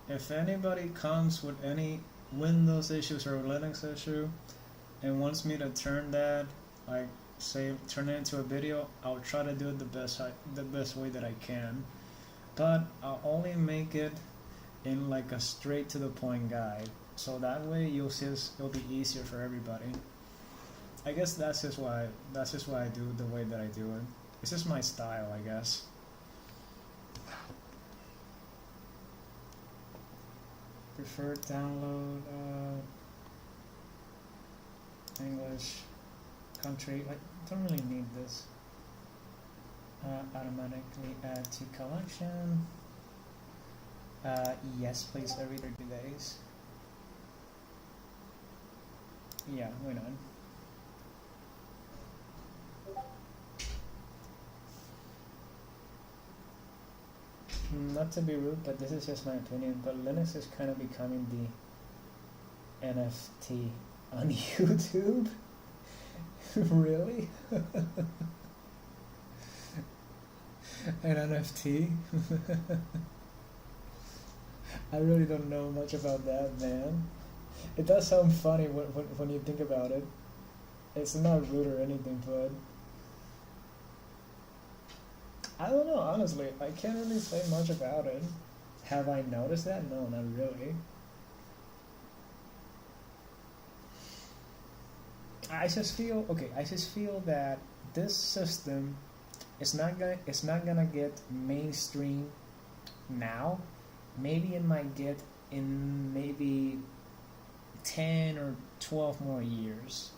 if anybody comes with any Windows issues or Linux issue and wants me to turn that, like, say, turn it into a video, I'll try to do it the best way that I can. But I'll only make it in like a straight to the point guide, so that way it'll be easier for everybody. I guess that's just why I do the way that I do it. It's just my style, I guess. Preferred download English country. I don't really need this. Automatically add to collection. Yes, please, every 30 days. Yeah, why not? Not to be rude, but this is just my opinion, but Linux is kind of becoming the NFT on YouTube. Really? An NFT? I really don't know much about that, man. It does sound funny when you think about it. It's not rude or anything, but I don't know, honestly. I can't really say much about it. Have I noticed that? No, not really. I just feel that this system is not gonna get mainstream now. Maybe it might get in maybe 10 or 12 more years.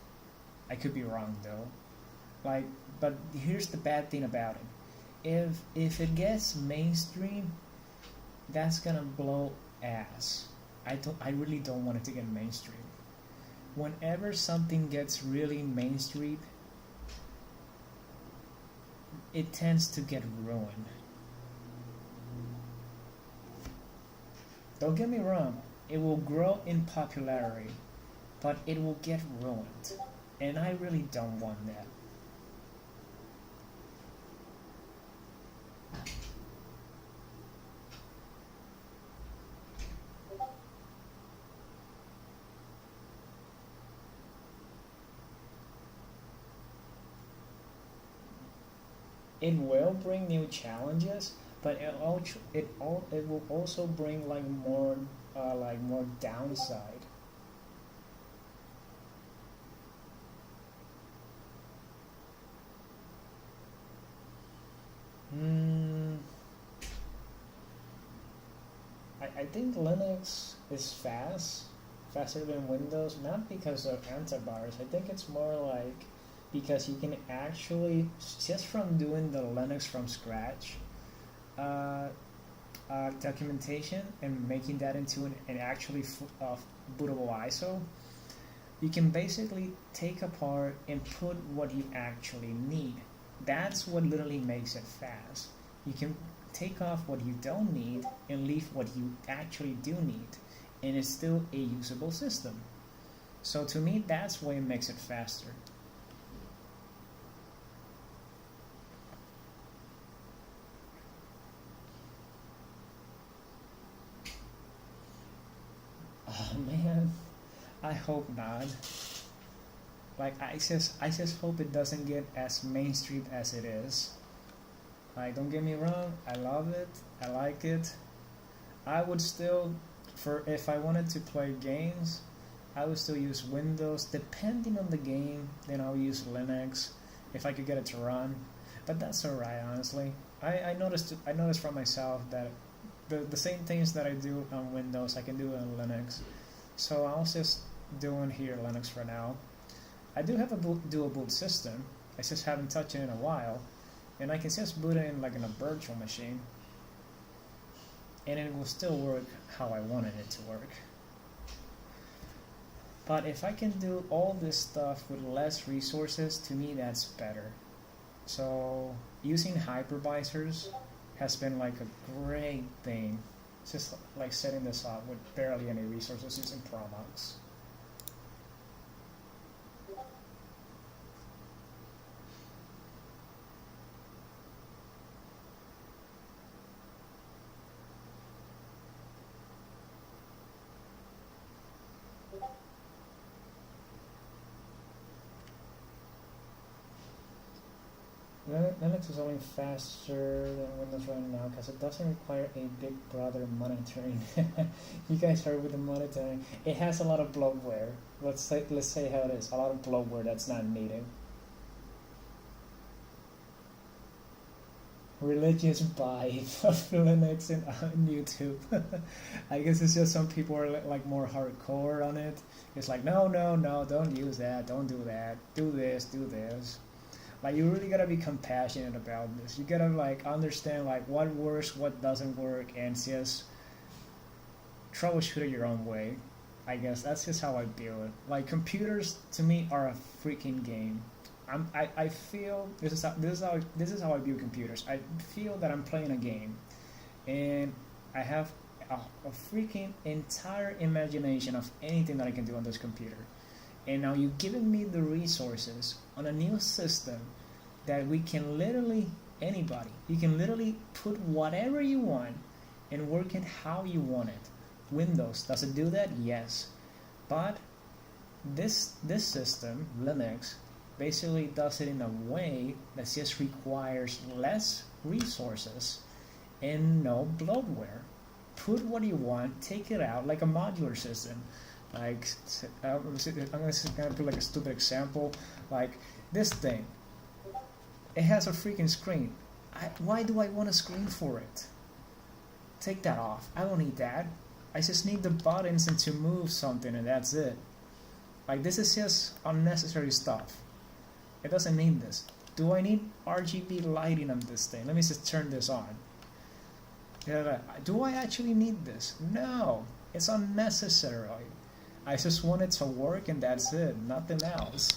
I could be wrong though. But here's the bad thing about it. If it gets mainstream, that's gonna blow ass. I really don't want it to get mainstream. Whenever something gets really mainstream, it tends to get ruined. Don't get me wrong, it will grow in popularity, but it will get ruined. And I really don't want that. It will bring new challenges, but it will also bring more downside. I think Linux is faster than Windows, not because of antivirus. I think it's more like because you can actually, just from doing the Linux from scratch, documentation and making that into an actually bootable ISO, you can basically take apart and put what you actually need. That's what literally makes it fast. You can take off what you don't need and leave what you actually do need, and it's still a usable system. So to me, that's why it makes it faster. Oh man, I hope not. I just hope it doesn't get as mainstream as it is. Don't get me wrong, I love it, I like it. I would still, if I wanted to play games, I would still use Windows. Depending on the game, then I'll use Linux if I could get it to run. But that's alright, honestly. I noticed for myself that the same things that I do on Windows, I can do on Linux. So I'll just doing here Linux for now. I do have a dual boot system. I just haven't touched it in a while, and I can just boot it in in a virtual machine. and it will still work how I wanted it to work. But if I can do all this stuff with less resources, to me that's better. So using hypervisors has been like a great thing. It's just like setting this up with barely any resources using Promox. Linux is only faster than Windows right now because it doesn't require a big brother monitoring. You guys heard with the monitoring. It has a lot of bloatware. Let's say how it is. A lot of bloatware that's not needed. Religious vibe of Linux on YouTube. I guess it's just some people are like more hardcore on it. It's like no, don't use that, don't do that, do this, do this. Like you really gotta be compassionate about this. You gotta like understand like what works, what doesn't work, and just troubleshoot it your own way. I guess that's just how I view it. Like computers to me are a freaking game. I feel this is how I view computers. I feel that I'm playing a game, and I have a freaking entire imagination of anything that I can do on this computer. And now you've given me the resources on a new system that we can literally, anybody, you can literally put whatever you want and work it how you want it. Windows, does it do that? Yes. But this system, Linux, basically does it in a way that just requires less resources and no bloatware. Put what you want, take it out, like a modular system. Like, I'm gonna put like a stupid example, like this thing. It has a freaking screen. Why do I want a screen for it? Take that off. I don't need that. I just need the buttons and to move something, and that's it. Like, this is just unnecessary stuff. It doesn't need this. Do I need RGB lighting on this thing? Let me just turn this on. Do I actually need this? No. It's unnecessary. I just want it to work and that's it. Nothing else.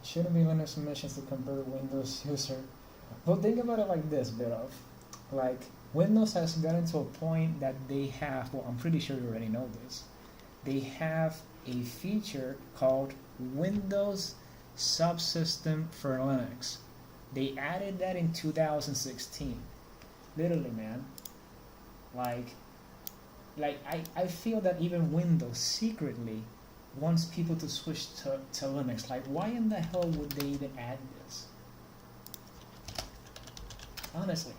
Shouldn't be Linux missions to convert Windows user. But think about it like this, bit of. Like, Windows has gotten to a point that they have, well, I'm pretty sure you already know this. They have a feature called Windows Subsystem for Linux. They added that in 2016. Literally, man. Like I feel that even Windows secretly wants people to switch to Linux. Like, why in the hell would they even add this? Honestly.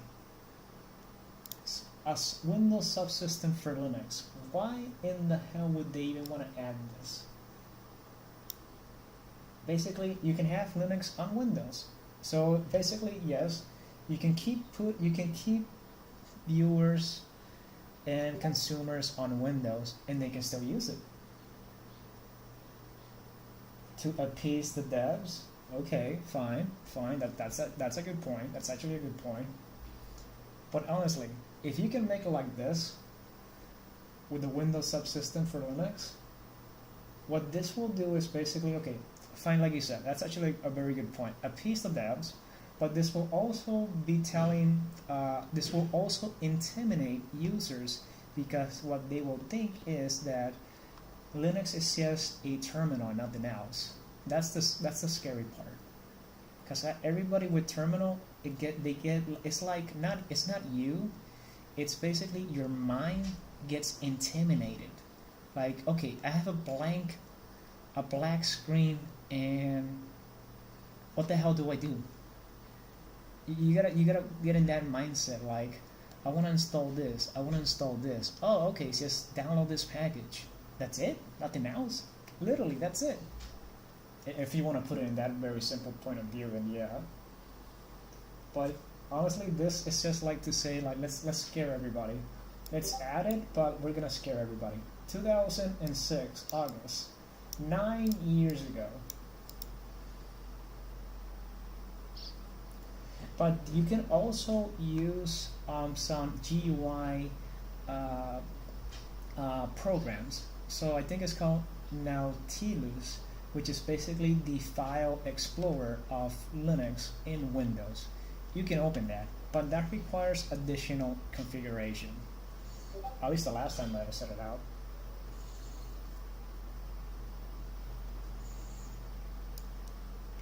As Windows Subsystem for Linux, why in the hell would they even want to add this? Basically, you can have Linux on Windows. So basically, yes, you can keep viewers and consumers on Windows, and they can still use it. To appease the devs, okay, fine. That's a good point. That's actually a good point. But honestly, if you can make it like this with the Windows subsystem for Linux, what this will do is basically, okay, fine, like you said, that's actually a very good point. Appease the devs, but this will also be telling, this will also intimidate users, because what they will think is that Linux is just a terminal, nothing else. That's the scary part, because everybody with terminal, it's not you. It's basically your mind gets intimidated. Like, okay, I have a black screen, and what the hell do I do? You gotta get in that mindset. Like, I want to install this. I want to install this. Oh, okay, so just download this package. That's it? Nothing else? Literally, that's it. If you want to put it in that very simple point of view, then yeah. But honestly, this is just like to say, like, let's scare everybody. Let's add it, but we're gonna scare everybody. 2006, August, 9 years ago. But you can also use some GUI programs. So I think it's called Nautilus, which is basically the file explorer of Linux in Windows. You can open that, but that requires additional configuration. At least the last time that I set it out.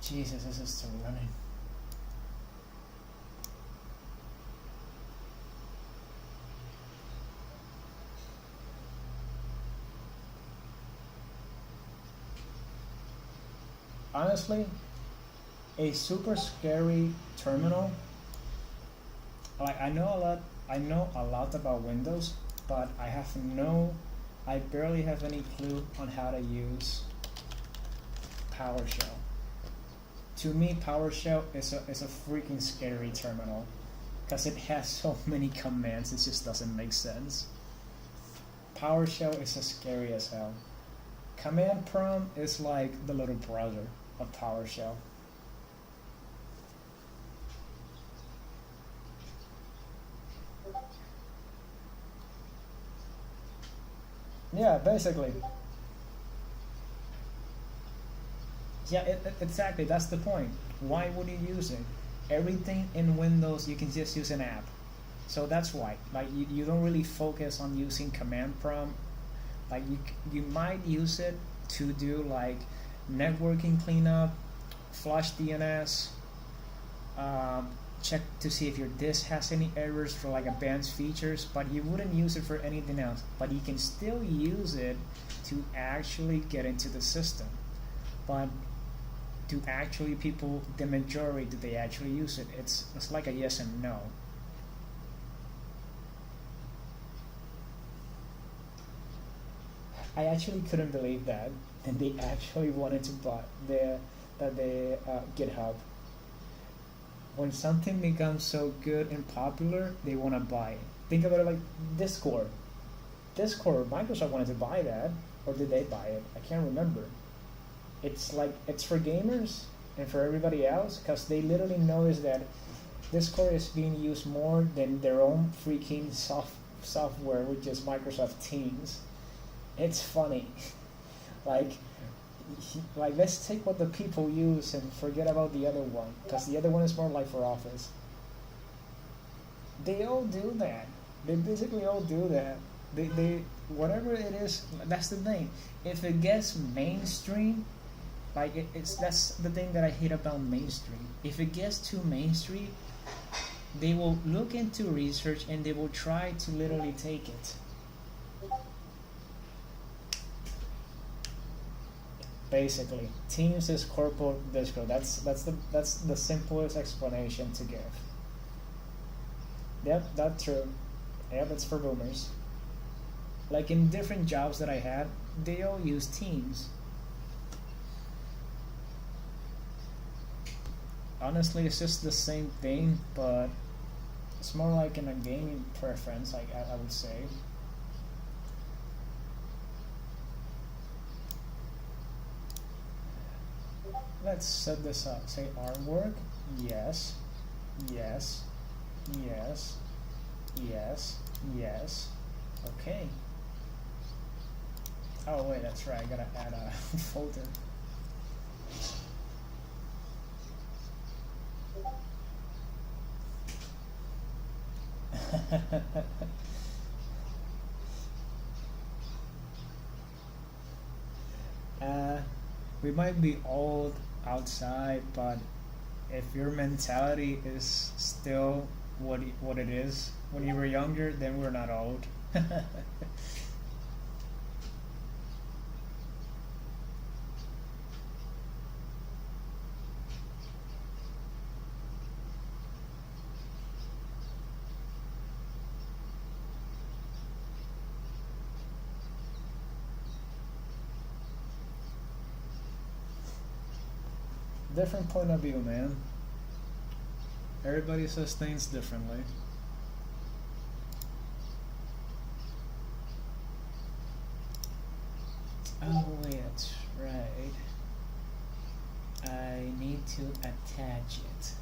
Jesus, this is still running. Honestly, a super scary terminal. Like I know a lot about Windows, but I barely have any clue on how to use PowerShell. To me, PowerShell is a freaking scary terminal because it has so many commands. It just doesn't make sense. PowerShell is as scary as hell. Command prompt is like the little brother of PowerShell. Yeah, basically. Yeah, exactly. That's the point. Why would you use it? Everything in Windows, you can just use an app. So that's why. Like you don't really focus on using command prompt. Like you might use it to do like networking cleanup, flush DNS, check to see if your disk has any errors for like advanced features, but you wouldn't use it for anything else. But you can still use it to actually get into the system. But do actually people, the majority, do they actually use it? It's like a yes and no. I actually couldn't believe that they actually wanted to buy the GitHub. When something becomes so good and popular, they want to buy it. Think about it like Discord. Microsoft wanted to buy that, or did they buy it? I can't remember. It's like it's for gamers and for everybody else because they literally noticed that Discord is being used more than their own freaking software, which is Microsoft Teams. It's funny. like let's take what the people use and forget about the other one because the other one is more like for Office. They all do that. They basically all do that. They whatever it is. That's the thing. If it gets mainstream, like that's the thing that I hate about mainstream. If it gets too mainstream, they will look into research and they will try to literally take it. Basically, Teams is corporate Discord. That's the simplest explanation to give. Yep, that's true. Yep, it's for boomers. Like in different jobs that I had, they all use Teams. Honestly, it's just the same thing, but it's more like in a gaming preference, like I would say. Let's set this up. Say artwork. Yes. Yes. Yes. Yes. Yes. Okay. Oh wait, that's right. I gotta add a folder. We might be old outside, but if your mentality is still what it is when you were younger, then we're not old. Different point of view, man. Everybody says things differently. Oh wait, that's right. I need to attach it.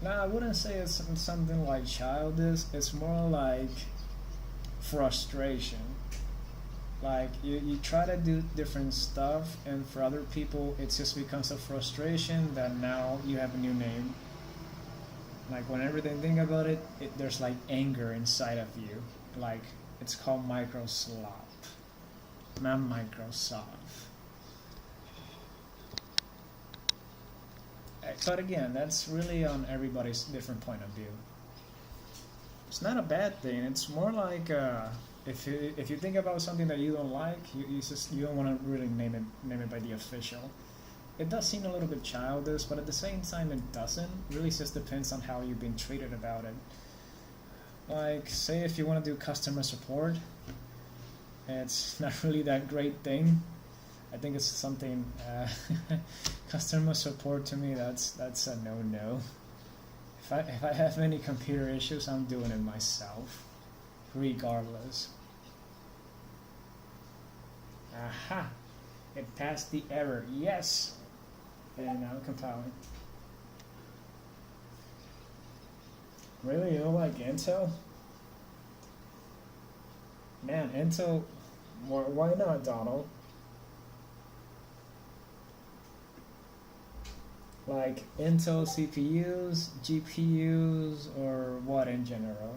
No, I wouldn't say it's something like childish. It's more like frustration. Like you try to do different stuff, and for other people it just becomes a frustration that now you have a new name. Like whenever they think about it, there's like anger inside of you. Like it's called Microsoft, not Microsoft. But again, that's really on everybody's different point of view. It's not a bad thing. It's more like if you think about something that you don't like, you don't want to really name it by the official. It does seem a little bit childish, but at the same time it doesn't. Really just depends on how you've been treated about it. Like say if you want to do customer support, it's not really that great thing. I think it's something customer support to me that's a no. If I have any computer issues, I'm doing it myself, regardless. Aha! It passed the error. Yes. And now compiling. Really, you don't like Intel? Man, Intel. Why not, Donald? Like Intel CPUs, GPUs, or what in general?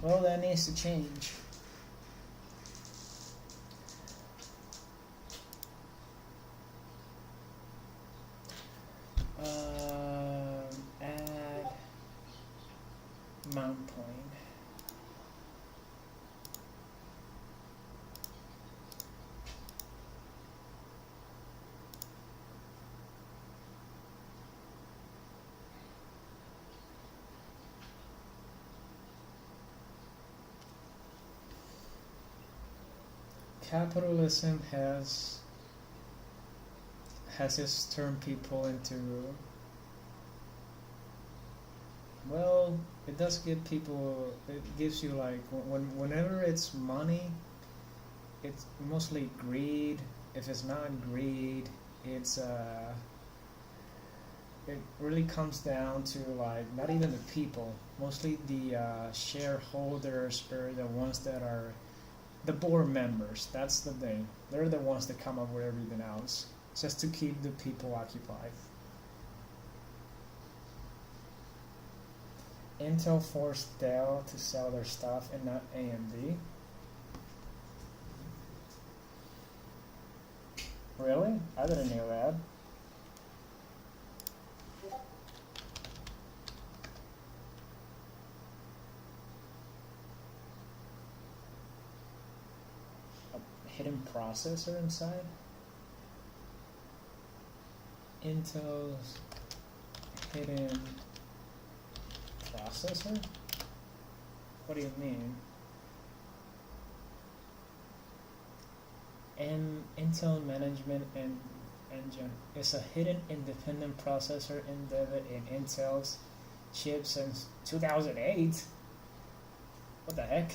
Well, that needs to change. Add mount point. Capitalism has just turned people into, well, it does give people, it gives you like, whenever it's money, it's mostly greed. If it's not greed, it's it really comes down to like not even the people, mostly the shareholders or the ones that are the board members. That's the thing. They're the ones that come up with everything else, just to keep the people occupied. Intel forced Dell to sell their stuff and not AMD. Really? I didn't know that. Hidden processor inside? Intel's hidden processor? What do you mean? And Intel Management Engine is a hidden independent processor embedded in Intel's chip since 2008. What the heck?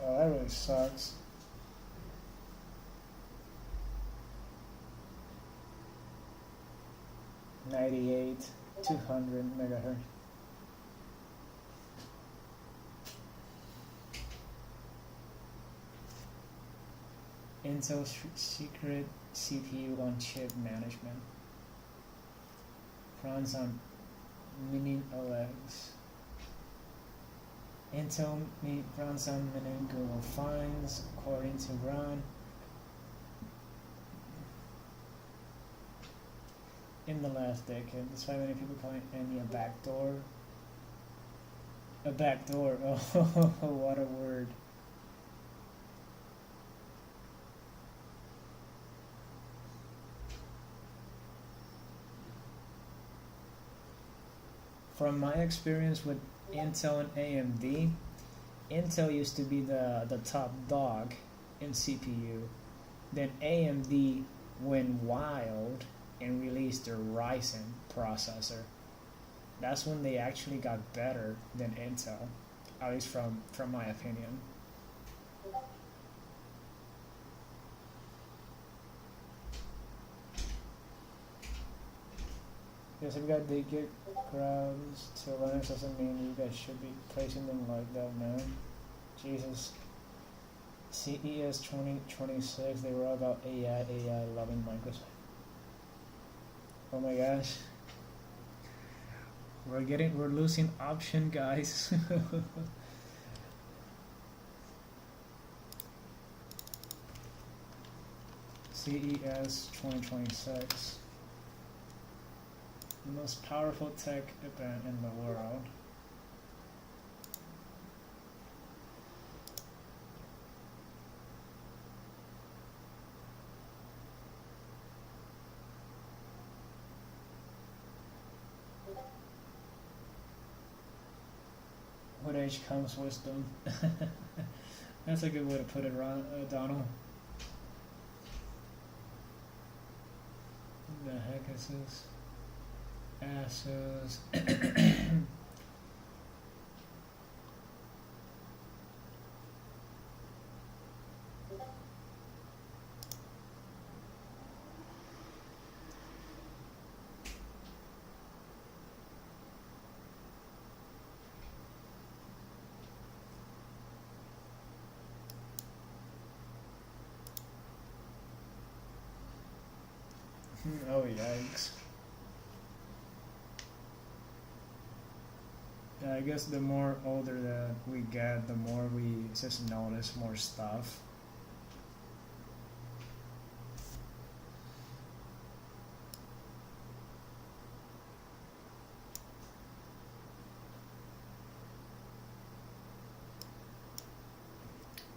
Oh, that really sucks. '98, 200 megahertz. Intel's secret CPU on chip management. Runs on mini OS. Intel runs on many Google finds, according to Ron. In the last decade, despite many people calling any a backdoor. A backdoor, oh, what a word. From my experience with Intel and AMD, Intel used to be the top dog in CPU. Then AMD went wild and released their Ryzen processor. That's when they actually got better than Intel, at least from my opinion. Yes, if you got the gig crowds to Linux doesn't mean you guys should be placing them like that, man. Jesus. CES 2026, they were all about AI loving Microsoft. Oh my gosh. We're losing option, guys. CES 2026. The most powerful tech event in the world. With age comes wisdom. That's a good way to put it, Donald. What the heck is this? Asses. Oh, yikes. Yeah, I guess the more older that we get, the more we just notice more stuff.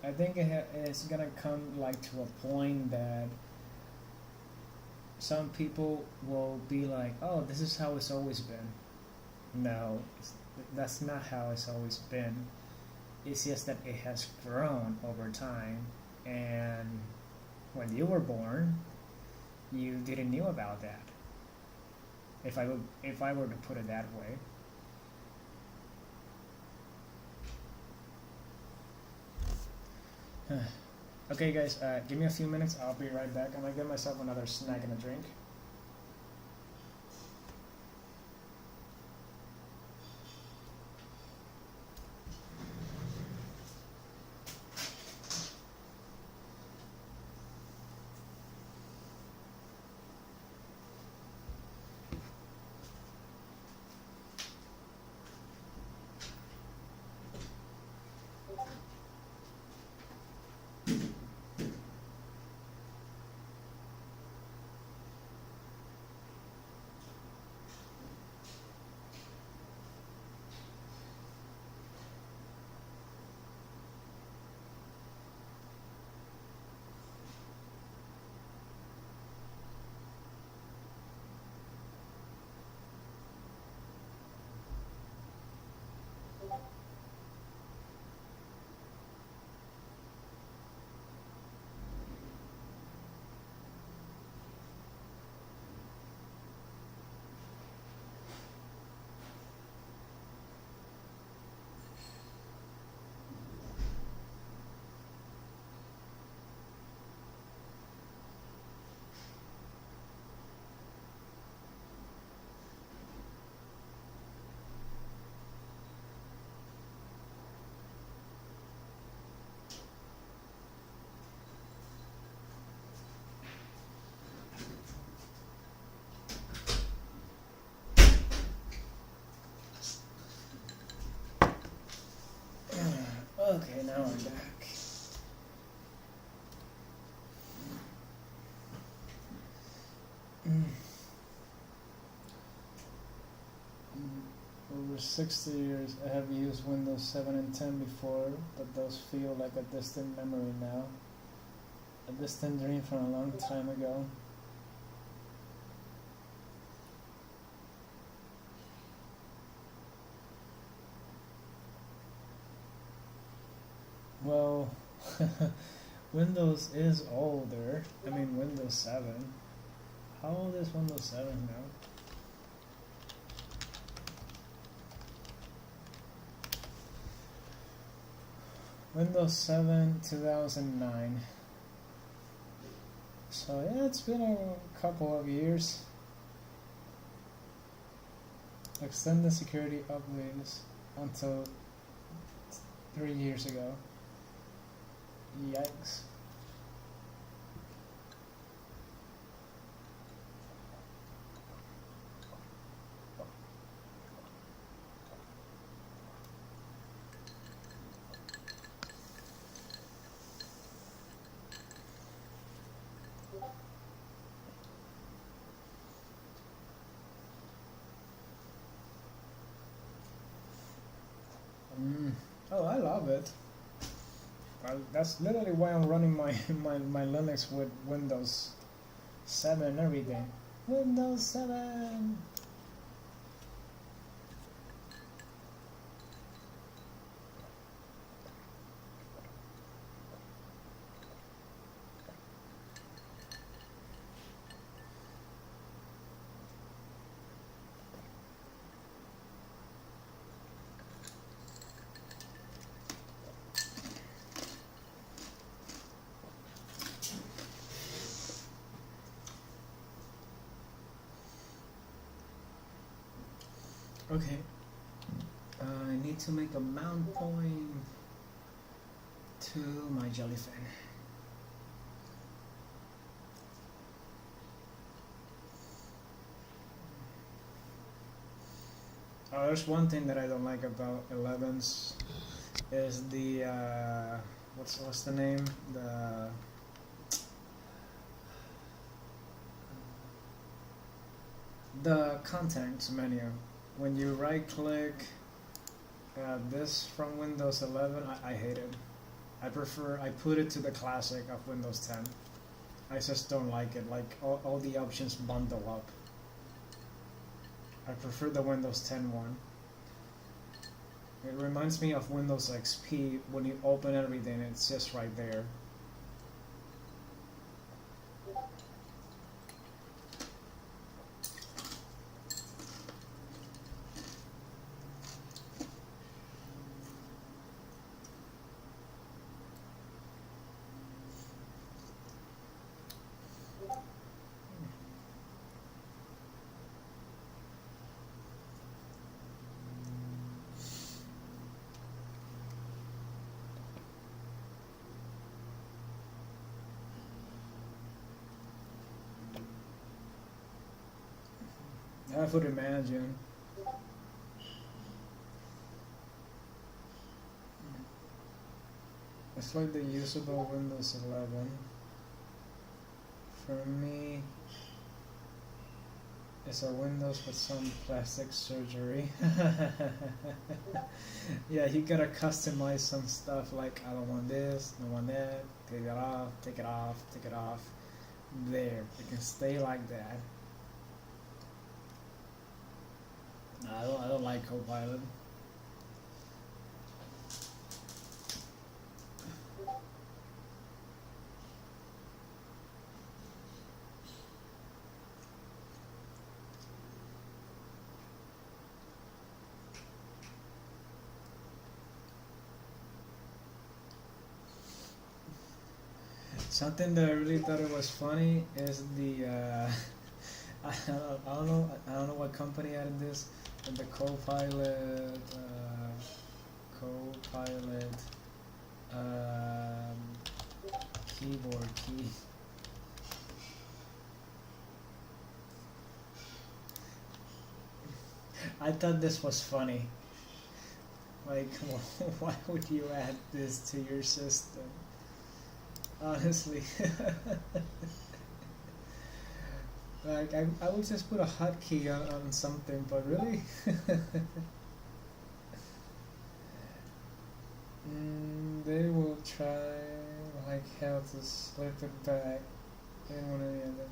I think it's gonna come like to a point that some people will be like, oh, this is how it's always been. No, that's not how it's always been. It's just that it has grown over time, and when you were born, you didn't know about that. If I were to put it that way. Okay, guys, give me a few minutes. I'll be right back. I'm gonna get myself another snack and a drink. Okay, now I'm back. Over 60 years, I have used Windows 7 and 10 before, but those feel like a distant memory now. A distant dream from a long time ago. Well, Windows is older. I mean, Windows 7. How old is Windows 7 now? Windows 7 2009. So yeah, it's been a couple of years. Extended security updates until 3 years ago. Yikes. Oh, I love it. That's literally why I'm running my Linux with Windows 7 and everything. Windows 7! Okay, I need to make a mount point to my jellyfin. Oh, there's one thing that I don't like about 11s is the what's the name? The contents menu. When you right click this from Windows 11, I hate it. I put it to the classic of Windows 10. I just don't like it, like all the options bundle up. I prefer the Windows 10 one. It reminds me of Windows XP. When you open everything, it's just right there. I would imagine. It's like the usable Windows 11. For me, it's a Windows with some plastic surgery. Yeah, you gotta customize some stuff like I don't want this, I don't want that, take it off, take it off, take it off. There, it can stay like that. No, I don't like Copilot. Something that I really thought it was funny is the I don't know what company added this, but the Copilot keyboard key. I thought this was funny. Like, why would you add this to your system? Honestly. Like, I would just put a hotkey on something, but really? They will try like hell to slip it back in one of the other.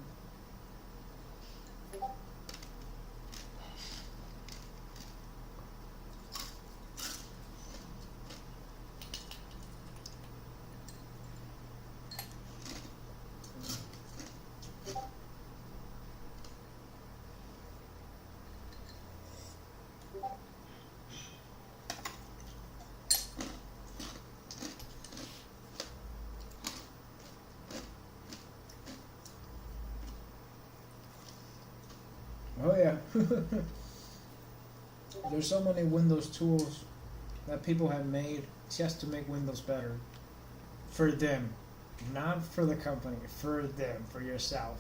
Oh yeah. There's so many Windows tools that people have made just to make Windows better. For them. Not for the company. For them. For yourself.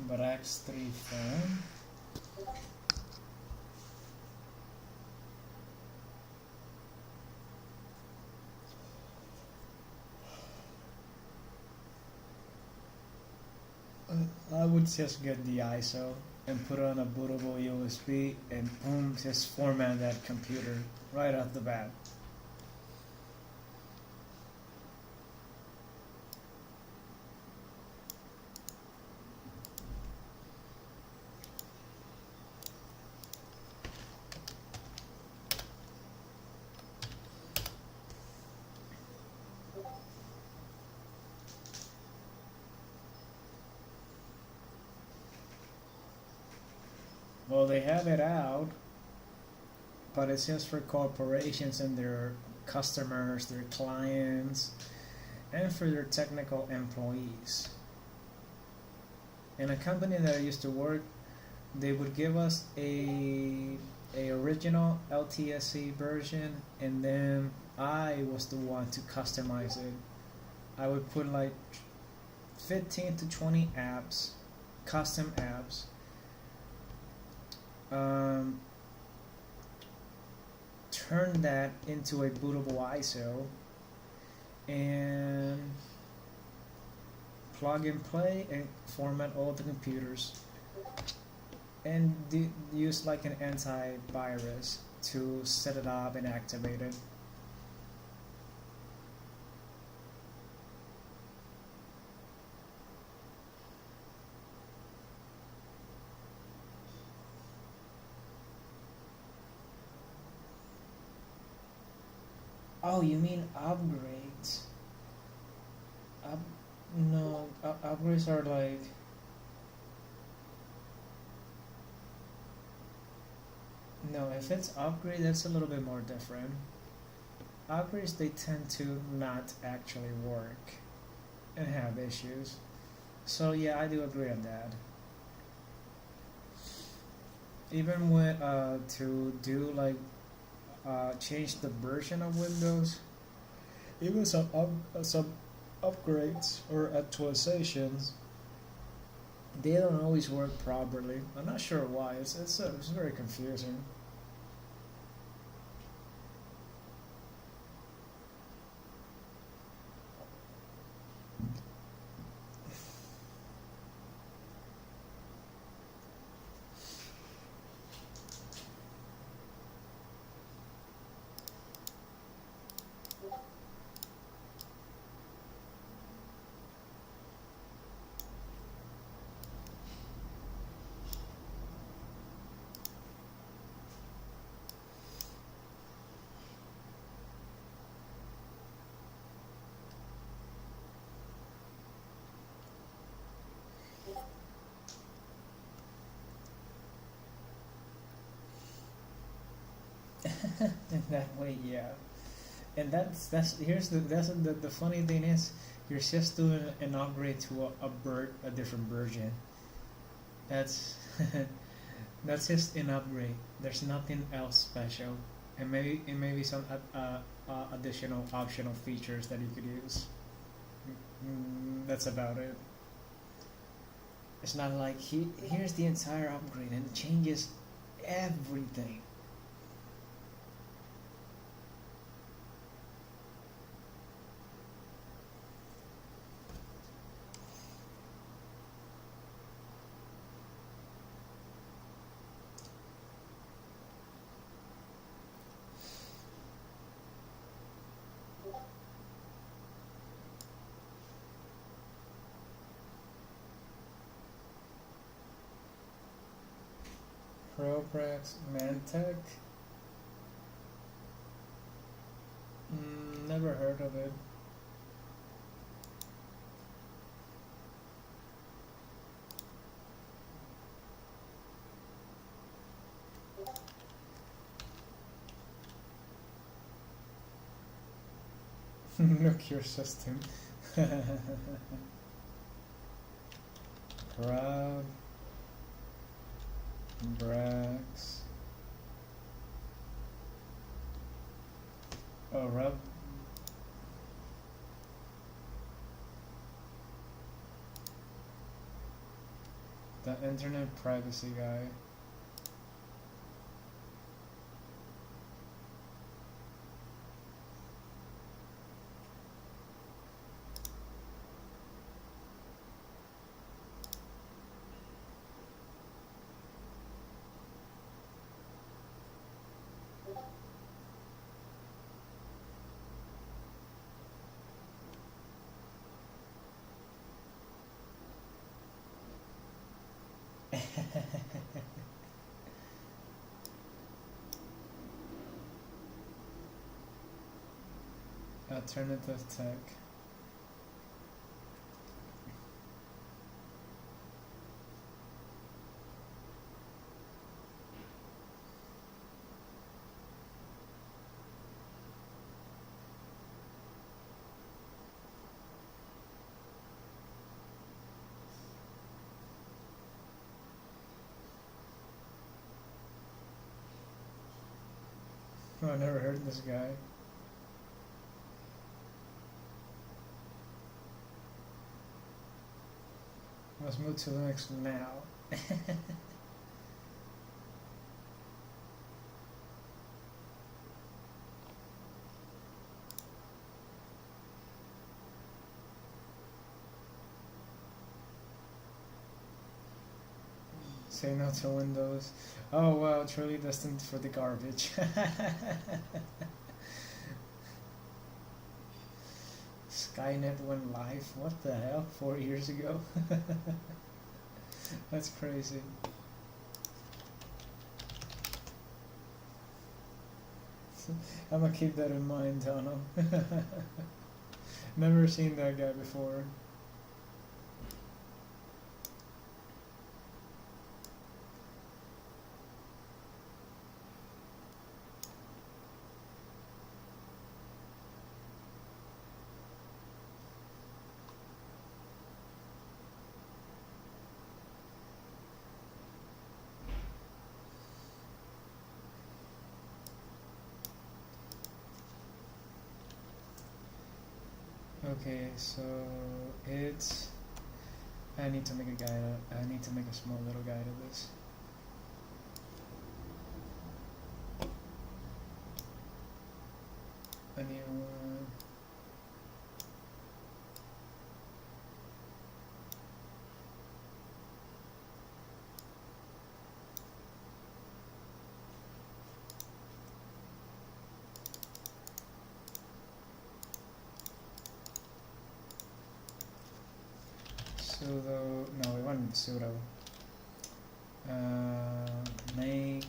But X3 phone. I would just get the ISO and put on a bootable USB and boom, just format that computer right off the bat. Well, they have it out, but it's just for corporations and their customers, their clients, and for their technical employees. In a company that I used to work, they would give us a original LTSC version, and then I was the one to customize it. I would put like 15 to 20 apps, custom apps. Turn that into a bootable ISO and plug and play and format all the computers and use like an antivirus to set it up and activate it. Oh, you mean upgrades? No, upgrades are like No, if it's upgrade, that's a little bit more different. Upgrades, they tend to not actually work and have issues. So yeah, I do agree on that. Even with to do like change the version of Windows, even some upgrades or actualizations, they don't always work properly. I'm not sure why. It's very confusing. In that way, yeah. And that's here's the funny thing is you're just doing an upgrade to a different version. That's that's just an upgrade. There's nothing else special, and maybe some additional optional features that you could use. That's about it. It's not like here's the entire upgrade and it changes everything. Proprax Mantech? Never heard of it. Look your system. Crowd. Brax. Oh, Rob. The internet privacy guy. Alternative tech. Oh, I never heard of this guy. Let's move to Linux now. Say no to Windows. Oh wow, truly destined for the garbage. Skynet went live. What the hell? 4 years ago? That's crazy. I'm gonna keep that in mind, Tano. Never seen that guy before. Okay, so it's. I need to make a guide. I need to make a small little guide of this. A new one. Sudo, no, we want sudo. Make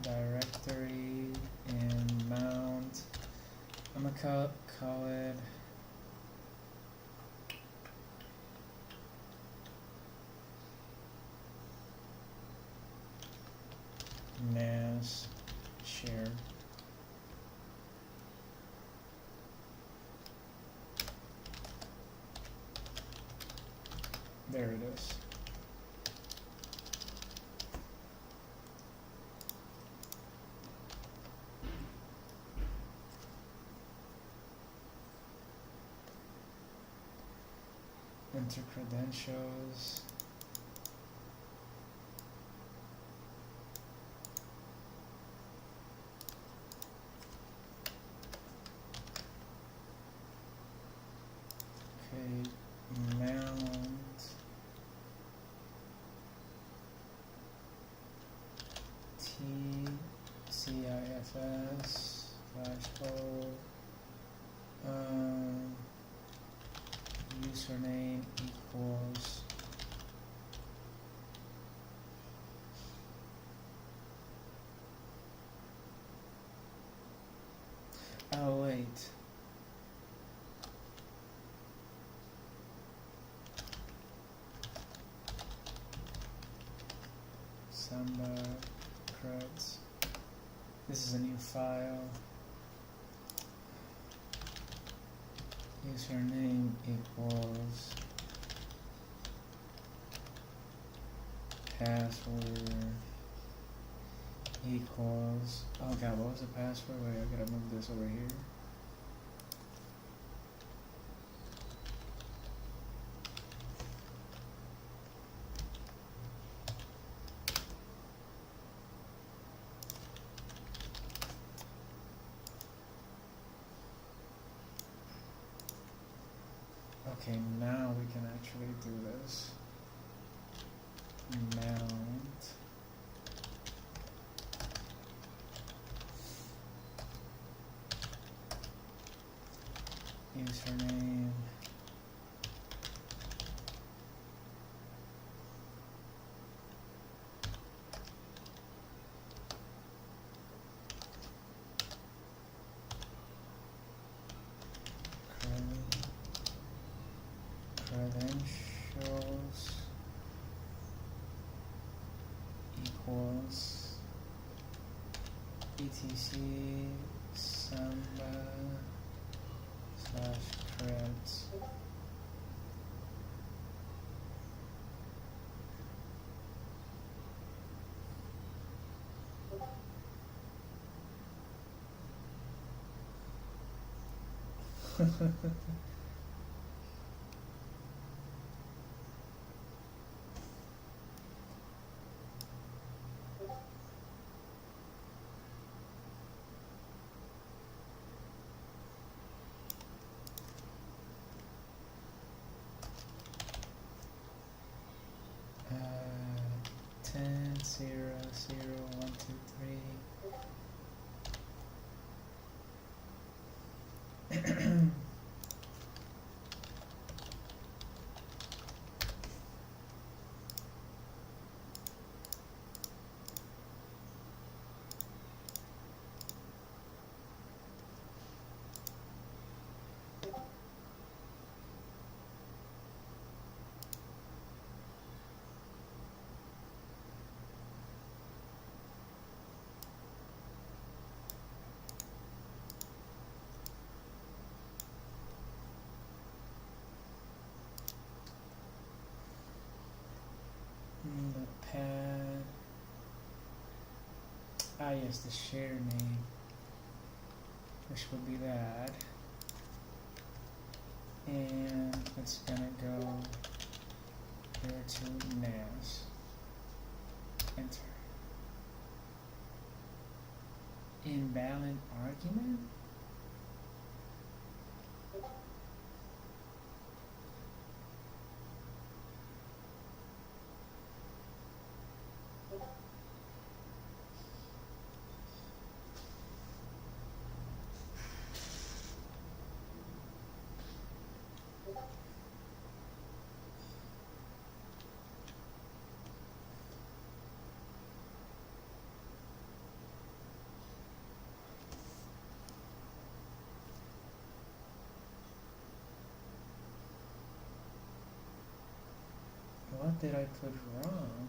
directory and mount. I'm gonna call it NAS share. There it is. Enter credentials. Okay, mount TCIFS/o username equals oh wait, Samba creds. This is a new file. Username equals password equals, oh god, what was the password? Wait, I gotta move this over here. Okay, now we can actually do this. Mount username credentials equals etc samba/creds. uh, 10 0 0 1 2 3. The pad. Ah, yes, the share name, which would be that. and it's gonna go here to NAS. Enter. Invalid argument? What did I put wrong?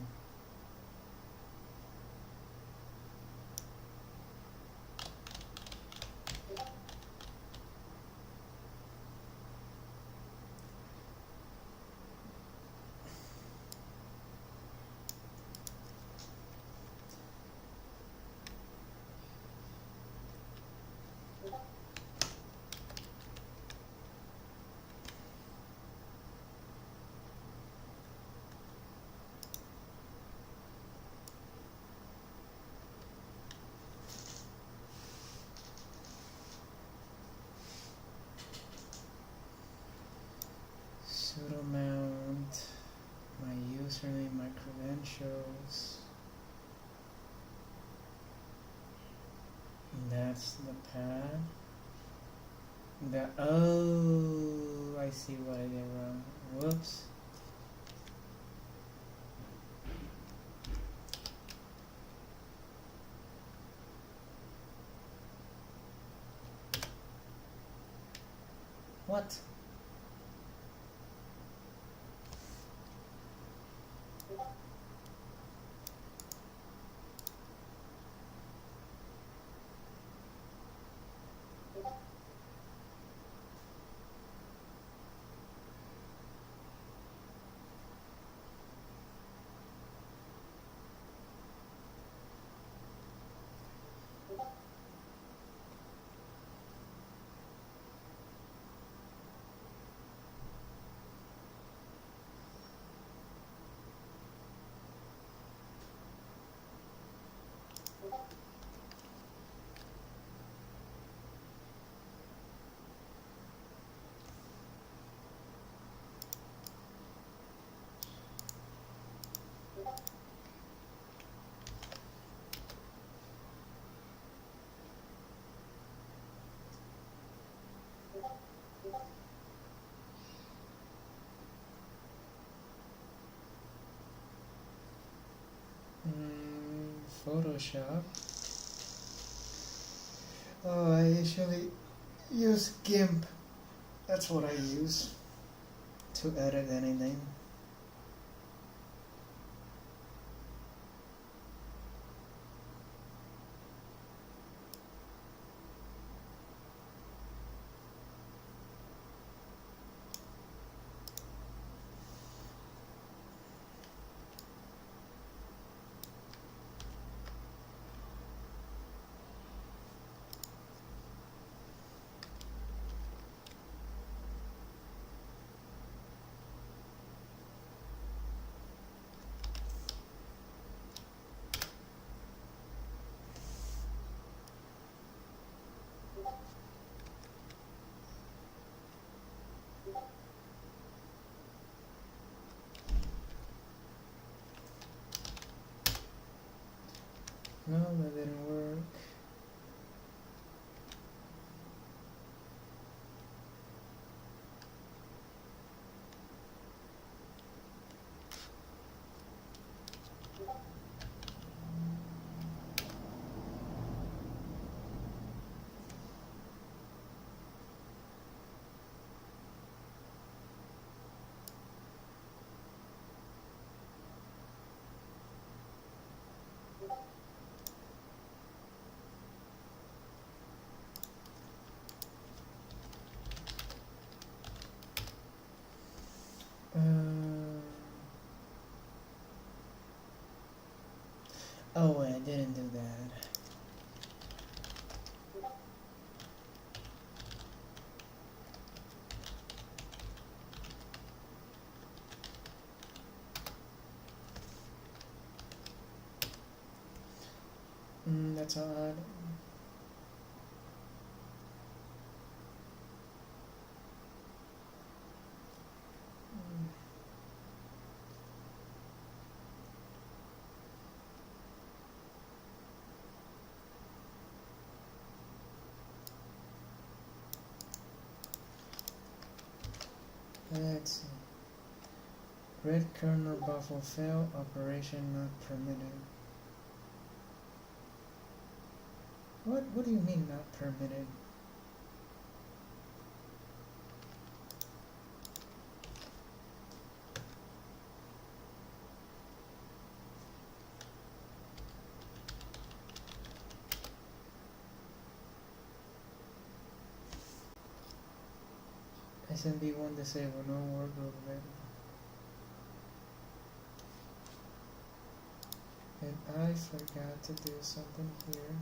Sudo mount, my username, my credentials. That's the pad. Oh, I see what I did wrong. Whoops. What? Photoshop. Oh, I usually use GIMP. That's what I use to edit anything. That's odd. Let's see. Red kernel buffer fail, operation not permitted. What do you mean not permitted? SMB1 disabled, no workload available. And I forgot to do something here.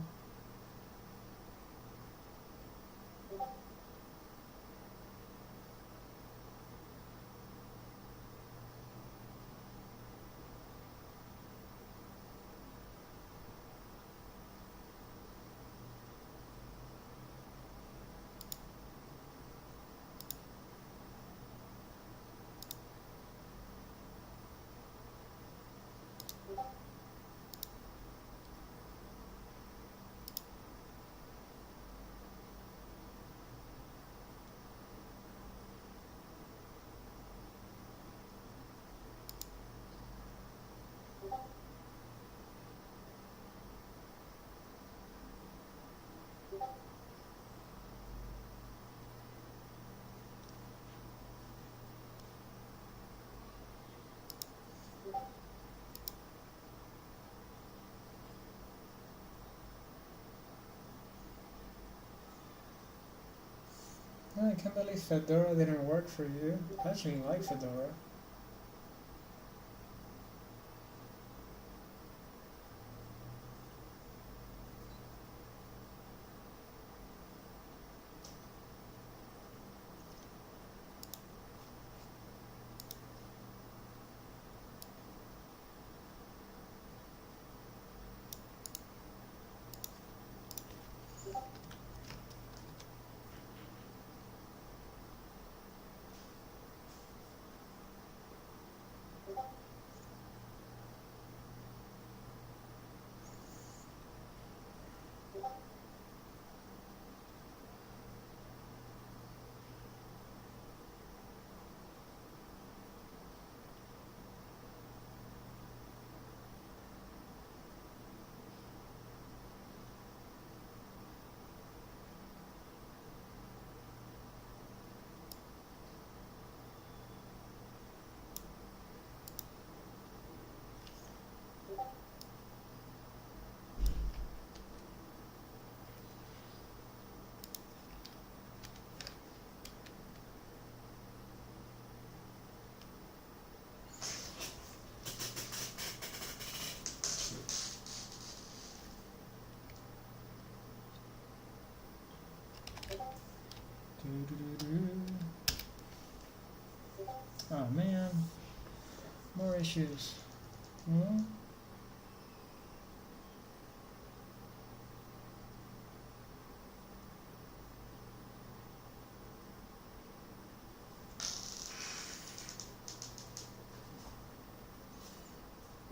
I can't believe Fedora didn't work for you. I actually like Fedora. Oh man, more issues. Hmm?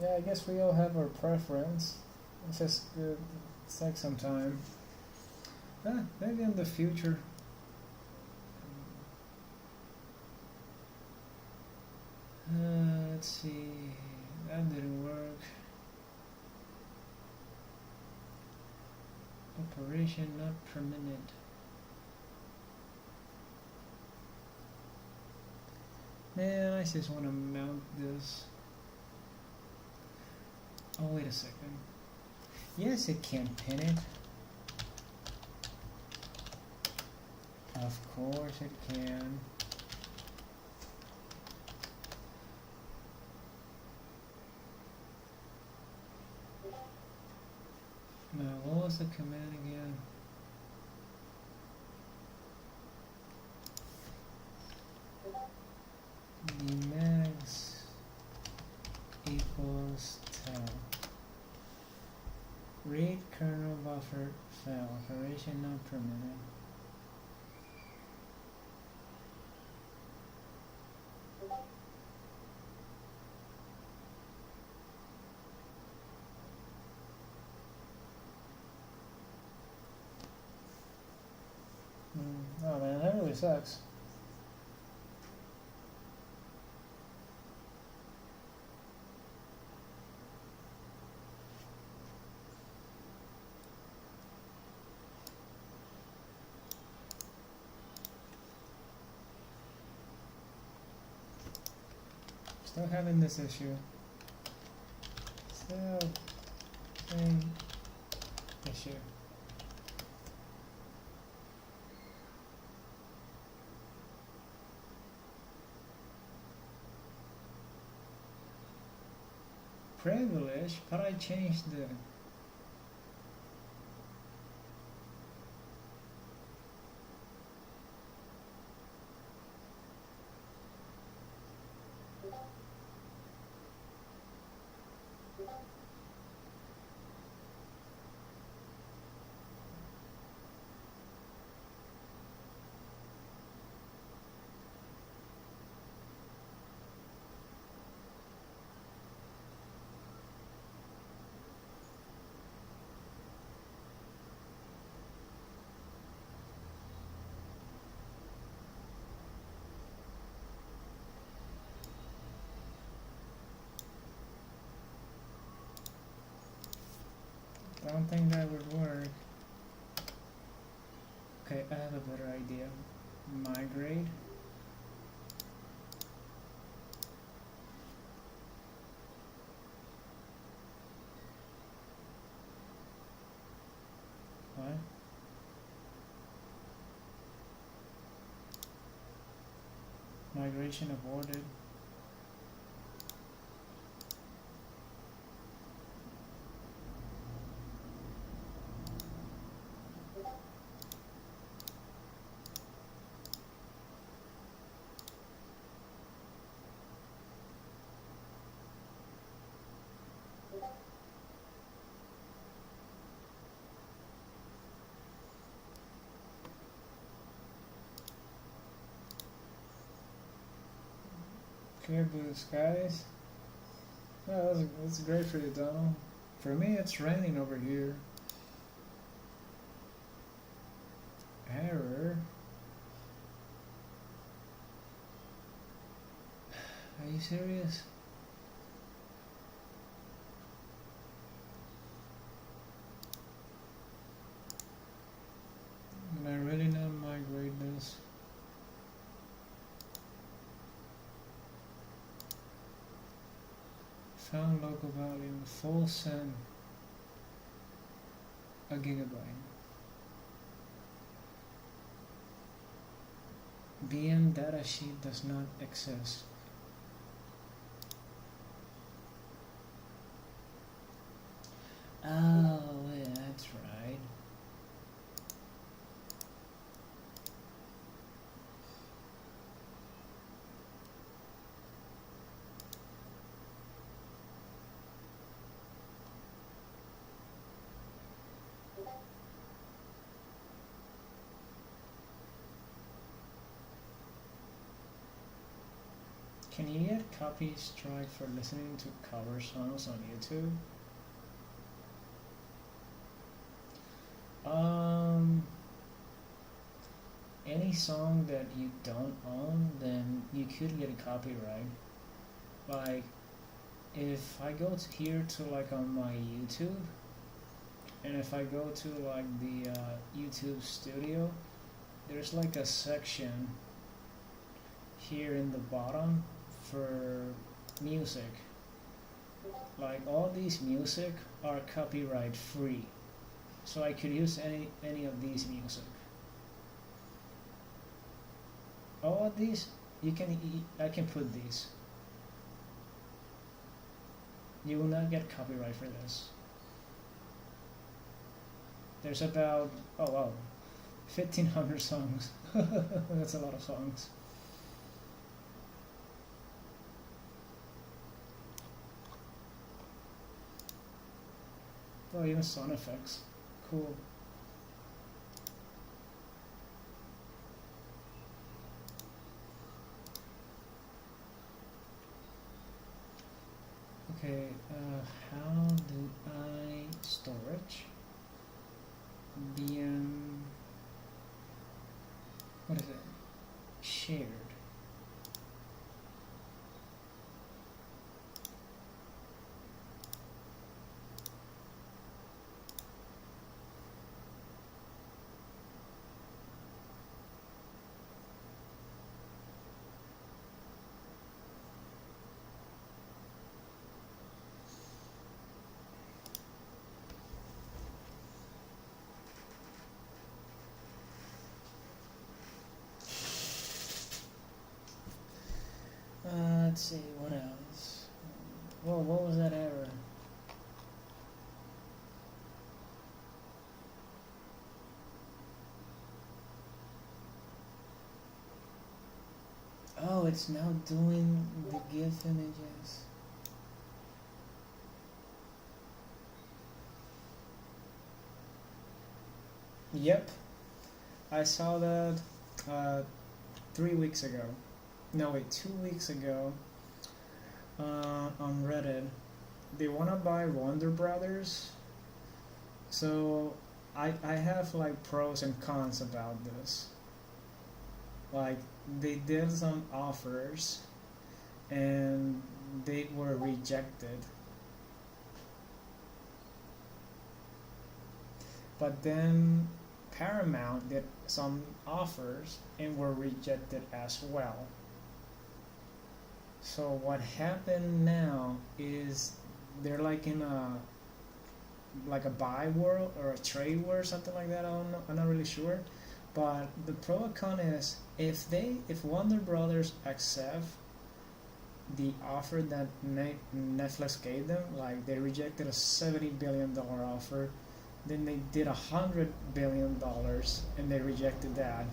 Yeah, I guess we all have our preference. It's just it's like some time. Maybe in the future. Let's see. That didn't work. Operation not permitted. Man, I just want to mount this. Oh, wait a second. Yes, it can pin it. Of course it can. Now, what was the command again? Emacs equals tab. Read kernel per minute. Oh man, that really sucks. Still having this issue. Still same issue. Privilege, but I changed the I don't think that would work. Okay, I have a better idea. Migrate. What? Migration aborted. Clear blue skies. Oh, that's great for you, Donald. For me, it's raining over here. Error. Are you serious? Can I really not migrate this? Found local value, full send, a gigabyte. BM datasheet does not exist. Oh, yeah, that's right. Can you get copy strike for listening to cover songs on YouTube? Any song that you don't own, then you could get a copyright. Like, if I go to here to like on my YouTube, and if I go to like the YouTube studio, there's like a section here in the bottom for music. Like all these music are copyright free, so I could use any of these music. All of these I can put these. You will not get copyright for this. There's about 1,500 songs. That's a lot of songs. Oh, even sound effects. Cool. Okay, how do I storage? What is it? Shared. Let's see, what else? Whoa, what was that error? Oh, it's now doing the GIF images. Yep, I saw that 3 weeks ago. No, wait, 2 weeks ago on Reddit. They want to buy Wonder Brothers. So I have like pros and cons about this. Like, they did some offers and they were rejected. But then Paramount did some offers and were rejected as well. So what happened now is they're like in a buy war or a trade war or something like that. I don't know. I'm not really sure. But the pro and con is if Warner Brothers accept the offer that Netflix gave them, like they rejected a $70 billion offer, then they did $100 billion and they rejected that.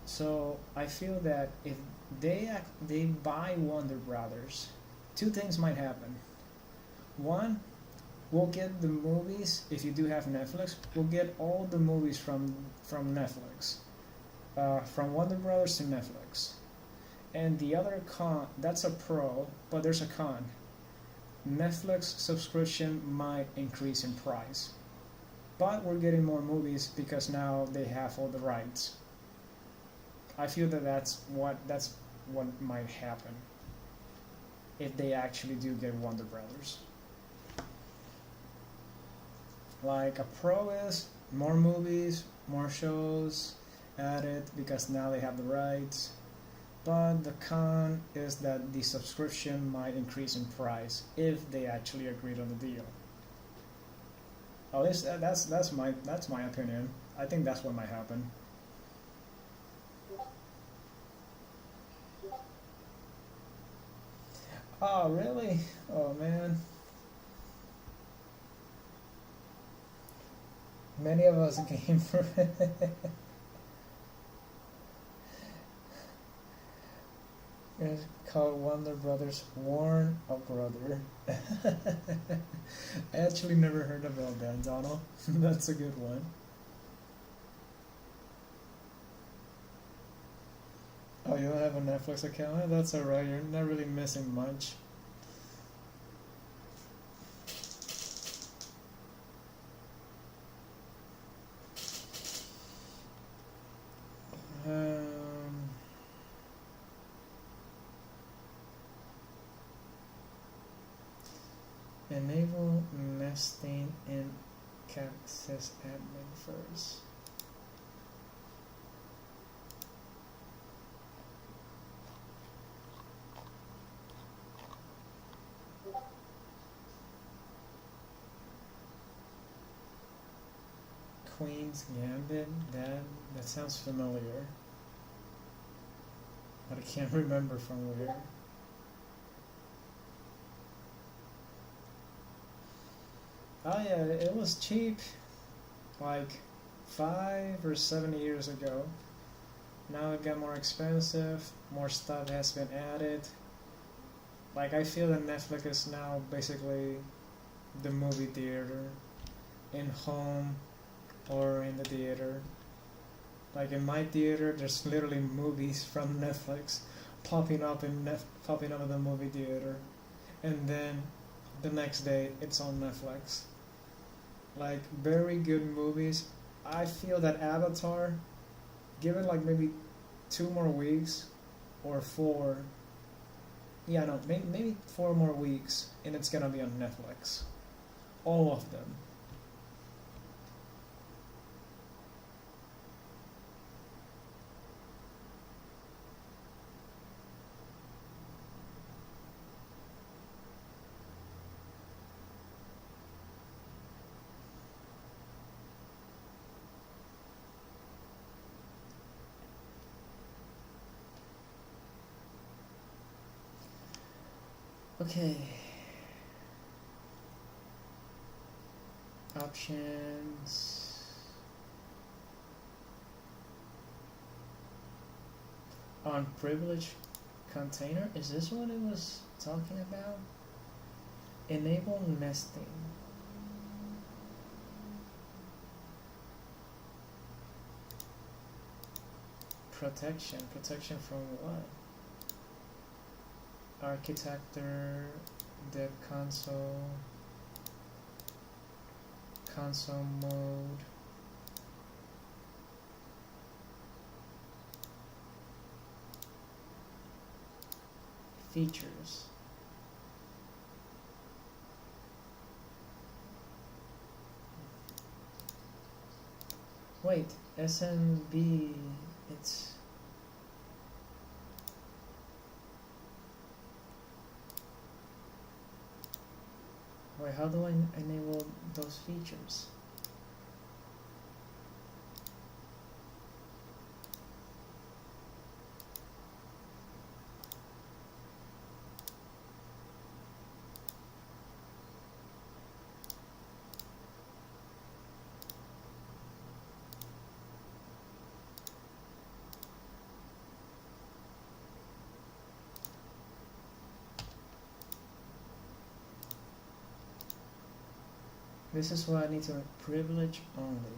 So I feel that if they buy Warner Brothers, two things might happen. One, we'll get the movies. If you do have Netflix, we'll get all the movies from Netflix, from Warner Brothers to Netflix. And the other con, that's a pro, but there's a con. Netflix subscription might increase in price, but we're getting more movies because now they have all the rights. I feel that that's what might happen if they actually do get Warner Brothers. Like, a pro is more movies, more shows added because now they have the rights. But the con is that the subscription might increase in price if they actually agreed on the deal. At least that's my opinion. I think that's what might happen. Oh, really? Oh, man. Many of us came from it. It's called Wonder Brothers Warn a Brother. I actually never heard about that, Donald. That's a good one. Oh, you don't have a Netflix account? That's alright, you're not really missing much. Enable nesting in Capsys admin first. Queen's Gambit, that sounds familiar, but I can't remember from where. Oh yeah, it was cheap, like 5 or 7 years ago. Now it got more expensive, more stuff has been added. Like, I feel that Netflix is now basically the movie theater, in home or in the theater. Like, in my theater, there's literally movies from Netflix popping up in the movie theater, and then the next day it's on Netflix. Like very good movies. I feel that Avatar, given like maybe 2 more weeks or 4, yeah, no, maybe 4 more weeks, and it's gonna be on Netflix. All of them. Okay. Options. On privilege container, is this what it was talking about? Enable nesting. Protection from what? Architecture, dev console mode, features. Wait, SMB, it's wait, how do I enable those features? This is why I need to privilege only.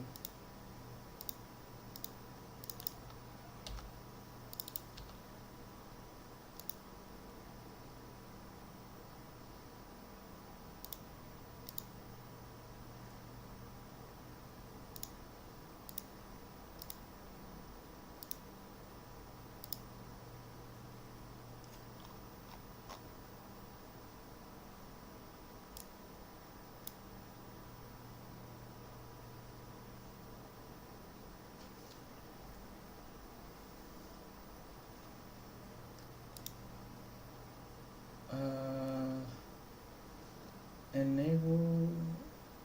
Enable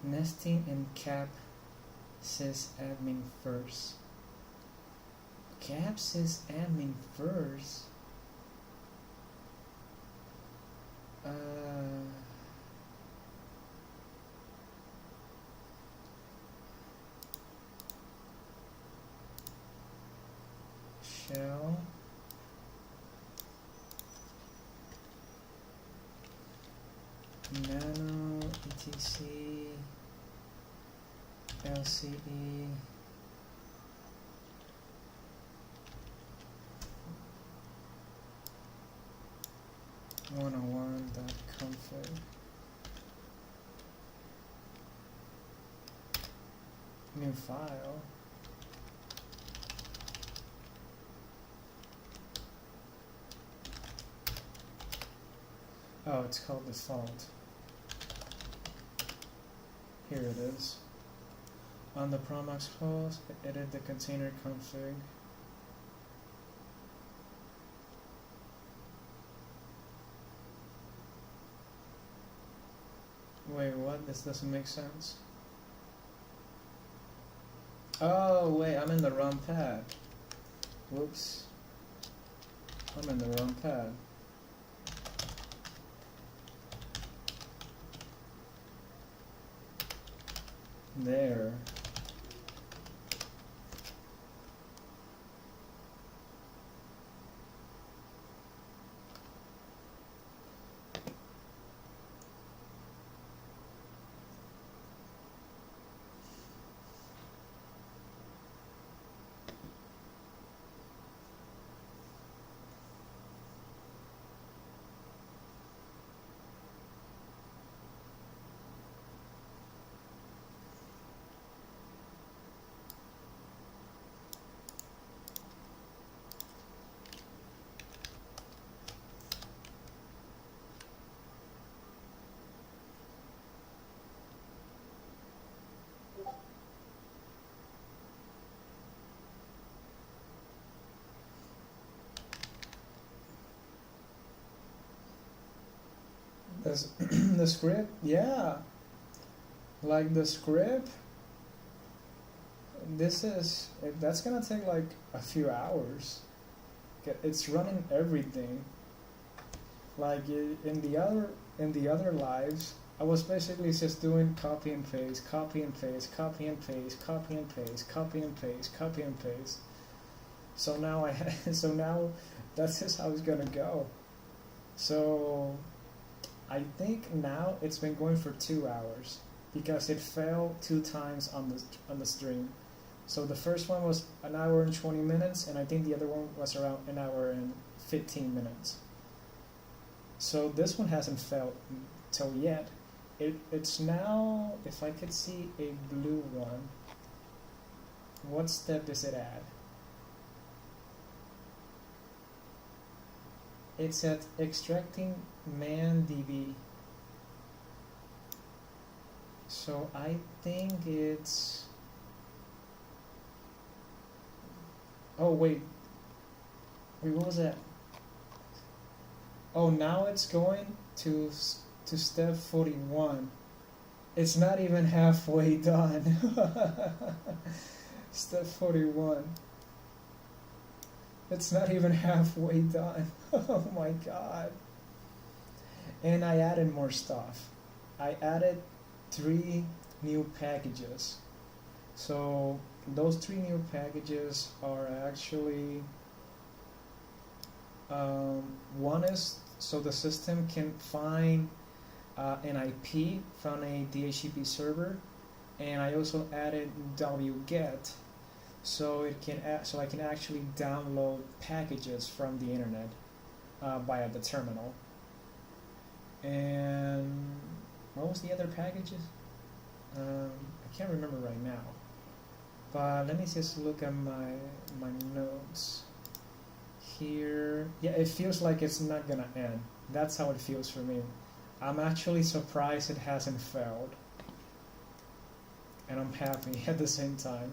nesting and cap sysadmin first. Cap sysadmin first. Shell nano etc lce 101.config. New file. Oh, it's called default. Here it is. On the Promax host, edit the container config. Wait, what? This doesn't make sense. Oh, wait, I'm in the wrong pad. Whoops. I'm in the wrong pad. There. because the script, yeah, like the script, that's gonna take like a few hours. It's running everything. Like in the other lives, I was basically just doing copy and paste, copy and paste, copy and paste, copy and paste, copy and paste, copy and paste. So now so now that's just how it's gonna go. So I think now it's been going for 2 hours because it fell 2 times on the stream. So the first one was an hour and 20 minutes, and I think the other one was around an hour and 15 minutes. So this one hasn't failed till yet. It's now, if I could see a blue one, what step is it at? It's at extracting ManDB. So I think it's... Oh, wait, what was that? Oh, now it's going to step 41. It's not even halfway done. Step 41. It's not even halfway done. Oh my god. And I added more stuff. I added 3 new packages. So those 3 new packages are actually, one is so the system can find an IP from a DHCP server, and I also added wget, so I can actually download packages from the internet via the terminal. And what was the other packages? I can't remember right now. But let me just look at my notes here. Yeah, it feels like it's not gonna end. That's how it feels for me. I'm actually surprised it hasn't failed, and I'm happy at the same time.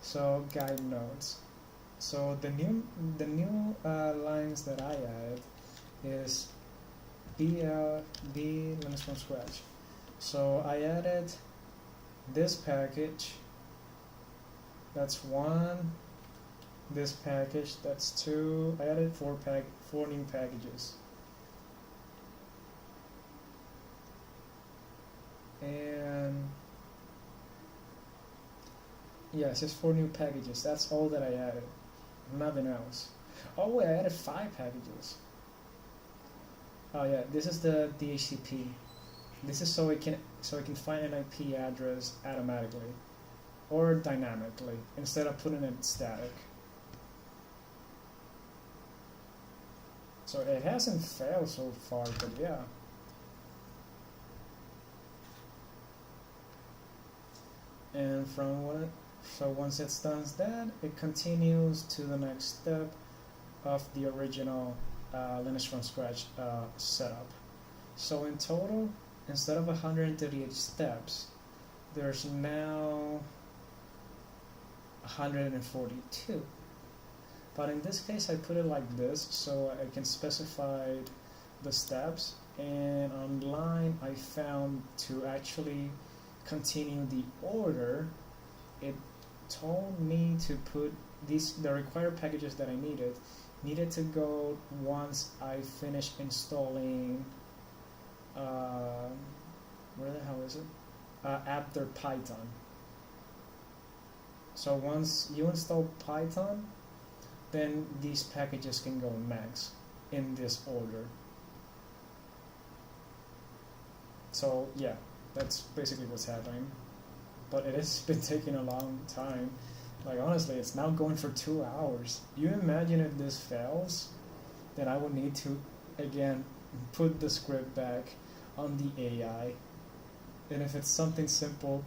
So guide notes. So the new lines that I add is let me from scratch. So I added this package. That's 1. This package, that's 2. I added 4 new packages. And yeah, it's just 4 new packages. That's all that I added. Nothing else. Oh wait, I added 5 packages. Oh yeah, this is the DHCP. This is so it can find an IP address automatically or dynamically instead of putting it static. So it hasn't failed so far, but yeah. And so once it's done that, it continues to the next step of the original Linux from scratch setup. So in total, instead of 138 steps, there's now 142. But in this case, I put it like this so I can specify the steps, and online I found to actually continue the order, it told me to put the required packages that I needed to go once I finished installing where the hell is it? After Python. So once you install Python, then these packages can go max in this order. So yeah, that's basically what's happening. But it has been taking a long time. Like honestly, it's now going for 2 hours. You imagine if this fails, then I will need to again put the script back on the AI. And if it's something simple,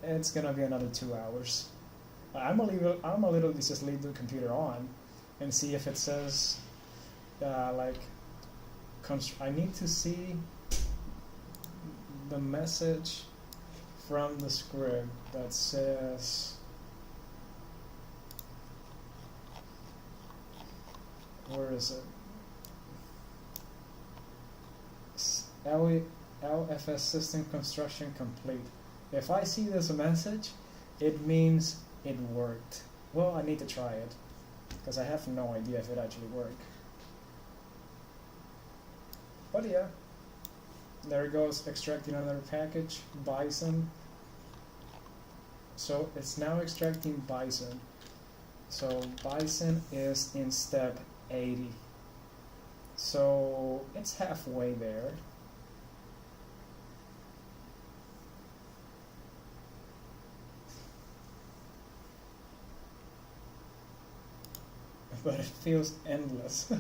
it's gonna be another 2 hours. I'm a little just leave the computer on and see if it says I need to see the message from the script that says, where is it? LFS system construction complete. If I see this message, it means it worked. Well, I need to try it, because I have no idea if it actually worked. But yeah, there it goes, extracting another package, Bison. So it's now extracting Bison. So Bison is in step 80. So it's halfway there. But it feels endless.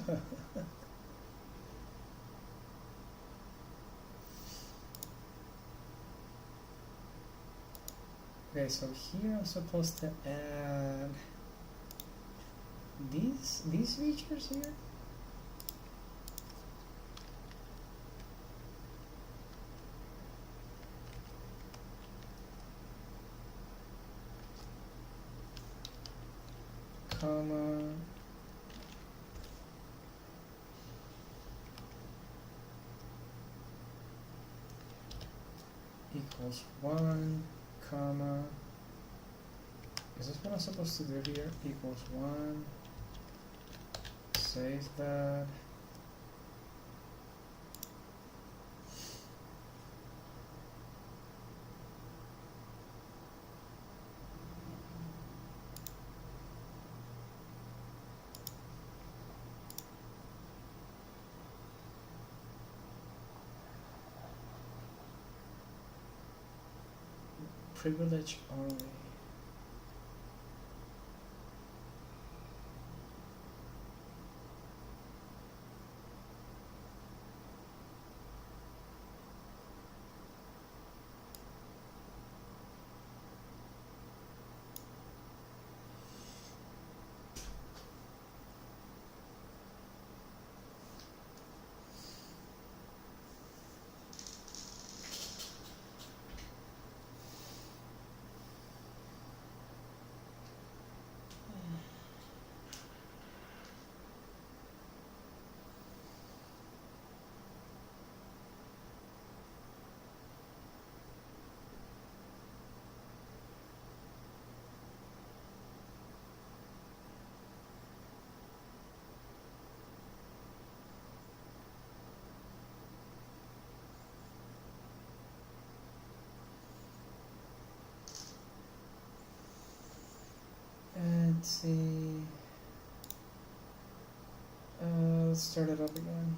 Okay, so here I'm supposed to add these features here. Comma. Equals 1, comma. Is this what I'm supposed to do here? Equals 1. Save that. Privilege only. Let's see. Let's start it up again.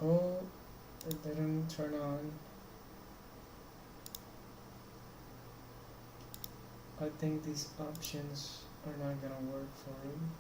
Oh, it didn't turn on. I think these options are not gonna work for him.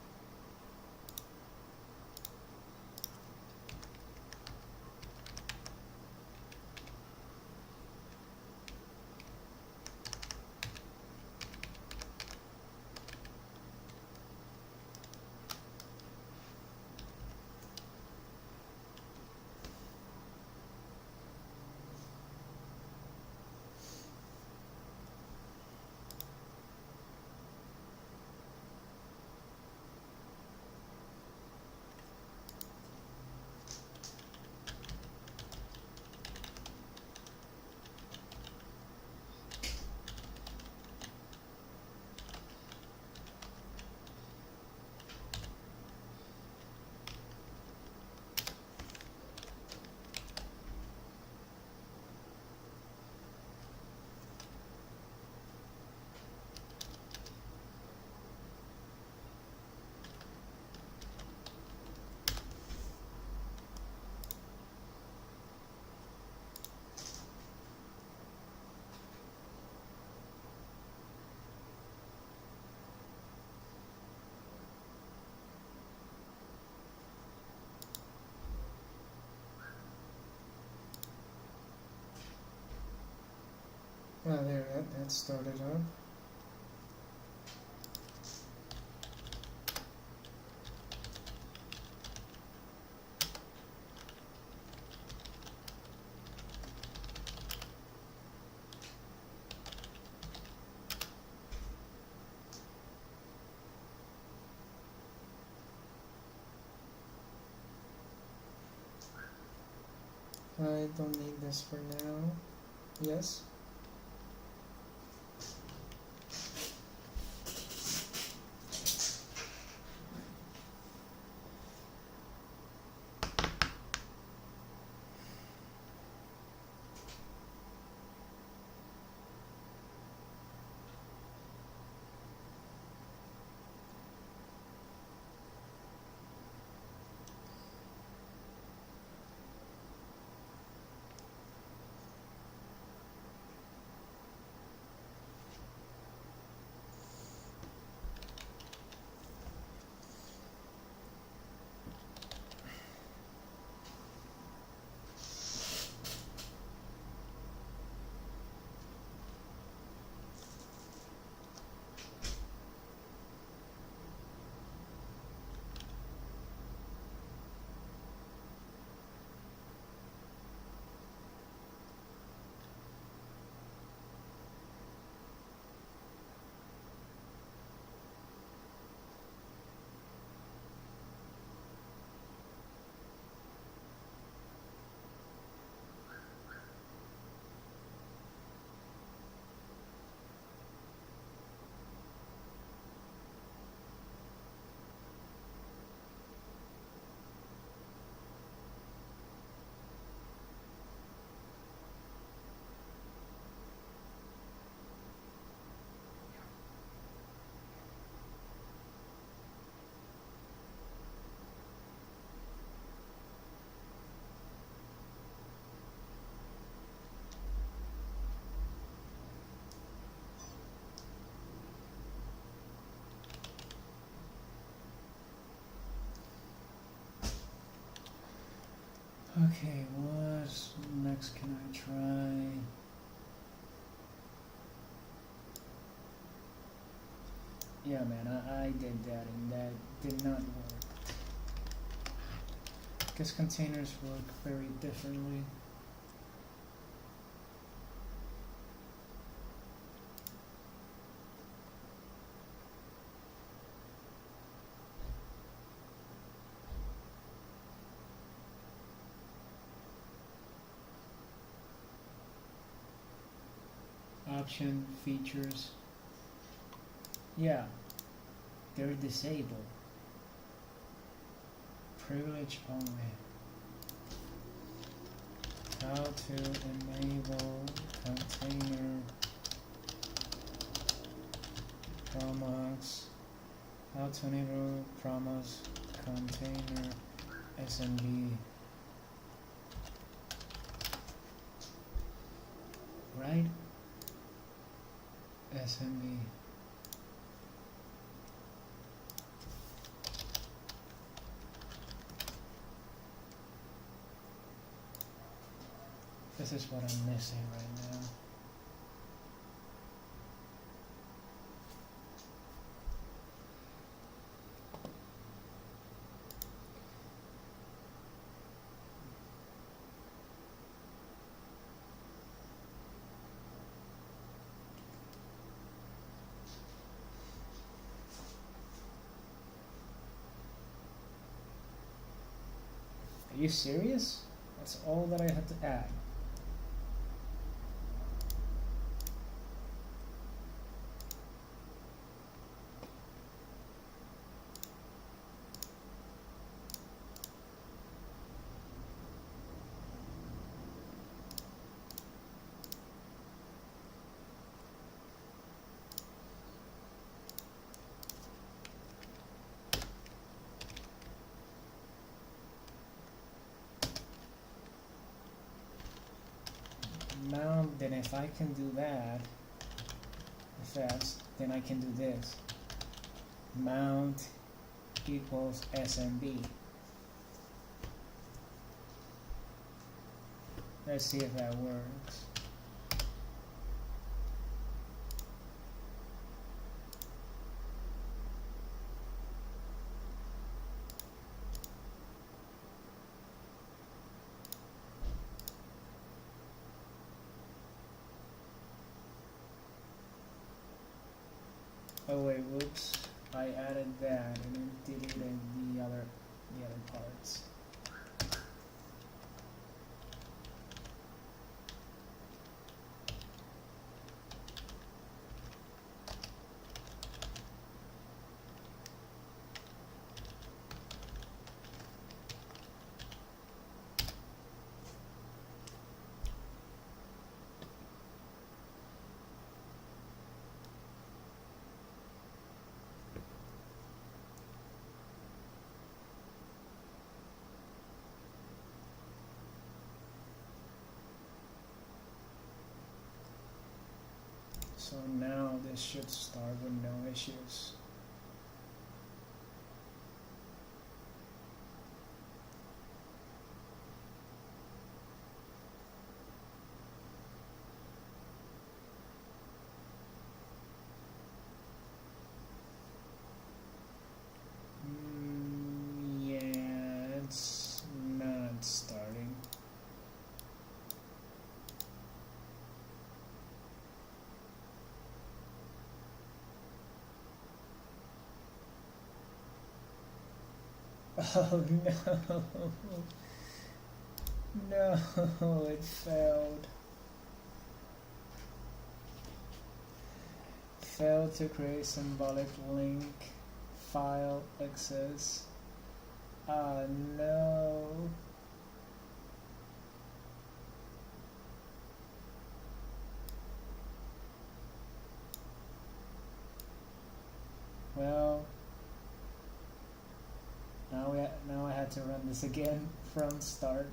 Well, there, that started up. I don't need this for now. Yes. Okay, what next can I try? Yeah, man, I did that and that did not work. Because containers work very differently. Option features. Yeah, they're disabled. Privilege only. How to enable container promos. How to enable promos container SMB. Right? SMB. This is what I'm missing right now. Are you serious? That's all that I had to add. Now, then if I can do that fast, then I can do this. Mount equals SMB. Let's see if that works. Oh wait, whoops, I added that and then deleted the other parts. So now this should start with no issues. Yeah, it's not starting. Oh no. No, it failed. Failed to create symbolic link file access. Ah no. Well, now I had to run this again from start.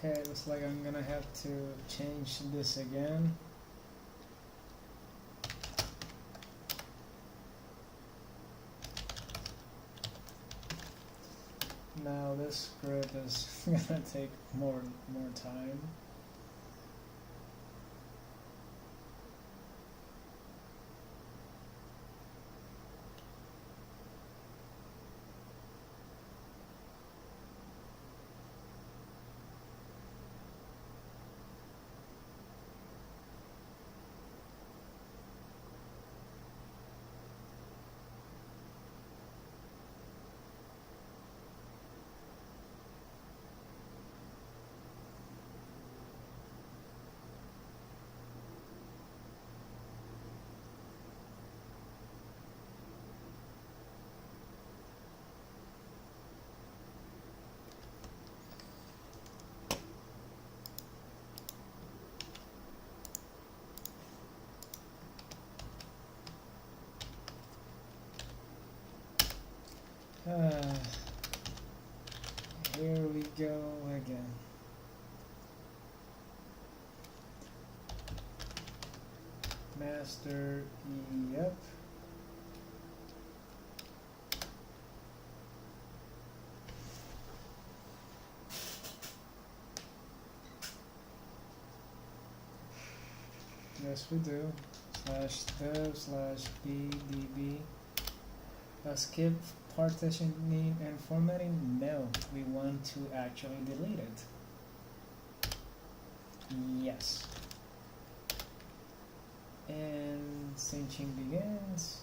Okay, looks like I'm gonna have to change this again. Now this script is gonna take more time. Here we go again. Master, yep. Yes, we do. /dev/bdb. Skip partitioning and formatting? No, we want to actually delete it. Yes. And syncing begins.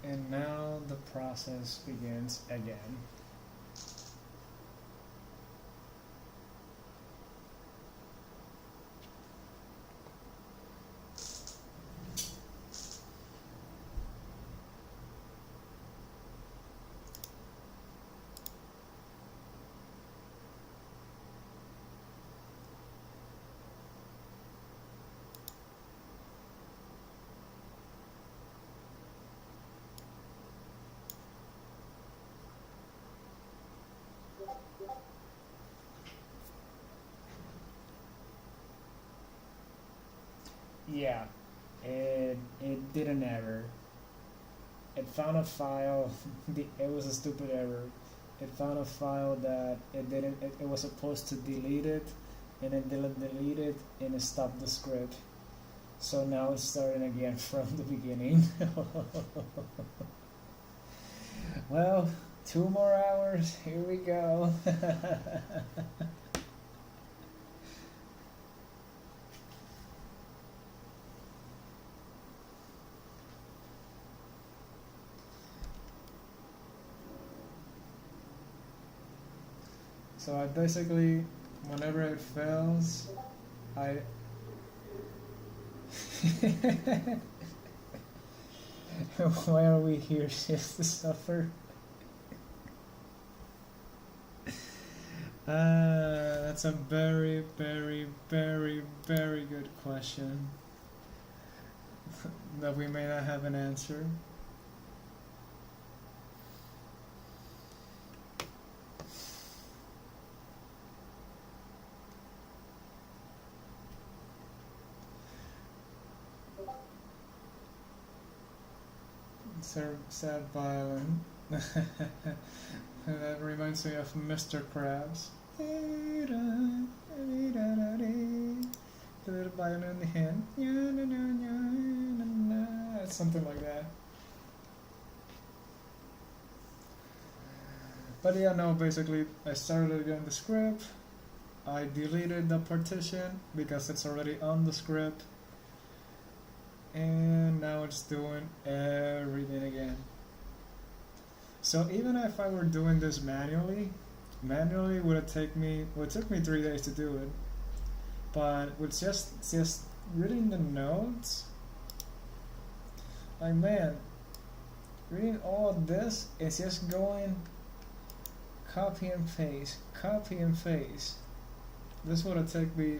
And now the process begins again. Yeah, it did an error. It found a file. It was a stupid error. It found a file that it didn't. It was supposed to delete it, and it didn't delete it, and it stopped the script. So now it's starting again from the beginning. Well, 2 more hours. Here we go. So I basically, whenever it fails, I why are we here? Just to suffer? That's a very, very, very, very good question that we may not have an answer. Sad violin. That reminds me of Mr. Krabs. The little violin in the hand. Something like that. But yeah, no, basically I started again the script. I deleted the partition because it's already on the script. And now it's doing everything again. So even if I were doing this manually would take me 3 days to do it. But with just reading the notes, like man, reading all of this is just going copy and paste. This would have taken me,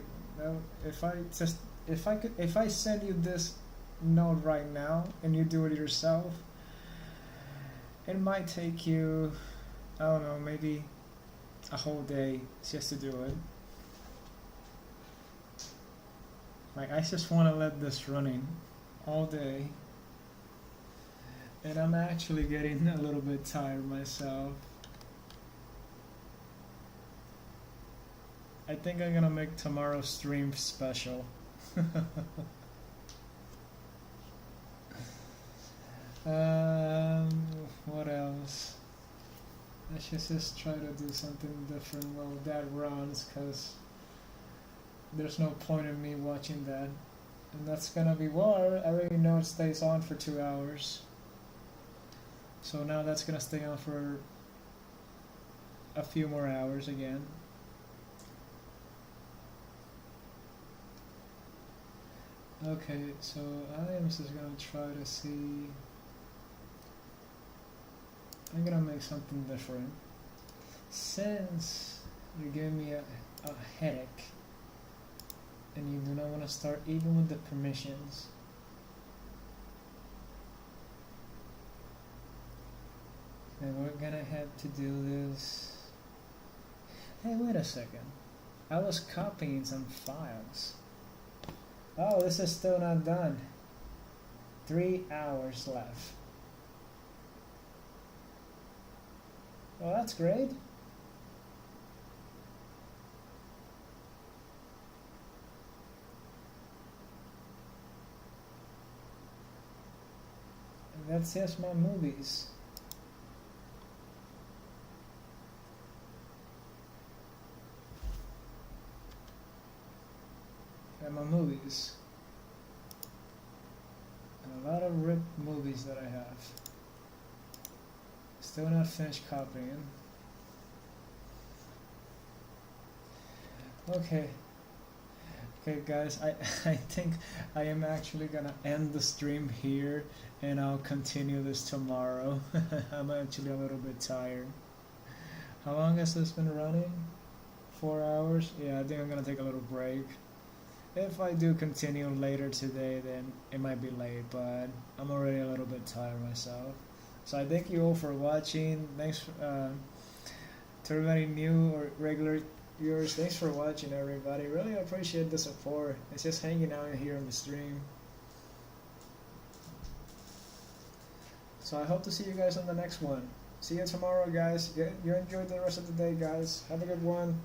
if I send you this note right now and you do it yourself, it might take you, I don't know, maybe a whole day just to do it. Like I just want to let this running all day, and I'm actually getting a little bit tired myself. I think I'm gonna make tomorrow's stream special. What else? I should just try to do something different while that runs, because there's no point in me watching that. And that's gonna be war. I already know it stays on for 2 hours. So now that's gonna stay on for a few more hours again. Okay, so I am just gonna try to see. I'm gonna make something different. Since you're giving me a headache, and you do not want to start even with the permissions, then we're gonna have to do this. Hey, wait a second. I was copying some files. Oh, this is still not done. 3 hours left. Well, that's great. And that's just my movies. And my movies. And a lot of ripped movies that I have. Still not finished copying. Okay. Okay guys, I think I am actually gonna end the stream here, and I'll continue this tomorrow. I'm actually a little bit tired. How long has this been running? 4 hours? Yeah, I think I'm gonna take a little break. If I do continue later today, then it might be late, but I'm already a little bit tired myself. So I thank you all for watching. Thanks. To everybody new or regular viewers, thanks for watching, everybody. Really appreciate the support. It's just hanging out here on the stream. So I hope to see you guys on the next one. See you tomorrow, guys. You enjoy the rest of the day, guys. Have a good one.